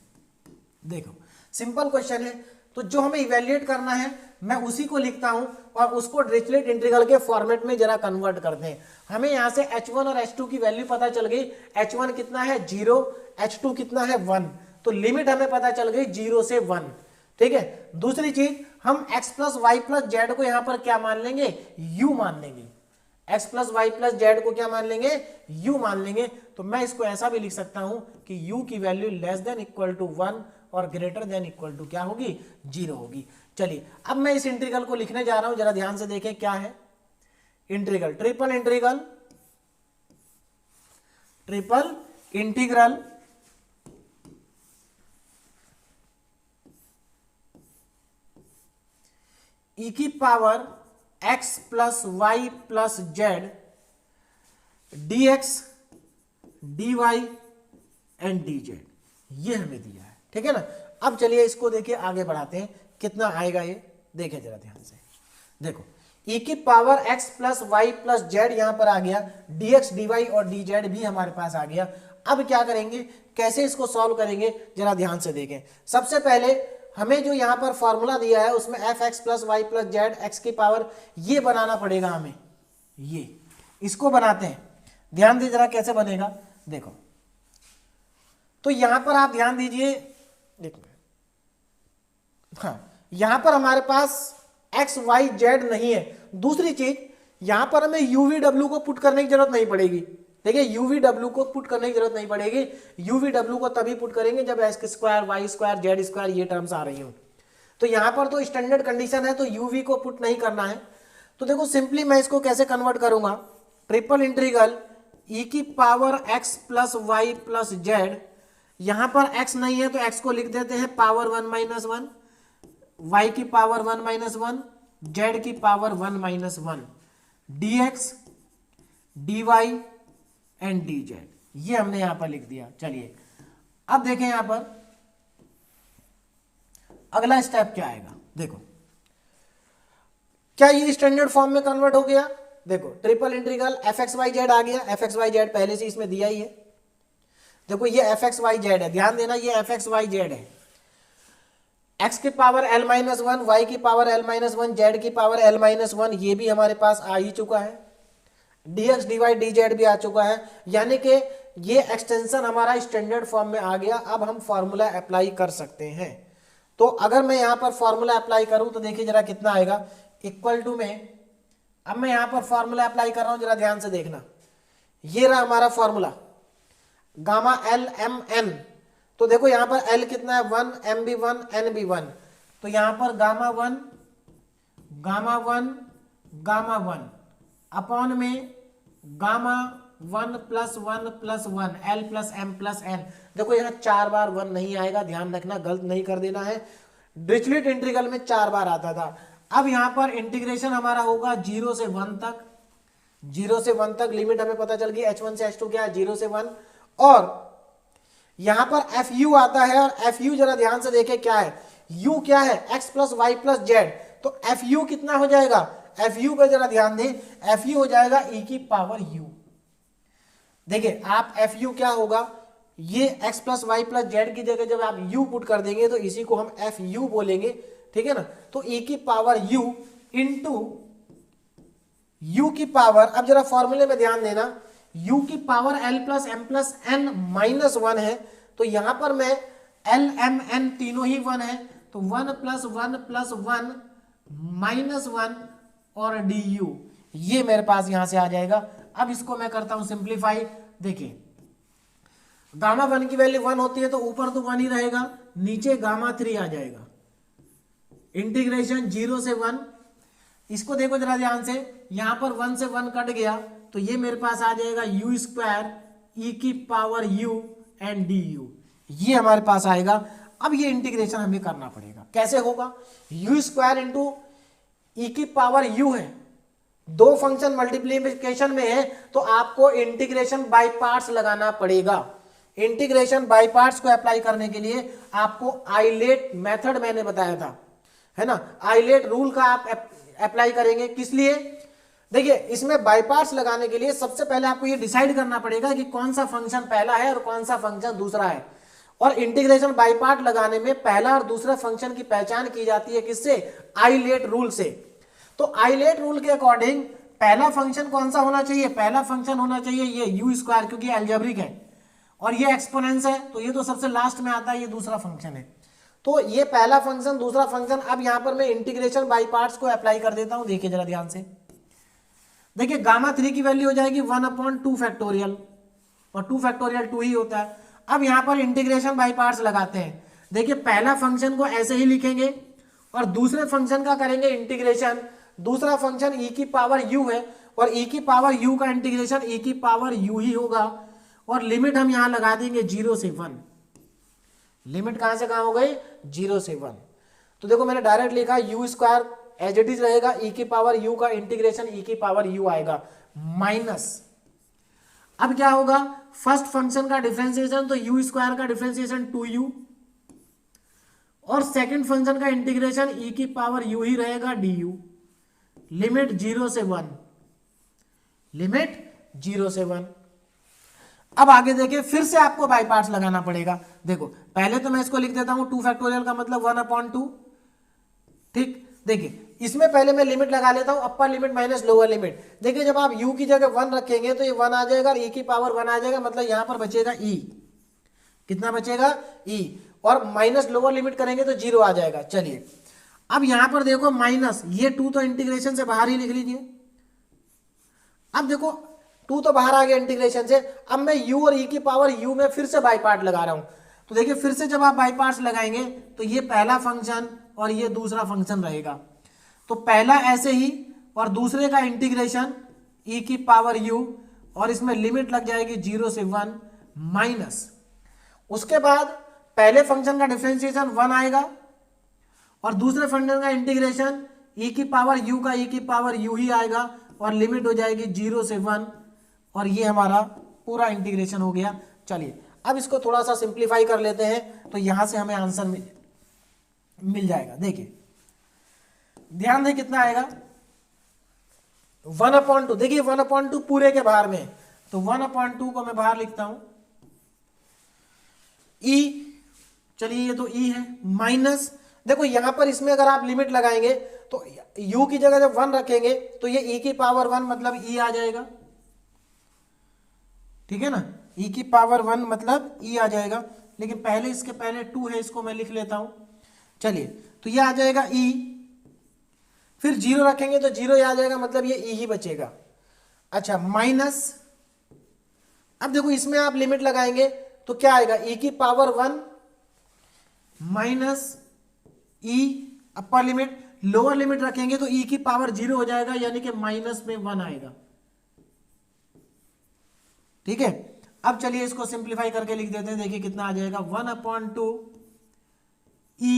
देखो सिंपल क्वेश्चन है, तो जो हमें इवेल्युएट करना है मैं उसी को लिखता हूं और उसको डिरिचलेट इंटीग्रल के फॉर्मेट में जरा कन्वर्ट करते हैं। हमें यहां से h1 और h2 की वैल्यू पता चल गई, h1 कितना है 0, h2 कितना है 1, तो लिमिट हमें पता चल गई 0 से 1, ठीक है। दूसरी चीज, हम x plus Y plus Z को यहां पर क्या मान लेंगे, u मान लेंगे, x plus Y plus Z को क्या मान लेंगे, u मान लेंगे। तो मैं इसको ऐसा भी लिख सकता हूं कि u की value less than equal to 1 और ग्रेटर देन इक्वल टू क्या होगी, 0 होगी। चलिए, अब मैं इस इंटीग्रल को लिखने जा रहा हूं, जरा ध्यान से देखें क्या है integral, triple integral, triple integral e की power x plus Y plus z dx dy and dz, ये हमें दिया है, ठीक है ना। अब चलिए इसको देखिए आगे बढ़ाते हैं, कितना आएगा ये देखें जरा ध्यान से। देखो e की power x plus Y plus z यहां पर आ गया, dx dy और dz भी हमारे पास आ गया। अब क्या करेंगे, कैसे इसको सॉल्व करेंगे जरा ध्यान से देखें। सबसे पहले हमें जो यहां पर फॉर्मूला दिया है उसमें f x plus Y plus Z x की पावर ये बनाना पड़ेगा हमें, ये इसको बनाते हैं, ध्यान दीजिए जरा कैसे बनेगा। देखो तो यहां पर आप ध्यान दीजिए, देखो हाँ यहां पर हमारे पास एक्स वाई जेड नहीं है। दूसरी चीज, यहां पर हमें यूवी डब्ल्यू को पुट करने की जरूरत नहीं पड़ेगी, देखिए यूवी डब्ल्यू को पुट करने की जरूरत नहीं पड़ेगी, यूवी डब्ल्यू को तभी पुट करेंगे जब x square Y square Z square ये टर्म्स आ रही हो। तो यहां पर तो स्टैंडर्ड कंडीशन है, तो यूवी को पुट नहीं करना है। तो देखो सिंपली मैं इसको कैसे कन्वर्ट करूंगा, ट्रिपल इंटीग्रल ई की power x plus Y plus z, यहां पर एक्स नहीं है तो एक्स को लिख देते हैं पावर 1 माइनस 1, वाई की पावर 1 माइनस 1, जेड की power 1 minus 1, dx dy and dz, ये हमने यहां पर लिख दिया। चलिए अब देखें यहां पर अगला स्टेप क्या आएगा। देखो क्या ये स्टैंडर्ड फॉर्म में कन्वर्ट हो गया, देखो triple integral F X Y Z आ गया, एफ एक्स वाई जेड पहले से इसमें दिया ही है। देखो ये एफ एक्स वाई जेड है, ध्यान देना ये एफ एक्स वाई जेड है, एक्स की पावर एल माइनस 1, वाई की पावर एल माइनस 1, जेड की पावर एल माइनस 1, ये भी हमारे पास आ ही चुका है, dx dy dz भी आ चुका है, यानी कि ये एक्सटेंशन हमारा स्टैंडर्ड फॉर्म में आ गया। अब हम फॉर्मूला अप्लाई कर सकते हैं। तो अगर मैं यहां पर फॉर्मूला अप्लाई करूं तो देखिए जरा कितना आएगा, इक्वल टू में, अब मैं यहां पर फॉर्मूला अप्लाई कर रहा हूं, जरा ध्यान से देखना, ये रहा हमारा formula gamma l M N. तो देखो यहां पर एल कितना है 1, एम बी 1, एन बी 1, तो यहां पर गामा 1 गामा 1 गामा 1 अपॉन में gamma 1 plus 1 plus 1 l plus M plus n. देखो यहाँ 4 बार 1 नहीं आएगा, ध्यान रखना, गलत नहीं कर देना है। डिरिचलेट इंटीग्रल में 4 बार आता था। अब यहाँ पर इंटीग्रेशन हमारा होगा 0 से 1 तक, 0 से 1 तक लिमिट हमें पता चल गई, h1 से h2 क्या है 0 से 1, और यहां पर एफ यू आता है, और एफ यू जरा ध्यान से देखें क्या है, यू क्या है x plus Y plus z, तो एफ यू कितना हो जाएगा, एफ यू का जरा ध्यान दें, एफ यू हो जाएगा ई की पावर यू। देखिए आप एफ यू क्या होगा, ये x plus Y plus Z की जगह जब आप यू पुट कर देंगे तो इसी को हम एफ यू बोलेंगे, ठीक है ना। तो ई की पावर यू इंटू यू की पावर, अब जरा फॉर्मूले में ध्यान देना, u की power l plus M plus n minus 1 है, तो यहां पर मैं l m n तीनों ही 1 है, तो 1 प्लस 1 प्लस 1 माइनस 1 और du, ये मेरे पास यहां से आ जाएगा। अब इसको मैं करता हूं सिंप्लीफाई, देखिए गामा 1 की वैल्यू 1 होती है तो ऊपर तो 1 ही रहेगा, नीचे गामा 3 आ जाएगा, इंटीग्रेशन 0 से 1, इसको देखो जरा ध्यान से, यहां पर 1 से 1 कट गया तो ये मेरे पास आ जाएगा यू स्क्वायर ई की power you and D you, ये हमारे पास आएगा। अब ये इंटीग्रेशन हमें करना पड़ेगा, कैसे होगा, यू स्क्वायर इंटू ई की पावर यू है, दो फंक्शन मल्टीप्लीकेशन में है तो आपको इंटीग्रेशन बाय पार्ट्स लगाना पड़ेगा। इंटीग्रेशन बाय पार्ट्स को अप्लाई करने के लिए आपको आइलेट मेथड मैंने बताया था, है ना, आइलेट रूल का आप अप्लाई करेंगे। किस लिए, देखिए इसमें बाय पार्ट्स लगाने के लिए सबसे पहले आपको ये डिसाइड करना पड़ेगा कि कौन सा फंक्शन पहला है और कौन सा फंक्शन दूसरा है। और इंटीग्रेशन बाय पार्ट लगाने में पहला और दूसरा फंक्शन की पहचान की जाती है किससे, आइलेट रूल से। तो आइलेट रूल के अकॉर्डिंग पहला फंक्शन कौन सा होना चाहिए, पहला फंक्शन होना चाहिए ये यू स्क्वायर, क्योंकि अलजेब्रिक है और ये एक्सपोनेंस है तो ये तो सबसे लास्ट में आता है, ये दूसरा फंक्शन है। तो ये पहला फंक्शन दूसरा फंक्शन। अब यहां पर मैं इंटीग्रेशन बाय पार्ट्स को अप्लाई कर देता हूं, देखिए जरा ध्यान से, देखिए गामा 3 की वैल्यू हो जाएगी 1/2 फैक्टोरियल, और 2 फैक्टोरियल 2 ही होता है। अब यहां पर इंटीग्रेशन बाय पार्ट्स लगाते हैं, देखिए पहला फंक्शन को ऐसे ही लिखेंगे और दूसरे फंक्शन का करेंगे इंटीग्रेशन। दूसरा फंक्शन ई की पावर यू है और ई की पावर यू का इंटीग्रेशन ई की पावर यू ही होगा, और लिमिट हम यहां लगा देंगे 0 से 1। लिमिट कहां से कहां हो गई, 0 से 1। तो देखो मैंने डायरेक्ट लिखा u square as it is रहेगा, ई की पावर यू का इंटीग्रेशन ई की पावर यू आएगा माइनस। अब क्या होगा, फर्स्ट फंक्शन का डिफरेंशिएशन तो यू स्क्वायर का डिफरेंशिएशन 2u, और सेकंड फंक्शन का इंटीग्रेशन ई की पावर यू ही रहेगा du। लिमिट 0 से 1, लिमिट 0 से 1। अब आगे देखिए, फिर से आपको बाय पार्ट्स लगाना पड़ेगा। देखो पहले तो मैं इसको लिख देता हूं 2 फैक्टोरियल का मतलब 1/2, ठीक। देखिए इसमें पहले मैं लिमिट लगा लेता हूं, upper limit minus lower limit. देखिए जब आप u की जगह 1 रखेंगे तो ये 1 आ जाएगा और e की पावर 1 आ जाएगा, मतलब यहां पर बचेगा e, कितना बचेगा e, और माइनस लोअर लिमिट करेंगे तो 0 आ जाएगा। चलिए अब यहां पर देखो माइनस, ये 2 तो इंटीग्रेशन से बाहर ही लिख लीजिए। अब देखो 2 तो बाहर आ गया इंटीग्रेशन से, अब मैं u और e की पावर u में फिर से बाय पार्ट लगा रहा हूं। तो देखिए फिर से जब आप बाय पार्ट्स लगाएंगे तो ये पहला फंक्शन और ये दूसरा फंक्शन रहेगा, तो पहला ऐसे ही और दूसरे का इंटीग्रेशन e की पावर u, और इसमें लिमिट लग जाएगी 0 से 1 माइनस। उसके बाद पहले फंक्शन का डिफरेंशिएशन 1 आएगा और दूसरे फंक्शन का इंटीग्रेशन e की पावर u का e की पावर u ही आएगा, और लिमिट हो जाएगी 0 से 1, और ये हमारा पूरा इंटीग्रेशन हो गया। चलिए अब इसको थोड़ा सा सिंप्लीफाई कर लेते हैं तो यहां से हमें आंसर मिल जाएगा। देखिए ध्यान दें कितना आएगा, 1/2। देखिए 1/2 पूरे के बाहर में, तो 1/2 को मैं बाहर लिखता हूं e, चलिए ये तो e है, माइनस। देखो यहां पर इसमें अगर आप लिमिट लगाएंगे तो u की जगह जब 1 रखेंगे तो ये e की पावर 1 मतलब e आ जाएगा, ठीक है ना, e की पावर 1 मतलब e आ जाएगा। लेकिन पहले इसके पहले 2 है, इसको मैं लिख लेता हूं। चलिए तो ये आ जाएगा e, फिर 0 रखेंगे तो 0 आ जाएगा, मतलब ये e ही बचेगा। अच्छा माइनस, अब देखो इसमें आप लिमिट लगाएंगे तो क्या आएगा, e की power 1 minus e, upper limit. Lower limit रखेंगे तो e की पावर 0 हो जाएगा, यानी कि माइनस में 1 आएगा, ठीक है। अब चलिए इसको सिंप्लीफाई करके लिख देते हैं, देखिए कितना आ जाएगा, 1/2 e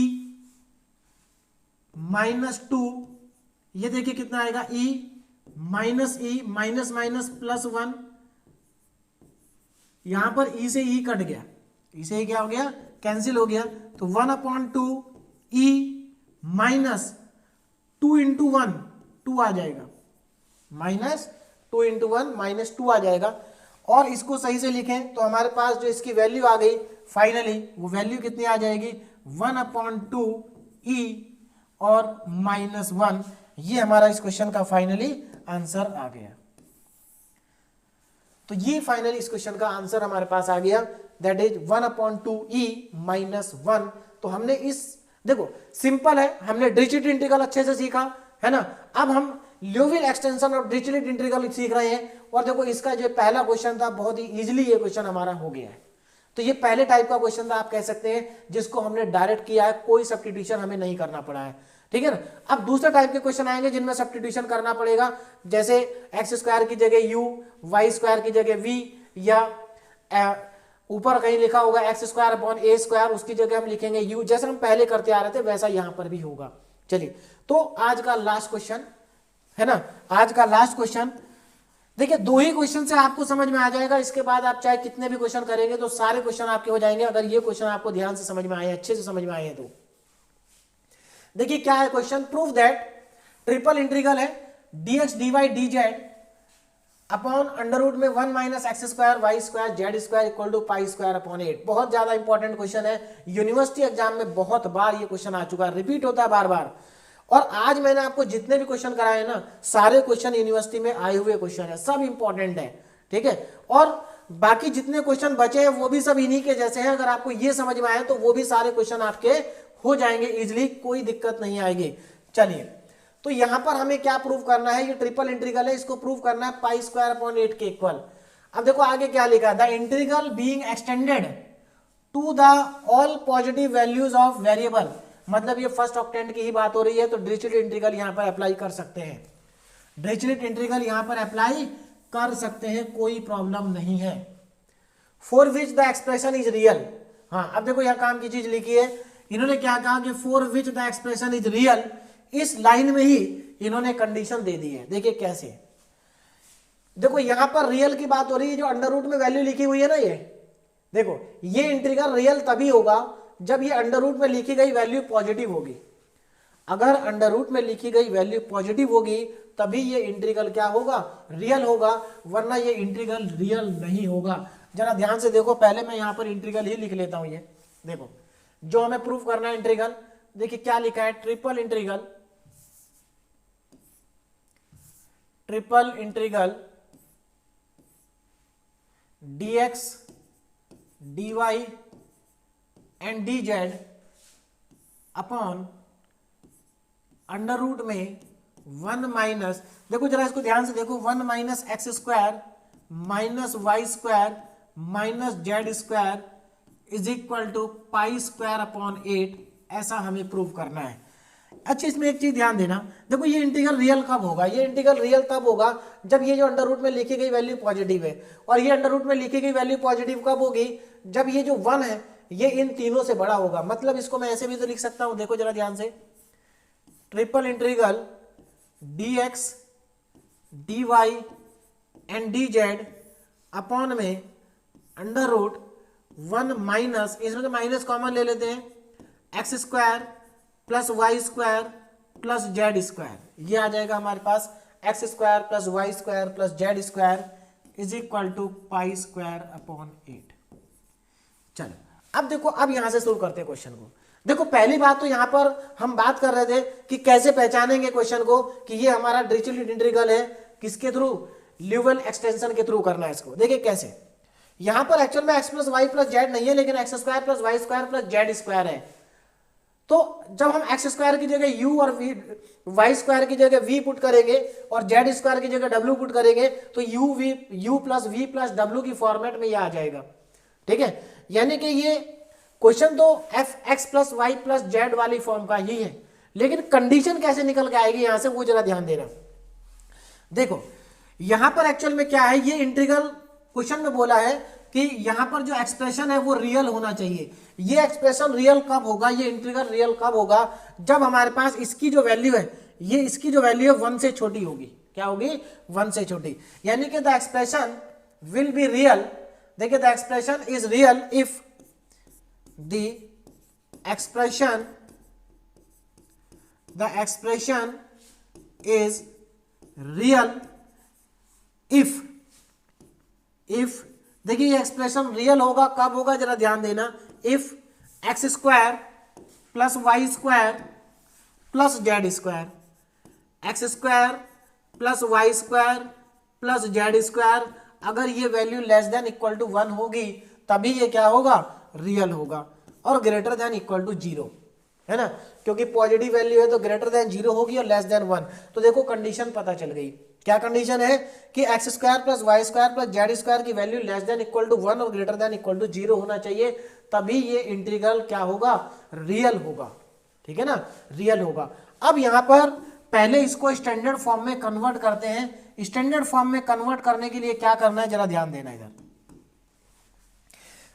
माइनस 2, ये देखिए कितना आएगा e minus e, minus minus plus 1, यहां पर e से e कट गया, e से क्या हो गया, कैंसिल हो गया। तो 1/2 e माइनस 2 इंटू 1 2 आ जाएगा, माइनस 2 इंटू 1 माइनस 2 आ जाएगा। और इसको सही से लिखें तो हमारे पास जो इसकी वैल्यू आ गई फाइनली, वो वैल्यू कितनी आ जाएगी, 1/2 e और -1। ये हमारा इस क्वेश्चन का फाइनली आंसर आ गया। तो ये फाइनली इस क्वेश्चन का आंसर हमारे पास आ गया, दैट इज 1/2 e -1। तो हमने इस, देखो सिंपल है, हमने डिजिट इंटीग्रल अच्छे से सीखा है ना। अब हम ल्यूविल एक्सटेंशन और डिरिचलेट इंटीग्रल सीख रहे हैं, और देखो इसका जो पहला क्वेश्चन था बहुत ही इजीली ये क्वेश्चन हमारा हो गया है। तो ये पहले टाइप का क्वेश्चन था, आप कह सकते हैं, जिसको हमने डायरेक्ट किया है, कोई सब्स्टिट्यूशन हमें नहीं करना पड़ा है, ठीक है ना। अब दूसरे टाइप के क्वेश्चन आएंगे जिनमें सब्स्टिट्यूशन करना पड़ेगा, जैसे एक्स स्क्वायर की जगह यू, वाई स्क्वायर की जगह वी, या ऊपर कहीं लिखा होगा x square upon A square, उसकी जगह हम लिखेंगे यू, जैसे हम पहले करते आ रहे थे वैसा यहां पर भी होगा। चलिए, तो आज का लास्ट क्वेश्चन है ना, आज का लास्ट क्वेश्चन देखिए, 2 ही क्वेश्चन से आपको समझ में आ जाएगा, इसके बाद आप चाहे कितने भी क्वेश्चन करेंगे तो सारे क्वेश्चन आपके हो जाएंगे, अगर ये क्वेश्चन आपको ध्यान से समझ में आए, अच्छे से समझ में आए तो। देखिए क्या है question, prove that triple integral है dx dy dz upon under root में 1 minus x square Y square Z square equal to pi square upon 8। बहुत ज्यादा इंपॉर्टेंट क्वेश्चन है, यूनिवर्सिटी एग्जाम में बहुत बार ये क्वेश्चन आ चुका है, रिपीट होता है बार बार। और आज मैंने आपको जितने भी क्वेश्चन कराए हैं ना, सारे क्वेश्चन यूनिवर्सिटी में आए हुए क्वेश्चन है, सब इंपॉर्टेंट है, ठीक है। और बाकी जितने क्वेश्चन बचे हैं वो भी सब इन्हीं के जैसे हैं, अगर आपको ये समझ में आए तो वो भी सारे क्वेश्चन आपके हो जाएंगे इजिली, कोई दिक्कत नहीं आएगी। चलिए, तो यहां पर हमें क्या प्रूव करना है, ये ट्रिपल इंटीग्रल है, इसको प्रूव करना है पाई स्क्वायर अपॉन 8 के इक्वल। अब देखो आगे क्या लिखा है, the integral being extended to the all positive values of variable, मतलब ये फर्स्ट ऑक्टेंट की ही बात हो रही है, तो डिरिचलेट इंटीग्रल यहां पर अप्लाई कर सकते हैं, डिरिचलेट इंटीग्रल यहां पर अप्लाई कर सकते हैं, कोई प्रॉब्लम नहीं है। For which the expression is real, हाँ अब देखो यहां काम की चीज लिखी है, इन्होंने क्या कहा कि for which the expression is real, इस लाइन में ही इन्होंने कंडीशन दे दी है। देखिए कैसे, देखो यहां पर रियल की बात हो रही है, जो अंडर रूट में वैल्यू लिखी हुई है ना, ये देखो ये इंटीग्रल रियल तभी होगा जब ये अंडर रूट में लिखी गई वैल्यू पॉजिटिव होगी। अगर अंडर रूट में लिखी गई वैल्यू पॉजिटिव होगी तभी ये इंटीग्रल क्या होगा, रियल होगा, वरना ये इंटीग्रल रियल नहीं होगा। जरा ध्यान से देखो, पहले मैं यहां पर इंटीग्रल ही लिख लेता हूं, ये देखो जो हमें प्रूफ करना है इंटीग्रल, देखिए क्या लिखा है, triple integral dx dy and dz upon under root में 1 माइनस, देखो जरा इसको ध्यान से देखो, 1 minus x square minus y square minus z square is equal to pi square upon 8, ऐसा हमें प्रूव करना है। अच्छा, इसमें एक चीज ध्यान देना, देखो ये इंटीग्रल रियल कब होगा, ये इंटीग्रल रियल तब होगा जब ये जो अंडर रूट में लिखी गई वैल्यू पॉजिटिव है, और ये अंडर रूट में लिखी गई वैल्यू पॉजिटिव कब होगी, जब ये जो 1 है ये इन तीनों से बड़ा होगा। मतलब इसको मैं ऐसे भी तो लिख सकता हूं, देखो जरा ध्यान से, triple integral dx dy and dz upon में अंडर रूट 1 माइनस, इसमें तो माइनस कॉमन ले लेते हैं, X square plus Y square plus Z square, ये आ जाएगा हमारे पास X square plus Y square plus Z square is equal to pi square upon 8। चलो अब देखो, अब यहां से शुरू करते हैं क्वेश्चन को। देखो पहली बात तो यहां पर हम बात कर रहे थे कि कैसे पहचानेंगे क्वेश्चन को कि ये हमारा डिरिचलेट इंटीग्रल है, किसके थ्रू, ल्यूविल एक्सटेंशन के थ्रू करना है इसको। देखिए कैसे, यहां पर एक्चुअल में x plus Y plus z नहीं है, लेकिन x square plus Y square plus Z square है। तो जब हम एक्स स्क्वायर की जगह यू और वी, वाई स्क्वायर की जगह वी पुट करेंगे और जेड स्क्वायर की जगह डब्ल्यू पुट करेंगे तो यू प्लस वी प्लस डब्ल्यू की फॉर्मेट में ये आ जाएगा, ठीक है। यानी कि ये क्वेश्चन तो f x plus Y plus z वाली फॉर्म का ही है, लेकिन कंडीशन कैसे निकल के आएगी यहां से, वो जरा ध्यान देना। देखो यहां पर एक्चुअल में क्या है, ये इंटीग्रल क्वेश्चन में बोला है कि यहां पर जो एक्सप्रेशन है वो रियल होना चाहिए। ये एक्सप्रेशन रियल कब होगा, ये इंटीग्रल रियल कब होगा, जब हमारे पास इसकी जो वैल्यू है, ये इसकी जो वैल्यू है 1 से छोटी होगी। क्या होगी, 1 से छोटी। यानी कि the expression will be real, देखिए the expression is real if the expression is real if देखिए ये एक्सप्रेशन रियल होगा कब होगा, जरा ध्यान देना, if x square plus Y square plus Z square, x square plus Y square plus Z square, अगर ये value less than equal to 1 होगी तभी ये क्या होगा, रियल होगा, और ग्रेटर देन इक्वल टू 0, है ना, क्योंकि पॉजिटिव वैल्यू है तो ग्रेटर देन 0 होगी और लेस देन 1। तो देखो कंडीशन पता चल गई। क्या कंडीशन है कि X square plus Y square plus Z square की value less than equal to 1 और ग्रेटर देन इक्वल टू 0 होना चाहिए, तभी ये इंटीग्रल क्या होगा, रियल होगा। ठीक है ना, रियल होगा। अब यहां पर पहले इसको स्टैंडर्ड फॉर्म में कन्वर्ट करते हैं। स्टैंडर्ड फॉर्म में कन्वर्ट करने के लिए क्या करना है, जरा ध्यान देना इधर।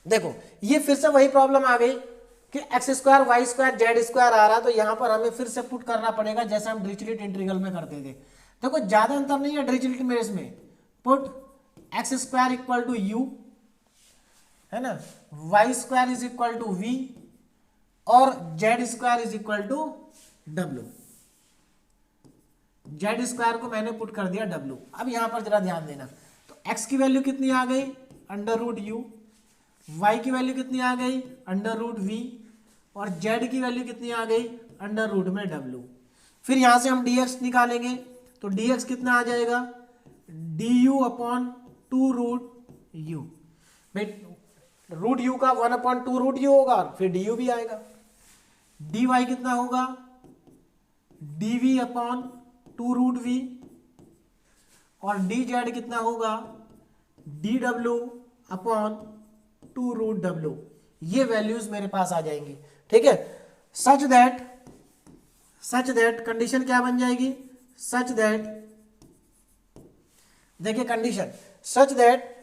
देखो ये फिर से वही प्रॉब्लम आ गई कि X square Y square Z square आ रहा, तो यहां पर हमें फिर से पुट करना पड़ेगा जैसे हम डिरिचलेट इंटीग्रल में करते थे। देखो ज्यादा अंतर नहीं है डिरिचलेट में, इसमें put X square equal to U, है ना, Y square is equal to V और Z square is equal to W. Z square को मैंने पुट कर दिया डब्ल्यू। अब यहां पर जरा ध्यान देना, तो एक्स की वैल्यू कितनी आ गई, अंडर रूट यू, वाई की वैल्यू कितनी आ गई, अंडर रूट वी, और जेड की वैल्यू कितनी आ गई, अंडर रूट में डब्ल्यू। फिर यहां से हम dx निकालेंगे, तो dx कितना आ जाएगा, du upon 2 root u. Root u का 1 अपॉन 2 रूट यू होगा, फिर du भी आएगा। dy कितना होगा, dv अपॉन 2 रूट वी, और dz कितना होगा, dw अपॉन 2 रूट w। ये वैल्यूज मेरे पास आ जाएंगी। ठीक है, सच दैट कंडीशन क्या बन जाएगी, सच दैट, देखिए कंडीशन सच दैट।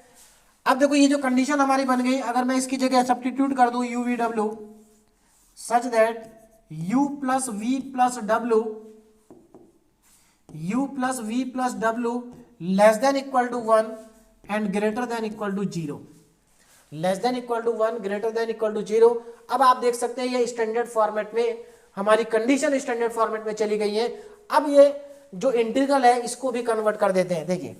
अब देखो ये जो कंडीशन हमारी बन गई, अगर मैं इसकी जगह सब्स्टिट्यूट कर दूं यू वी डब्ल्यू, such that u plus we plus डब्ल्यू, u plus we plus W less than equal to 1 and greater than equal to 0, less than equal to 1 greater than equal to 0। अब आप देख सकते हैं ये स्टैंडर्ड फॉर्मेट में, हमारी कंडीशन स्टैंडर्ड फॉर्मेट में चली गई है। अब ये जो इंटीग्रल है इसको भी कन्वर्ट कर देते हैं। देखिए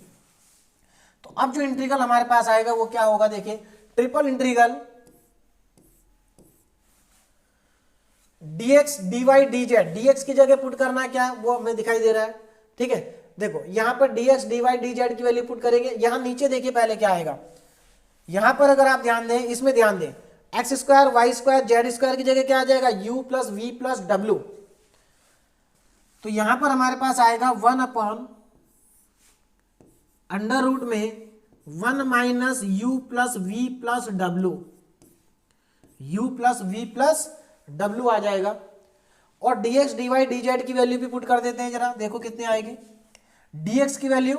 तो अब जो इंटीग्रल हमारे पास आएगा वो क्या होगा, देखिए triple integral dx dy dz, dx की जगह पुट करना है क्या, वो हमें दिखाई दे रहा है। ठीक है, देखो यहां पर dx dy dz की वैल्यू पुट करेंगे। यहां नीचे देखिए पहले क्या आएगा, यहां पर अगर आप ध्यान दें, इसमें ध्यान दें, x square Y square Z square की जगह क्या आ जाएगा, u प्लस वी प्लस डब्ल्यू। तो यहां पर हमारे पास आएगा 1 अपॉन अंडर रूट में 1 minus U plus we plus W, U plus we plus W आ जाएगा। और dx dy dz की वैल्यू भी पुट कर देते हैं, जरा देखो कितनी आएगी। dx की वैल्यू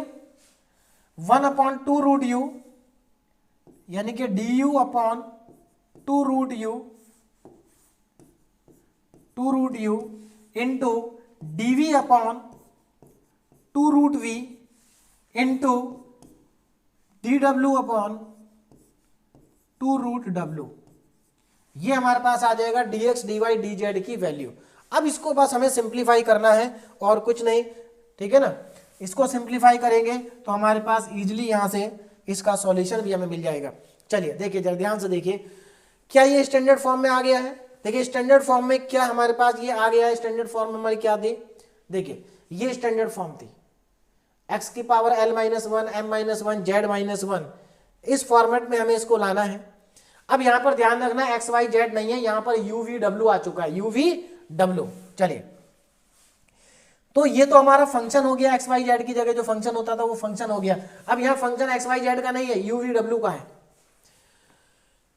1 अपॉन 2 रूट यू, यानी कि du upon 2 root u into dv upon 2 root v into dw upon 2 root w। ये हमारे पास आ जाएगा dx dy dz की वैल्यू। अब इसको बस हमें सिंप्लीफाई करना है और कुछ नहीं। ठीक है ना, इसको सिंप्लीफाई करेंगे तो हमारे पास इजीली यहां से इसका सॉल्यूशन भी हमें मिल जाएगा। चलिए देखिए जरा ध्यान से देखिए, क्या ये स्टैंडर्ड फॉर्म में आ गया है। देखिए स्टैंडर्ड फॉर्म में क्या हमारे पास ये आ गया है, स्टैंडर्ड फॉर्म में हमारी क्या थी, देखिए ये स्टैंडर्ड फॉर्म थी, x की power l minus 1 m minus 1 z minus 1। इस फॉर्मेट में हमें इसको लाना है। अब यहां पर ध्यान रखना x y z नहीं है, यहां पर u v w आ चुका है, u v w। चलिए तो ये तो हमारा फंक्शन हो गया, एक्स वाई जेड की जगह जो फंक्शन होता था वो फंक्शन हो गया। अब यहाँ फंक्शन एक्स वाई जेड का नहीं है, यू वी डब्ल्यू का है।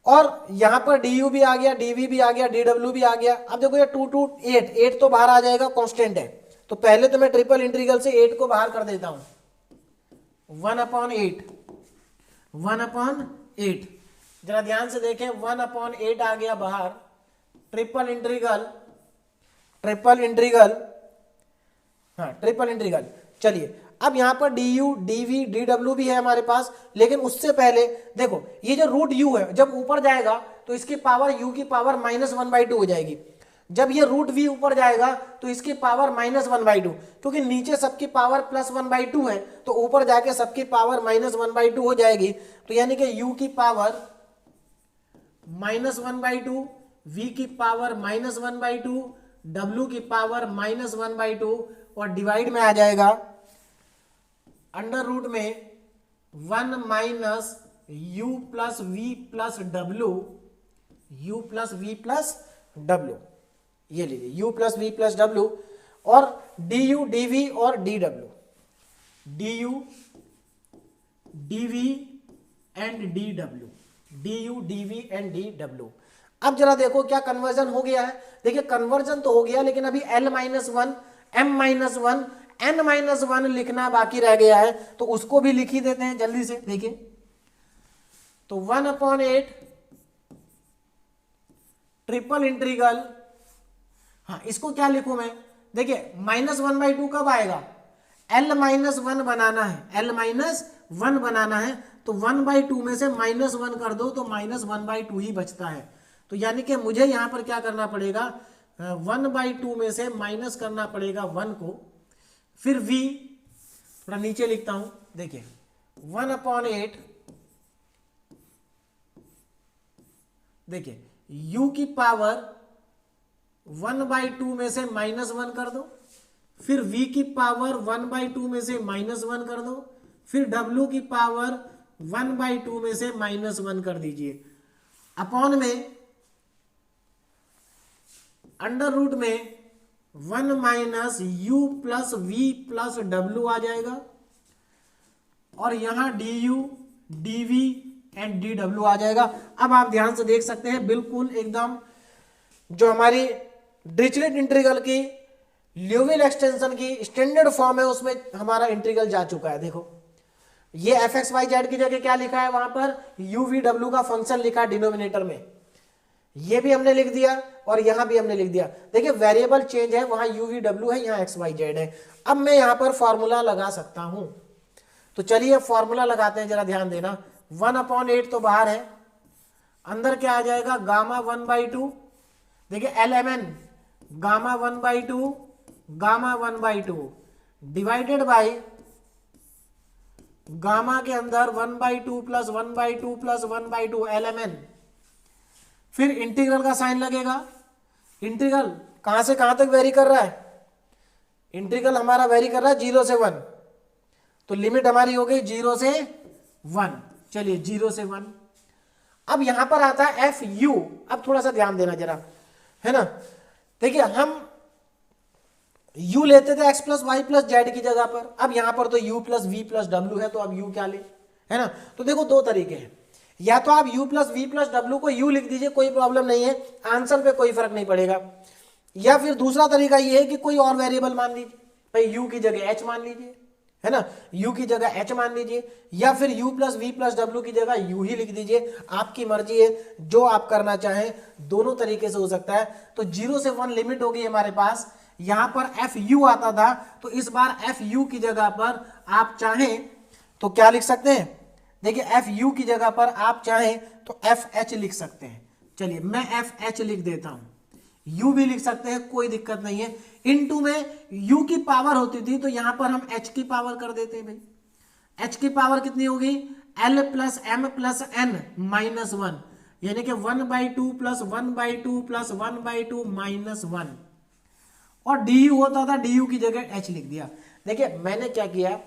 और यहाँ पर डी यू भी आ गया, डी वी भी आ गया, डी डब्ल्यू भी आ गया। अब देखो ये 2 to 8, 8 तो बाहर आ जाएगा, कांस्टेंट है। तो पहले तो मैं ट्रिपल इंटीग्रल से 8 को बाहर कर देता हूं, 1/8, 1/8। जरा ध्यान से देखें, 1/8 आ गया बाहर। Triple integral. चलिए अब यहां पर d U D v d डब्ल्यू भी है हमारे पास, लेकिन उससे पहले देखो ये जो रूट यू है जब ऊपर जाएगा तो इसकी पावर यू की पावर -1/2 हो जाएगी। जब ये रूट वी ऊपर जाएगा तो इसकी पावर -1/2, क्योंकि नीचे सबकी पावर +1/2 है तो ऊपर जाके सबकी पावर -1/2 हो जाएगी। तो यानी कि u की पावर -1/2, v की पावर -1/2, w की पावर -1/2 और डिवाइड में आ जाएगा अंडर रूट में 1 minus u plus we plus डब्ल्यू, u प्लस वी प्लस डब्ल्यू, ये लीजिए u प्लस वी प्लस डब्ल्यू, और डी यू डी वी और डी डब्ल्यू। D U D we and D डब्ल्यू, d U D we and D डब्ल्यू। अब जरा देखो क्या कन्वर्जन हो गया है। देखिए कन्वर्जन तो हो गया, लेकिन अभी L-1 M-1 N-1 लिखना बाकी रह गया है, तो उसको भी लिख ही देते हैं जल्दी से। देखिए तो 1/8 ट्रिपल इंटीग्रल, हाँ इसको क्या लिखूं मैं, देखिए -1/2 कब आएगा, L-1 बनाना है, L-1 बनाना है, तो 1/2 में से -1 कर दो तो -1/2 ही बचता है। तो यानी कि मुझे यहां पर क्या करना पड़ेगा, 1/2 में से माइनस करना पड़ेगा 1 को, फिर v थोड़ा नीचे लिखता हूं, देखिए 1/8, देखिए u की पावर 1/2 में से -1 कर दो, फिर v की पावर 1/2 में से -1 कर दो, फिर w की पावर 1/2 में से -1 कर दीजिए, अपॉन में अंडर रूट में 1 minus u plus v plus w आ जाएगा, और यहां D U D we and D W आ जाएगा। अब आप ध्यान से देख सकते हैं, बिल्कुल एकदम जो हमारी डिरिचलेट इंटीग्रल की ल्यूविल एक्सटेंशन की स्टैंडर्ड फॉर्म है उसमें हमारा इंटीग्रल जा चुका है। देखो ये एफ एक्स वाई जेड की जगह क्या लिखा है, वहां पर यू वी डब्ल्यू का फंक्शन लिखा है डिनोमिनेटर में, ये भी हमने लिख दिया और यहां भी हमने लिख दिया। देखिए वेरिएबल चेंज है, वहां यू वी डब्ल्यू है, यहां एक्स वाई जेड है। अब मैं यहां पर फॉर्मूला लगा सकता हूं, तो चलिए फॉर्मूला लगाते हैं, जरा ध्यान देना। 1/8 तो बाहर है, अंदर क्या आ जाएगा, गामा 1/2, देखिए LMN gamma 1/2 gamma 1/2 divided by gamma के अंदर 1/2 प्लस 1/2 प्लस 1/2 LMN, फिर इंटीग्रल का साइन लगेगा। इंटीग्रल कहां से कहां तक वेरी कर रहा है, इंटीग्रल हमारा वेरी कर रहा है 0 से 1, तो लिमिट हमारी हो गई 0 से 1। चलिए 0 से 1। अब यहां पर आता है एफ यू, अब थोड़ा सा ध्यान देना जरा, है ना। देखिए हम u लेते थे x plus Y plus Z की जगह पर, अब यहां पर तो u प्लस वी प्लस डब्ल्यू है, तो अब u क्या ले, है ना। तो देखो दो तरीके हैं, या तो आप u प्लस वी प्लस डब्ल्यू को u लिख दीजिए, कोई प्रॉब्लम नहीं है, आंसर पे कोई फर्क नहीं पड़ेगा, या फिर दूसरा तरीका ये है कि कोई और वेरिएबल मान लीजिए, भाई u की जगह h मान लीजिए, है ना, u की जगह h मान लीजिए, या फिर u प्लस वी प्लस डब्ल्यू की जगह u ही लिख दीजिए, आपकी मर्जी है, जो आप करना चाहें, दोनों तरीके से हो सकता है। तो 0 से 1 लिमिट होगी हमारे पास, यहां पर एफ यू आता था, तो इस बार एफ यू की जगह पर आप चाहें तो क्या लिख सकते हैं, देखिए एफ यू की जगह पर आप चाहें तो एफ एच लिख सकते हैं। चलिए मैं एफ एच लिख देता हूं, u भी लिख सकते हैं, कोई दिक्कत नहीं है। इनटू में u की पावर होती थी, तो यहां पर हम h की पावर कर देते हैं भाई। h की पावर कितनी होगी, l plus m plus n minus 1, यानी कि 1/2 प्लस 1/2 प्लस 1/2 माइनस 1, और du होता था, du की जगह h लिख दिया। देखिए मैंने क्या किया,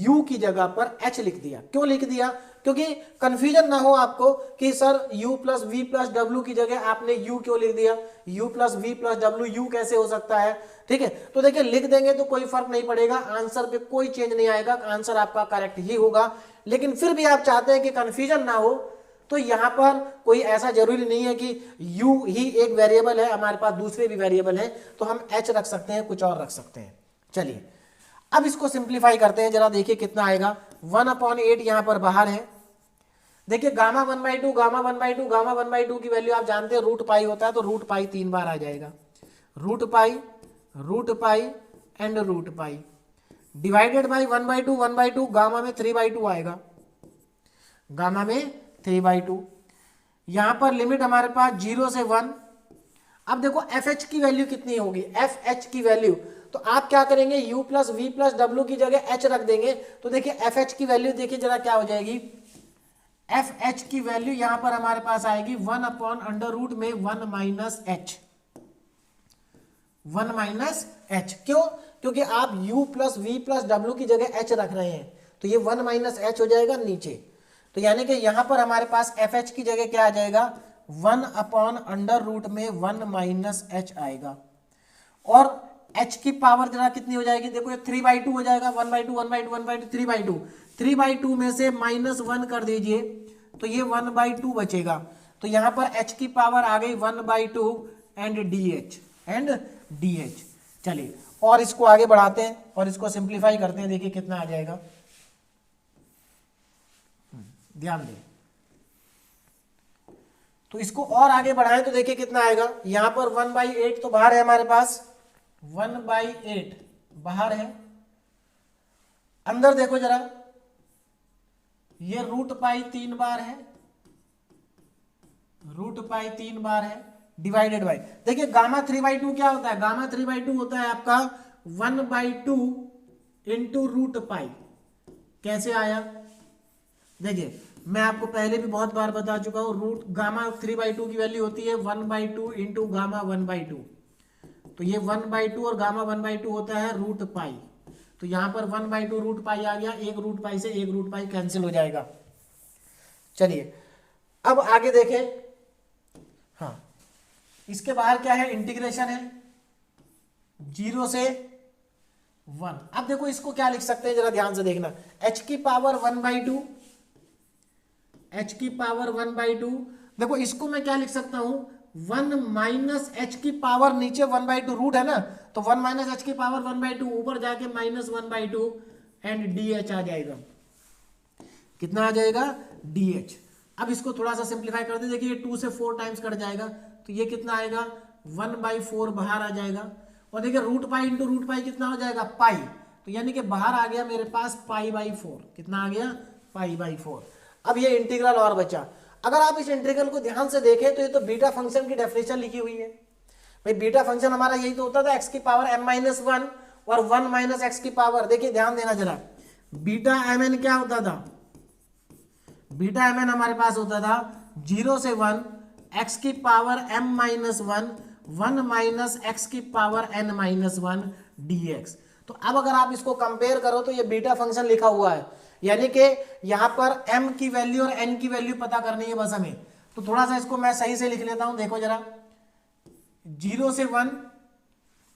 u की जगह पर h लिख दिया। क्यों लिख दिया, क्योंकि कंफ्यूजन ना हो आपको कि sir u plus we plus डब्ल्यू की जगह आपने u क्यों लिख दिया, u प्लस वी प्लस डब्ल्यू u कैसे हो सकता है, ठीक है। तो देखिए लिख देंगे तो कोई फर्क नहीं पड़ेगा, आंसर पे कोई चेंज नहीं आएगा, आंसर आपका करेक्ट ही होगा। लेकिन फिर भी आप चाहते हैं कि कंफ्यूजन ना हो, तो यहां पर कोई ऐसा जरूरी नहीं है कि u ही एक वेरिएबल है, हमारे पास दूसरे भी वेरिएबल हैं, तो हम h रख सकते हैं, कुछ और रख सकते हैं। चलिए अब इसको सिंप्लीफाई करते हैं, जरा देखिए कितना आएगा। 1/8 यहां पर बाहर है, देखिए गामा 1/2 गामा 1/2 गामा 1/2 की वैल्यू आप जानते हैं रूट पाई होता है, तो रूट पाई 3 बार आ जाएगा, root pi and root pi divided by 1/2 gamma में 3/2 आएगा, गामा में 3/2। यहां पर लिमिट हमारे पास 0 से 1। अब देखो एफ एच की वैल्यू कितनी होगी, एफ एच की वैल्यू, तो आप क्या करेंगे, u प्लस वी प्लस डब्ल्यू की जगह h रख देंगे। तो देखिए एफ एच की वैल्यू देखिए जरा क्या हो जाएगी, एफ एच की वैल्यू यहां पर हमारे पास आएगी 1/√में 1 माइनस h। क्यों, क्योंकि आप u प्लस वी प्लस डब्ल्यू की जगह h रख रहे हैं, तो ये 1 माइनस h हो जाएगा नीचे। तो यानी कि यहां पर हमारे पास एफ एच की जगह क्या आ जाएगा, 1/√में 1 माइनस h आएगा, और एच की पावर जरा कितनी हो जाएगी, देखो ये 3/2 हो जाएगा, 1/2 1/2 1/2 3/2, 3/2 में से -1 कर दीजिए तो ये 1/2 बचेगा। तो यहां पर h की पावर आ गई 1/2 एंड डी एच। चलिए और इसको आगे बढ़ाते हैं और इसको सिंप्लीफाई करते हैं, देखिए कितना आ जाएगा, ध्यान दें। तो इसको और आगे बढ़ाएं तो देखिए कितना आएगा, यहां पर 1/8 तो बाहर है हमारे पास, 1/8 बाहर है, अंदर देखो जरा ये √π 3 बार है, √π 3 बार है, डिवाइडेड बाय, देखिए गामा 3/2 क्या होता है, गामा 3/2 होता है आपका 1/2 इंटू √π। कैसे आया, देखिए मैं आपको पहले भी बहुत बार बता चुका हूं, रूट गामा 3/2 की वैल्यू होती है 1/2 इंटू गामा 1/2, तो ये 1/2 और गामा 1/2 होता है √π। तो यहां पर 1/2 √π आ गया, एक √π से एक √π कैंसिल हो जाएगा। चलिए अब आगे देखें, हाँ इसके बाहर क्या है, इंटीग्रेशन है 0 से 1। अब देखो इसको क्या लिख सकते हैं, जरा ध्यान से देखना, h की पावर 1/2, h की पावर 1/2, देखो इसको मैं क्या लिख सकता हूं, 1 माइनस एच की पावर, नीचे 1/2 रूट है ना, तो 1 माइनस एच की पावर 1/2, ऊपर जाके -1/2 एंड डी एच आ जाएगा, कितना आ जाएगा, डी एच। अब इसको थोड़ा सा सिंप्लीफाई कर दे, देखिए 2 से 4 टाइम्स कट जाएगा, तो ये कितना आएगा, 1/4 बाहर आ जाएगा, और देखिए √π इंटू √π कितना हो जाएगा, पाई, तो यानी कि बाहर आ गया मेरे पास π/4, कितना आ गया, π/4। अब ये इंटीग्रल और बचा, अगर आप इस इंटीग्रल को ध्यान से देखें तो ये तो बीटा फंक्शन की डेफिनेशन लिखी हुई है भाई, बीटा फंक्शन हमारा यही तो होता था, x की पावर m-1 और 1 माइनस एक्स की पावर, देखिए ध्यान देना जरा, बीटा mn क्या होता था, बीटा mn हमारे पास होता था 0 से 1 x की पावर m-1 1 माइनस एक्स की पावर n-1 dx। तो अब अगर आप इसको कंपेयर करो तो ये बीटा फंक्शन लिखा हुआ है, यानी कि यहां पर m की वैल्यू और n की वैल्यू पता करनी है बस हमें। तो थोड़ा सा इसको मैं सही से लिख लेता हूं, देखो जरा 0 से 1,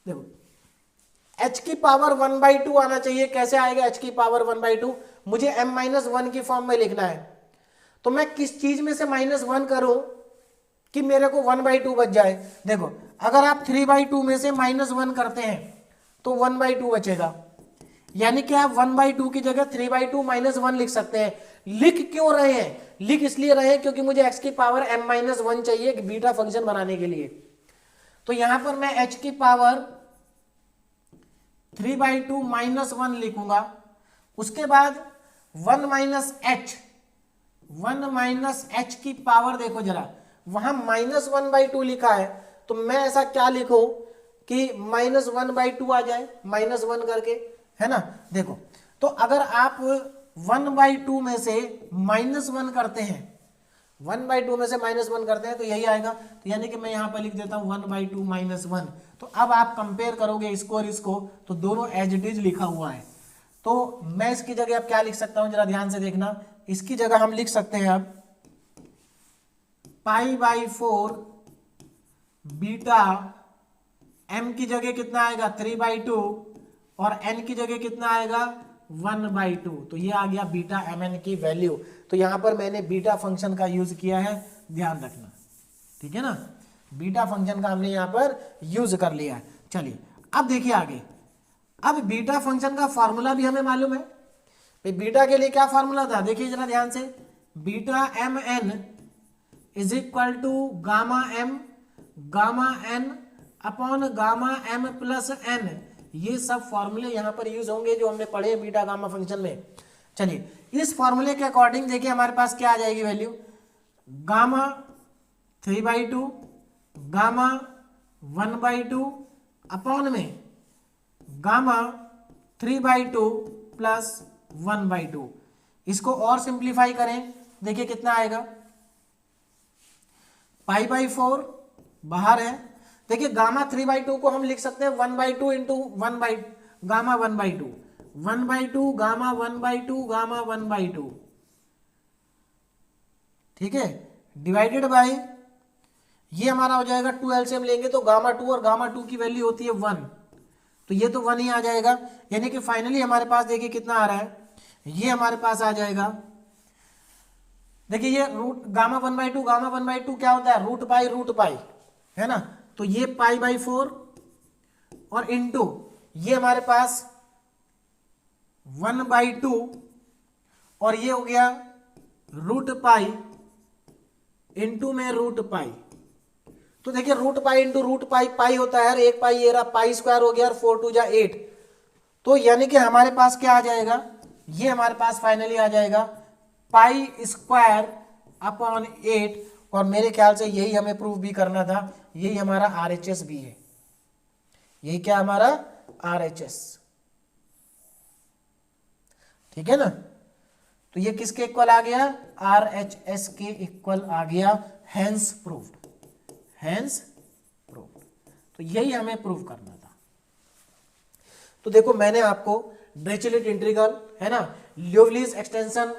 देखो h की पावर 1/2 आना चाहिए, कैसे आएगा h की पावर 1/2, मुझे m-1 की फॉर्म में लिखना है, तो मैं किस चीज में से -1 करूं कि मेरे को 1/2 बच जाए। देखो अगर आप 3/2 में से -1 करते हैं तो 1/2 बचेगा, यानी कि आप 1/2 की जगह 3/2 -1 लिख सकते हैं। लिख क्यों रहे हैं, लिख इसलिए रहे हैं क्योंकि मुझे x की पावर m-1 चाहिए बीटा फंक्शन बनाने के लिए। तो यहां पर मैं h की पावर 3/2 -1 लिखूंगा, उसके बाद 1 माइनस एच की पावर, देखो जरा वहां -1/2 लिखा है, तो मैं ऐसा क्या लिखूं कि -1/2 आ जाए, -1 करके, है ना। देखो तो अगर आप 1/2 में से -1 करते हैं, 1/2 में से -1 करते हैं तो यही आएगा, तो यानी कि मैं यहां पर लिख देता हूं 1/2 -1। तो अब आप कंपेयर करोगे इसको और इसको, तो दोनों एज इट इज लिखा हुआ है। तो मैं इसकी जगह अब क्या लिख सकता हूं, जरा ध्यान से देखना, इसकी जगह हम लिख सकते हैं अब π/4 बीटा, m की जगह कितना आएगा 3/2 और n की जगह कितना आएगा 1/2, तो ये आ गया बीटा mn की वैल्यू। तो यहां पर मैंने बीटा फंक्शन का यूज किया है, ध्यान रखना, ठीक है ना, बीटा फंक्शन का हमने यहां पर यूज कर लिया है। चलिए अब देखिए आगे, अब बीटा फंक्शन का फॉर्मूला भी हमें मालूम है भाई, बीटा के लिए क्या फॉर्मूला था, देखिए जरा ध्यान से, beta mn is equal to gamma n upon gamma m plus n, ये सब फॉर्मूले यहां पर यूज होंगे जो हमने पढ़े बीटा गामा फंक्शन में। चलिए इस फॉर्मूले के अकॉर्डिंग देखिए हमारे पास क्या आ जाएगी वैल्यू, गामा 3/2 गामा 1/2 अपॉन में गामा 3/2 प्लस 1/2। इसको और सिंप्लीफाई करें, देखिए कितना आएगा, π/4 बाहर है, देखिए गामा 3/2 को हम लिख सकते हैं 1/2 इंटू गामा 1/2, 1/2 गामा 1/2 गामा 1/2, ठीक है, डिवाइडेड बाय, ये हमारा हो जाएगा 2 एलसीएम लेंगे तो गामा 2 और गामा 2 की वैल्यू होती है 1, तो ये तो 1 ही आ जाएगा, यानी कि फाइनली हमारे पास देखिए कितना आ रहा है, ये हमारे पास आ जाएगा, देखिए ये रूट गामा 1/2, गामा 1/2 क्या होता है, रूट पाई है ना, तो ये π/4 और इनटू ये हमारे पास 1/2 और ये हो गया रूट पाई इंटू में रूट पाई। तो देखिए root pi into root pi, pi होता है यार, एक पाई ये रहा, पाई स्क्वायर हो गया और 4 2 जा 8, तो यानी कि हमारे पास क्या आ जाएगा, ये हमारे पास फाइनली आ जाएगा पाई स्क्वायर अपॉन 8, और मेरे ख्याल से यही हमें प्रूव भी करना था, यही हमारा RHS भी है, यही क्या हमारा RHS, ठीक है ना। तो ये किसके इक्वल आ गया, RHS के इक्वल आ गया, हेंस प्रूव्ड, हेंस प्रूव्ड। तो यही हमें प्रूव करना था। तो देखो मैंने आपको डिरिचलेट इंटीग्रल है ना, ल्योविल एक्सटेंशन,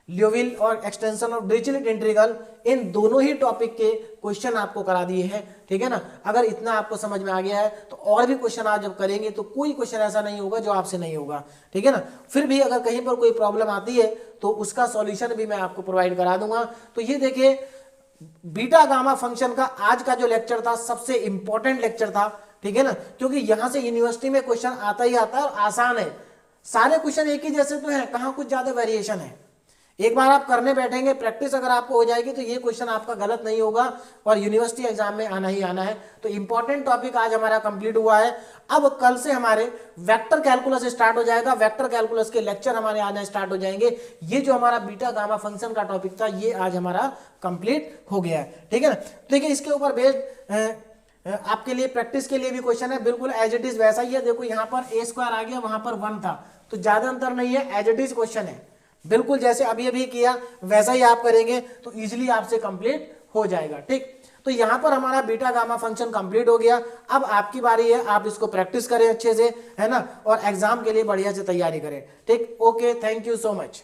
ल्योविल और एक्सटेंशन ऑफ डिरिचलेट इंटीग्रल, इन दोनों ही टॉपिक के क्वेश्चन आपको करा दिए हैं, ठीक है ना। अगर इतना आपको समझ में आ गया है तो और भी क्वेश्चन आज जब करेंगे तो कोई क्वेश्चन ऐसा नहीं होगा जो आपसे नहीं होगा, ठीक है ना। फिर भी अगर कहीं पर कोई प्रॉब्लम आती है तो उसका सॉल्यूशन भी मैं आपको प्रोवाइड करा दूंगा। तो ये देखिए बीटा गामा फंक्शन का आज का जो लेक्चर था सबसे इंपॉर्टेंट लेक्चर था, ठीक है ना, क्योंकि यहां से यूनिवर्सिटी में क्वेश्चन आता ही आता है और आसान है, सारे क्वेश्चन एक ही जैसे तो है, कहां कुछ ज्यादा वेरिएशन है। एक बार आप करने बैठेंगे, प्रैक्टिस अगर आपको हो जाएगी तो ये क्वेश्चन आपका गलत नहीं होगा और यूनिवर्सिटी एग्जाम में आना ही आना है। तो इंपॉर्टेंट टॉपिक आज हमारा कंप्लीट हुआ है। अब कल से हमारे वेक्टर कैलकुलस स्टार्ट हो जाएगा, वेक्टर कैलकुलस के लेक्चर हमारे आना स्टार्ट हो जाएंगे। ये जो हमारा बीटा गामा फंक्शन का टॉपिक था ये आज हमारा कंप्लीट हो गया है, ठीक है ना। देखिए इसके ऊपर बेस्ड आपके लिए प्रैक्टिस के लिए भी क्वेश्चन है, बिल्कुल एज इट इज वैसा ही है। देखो यहाँ पर a स्क्वायर आ गया, वहां पर 1 था, तो ज्यादा अंतर नहीं है, एज इट इज क्वेश्चन है, बिल्कुल जैसे अभी अभी किया वैसा ही आप करेंगे तो इजीली आपसे कंप्लीट हो जाएगा, ठीक। तो यहां पर हमारा बीटा गामा फंक्शन कंप्लीट हो गया। अब आपकी बारी है, आप इसको प्रैक्टिस करें अच्छे से, है ना, और एग्जाम के लिए बढ़िया से तैयारी करें, ठीक। Okay, thank you so much.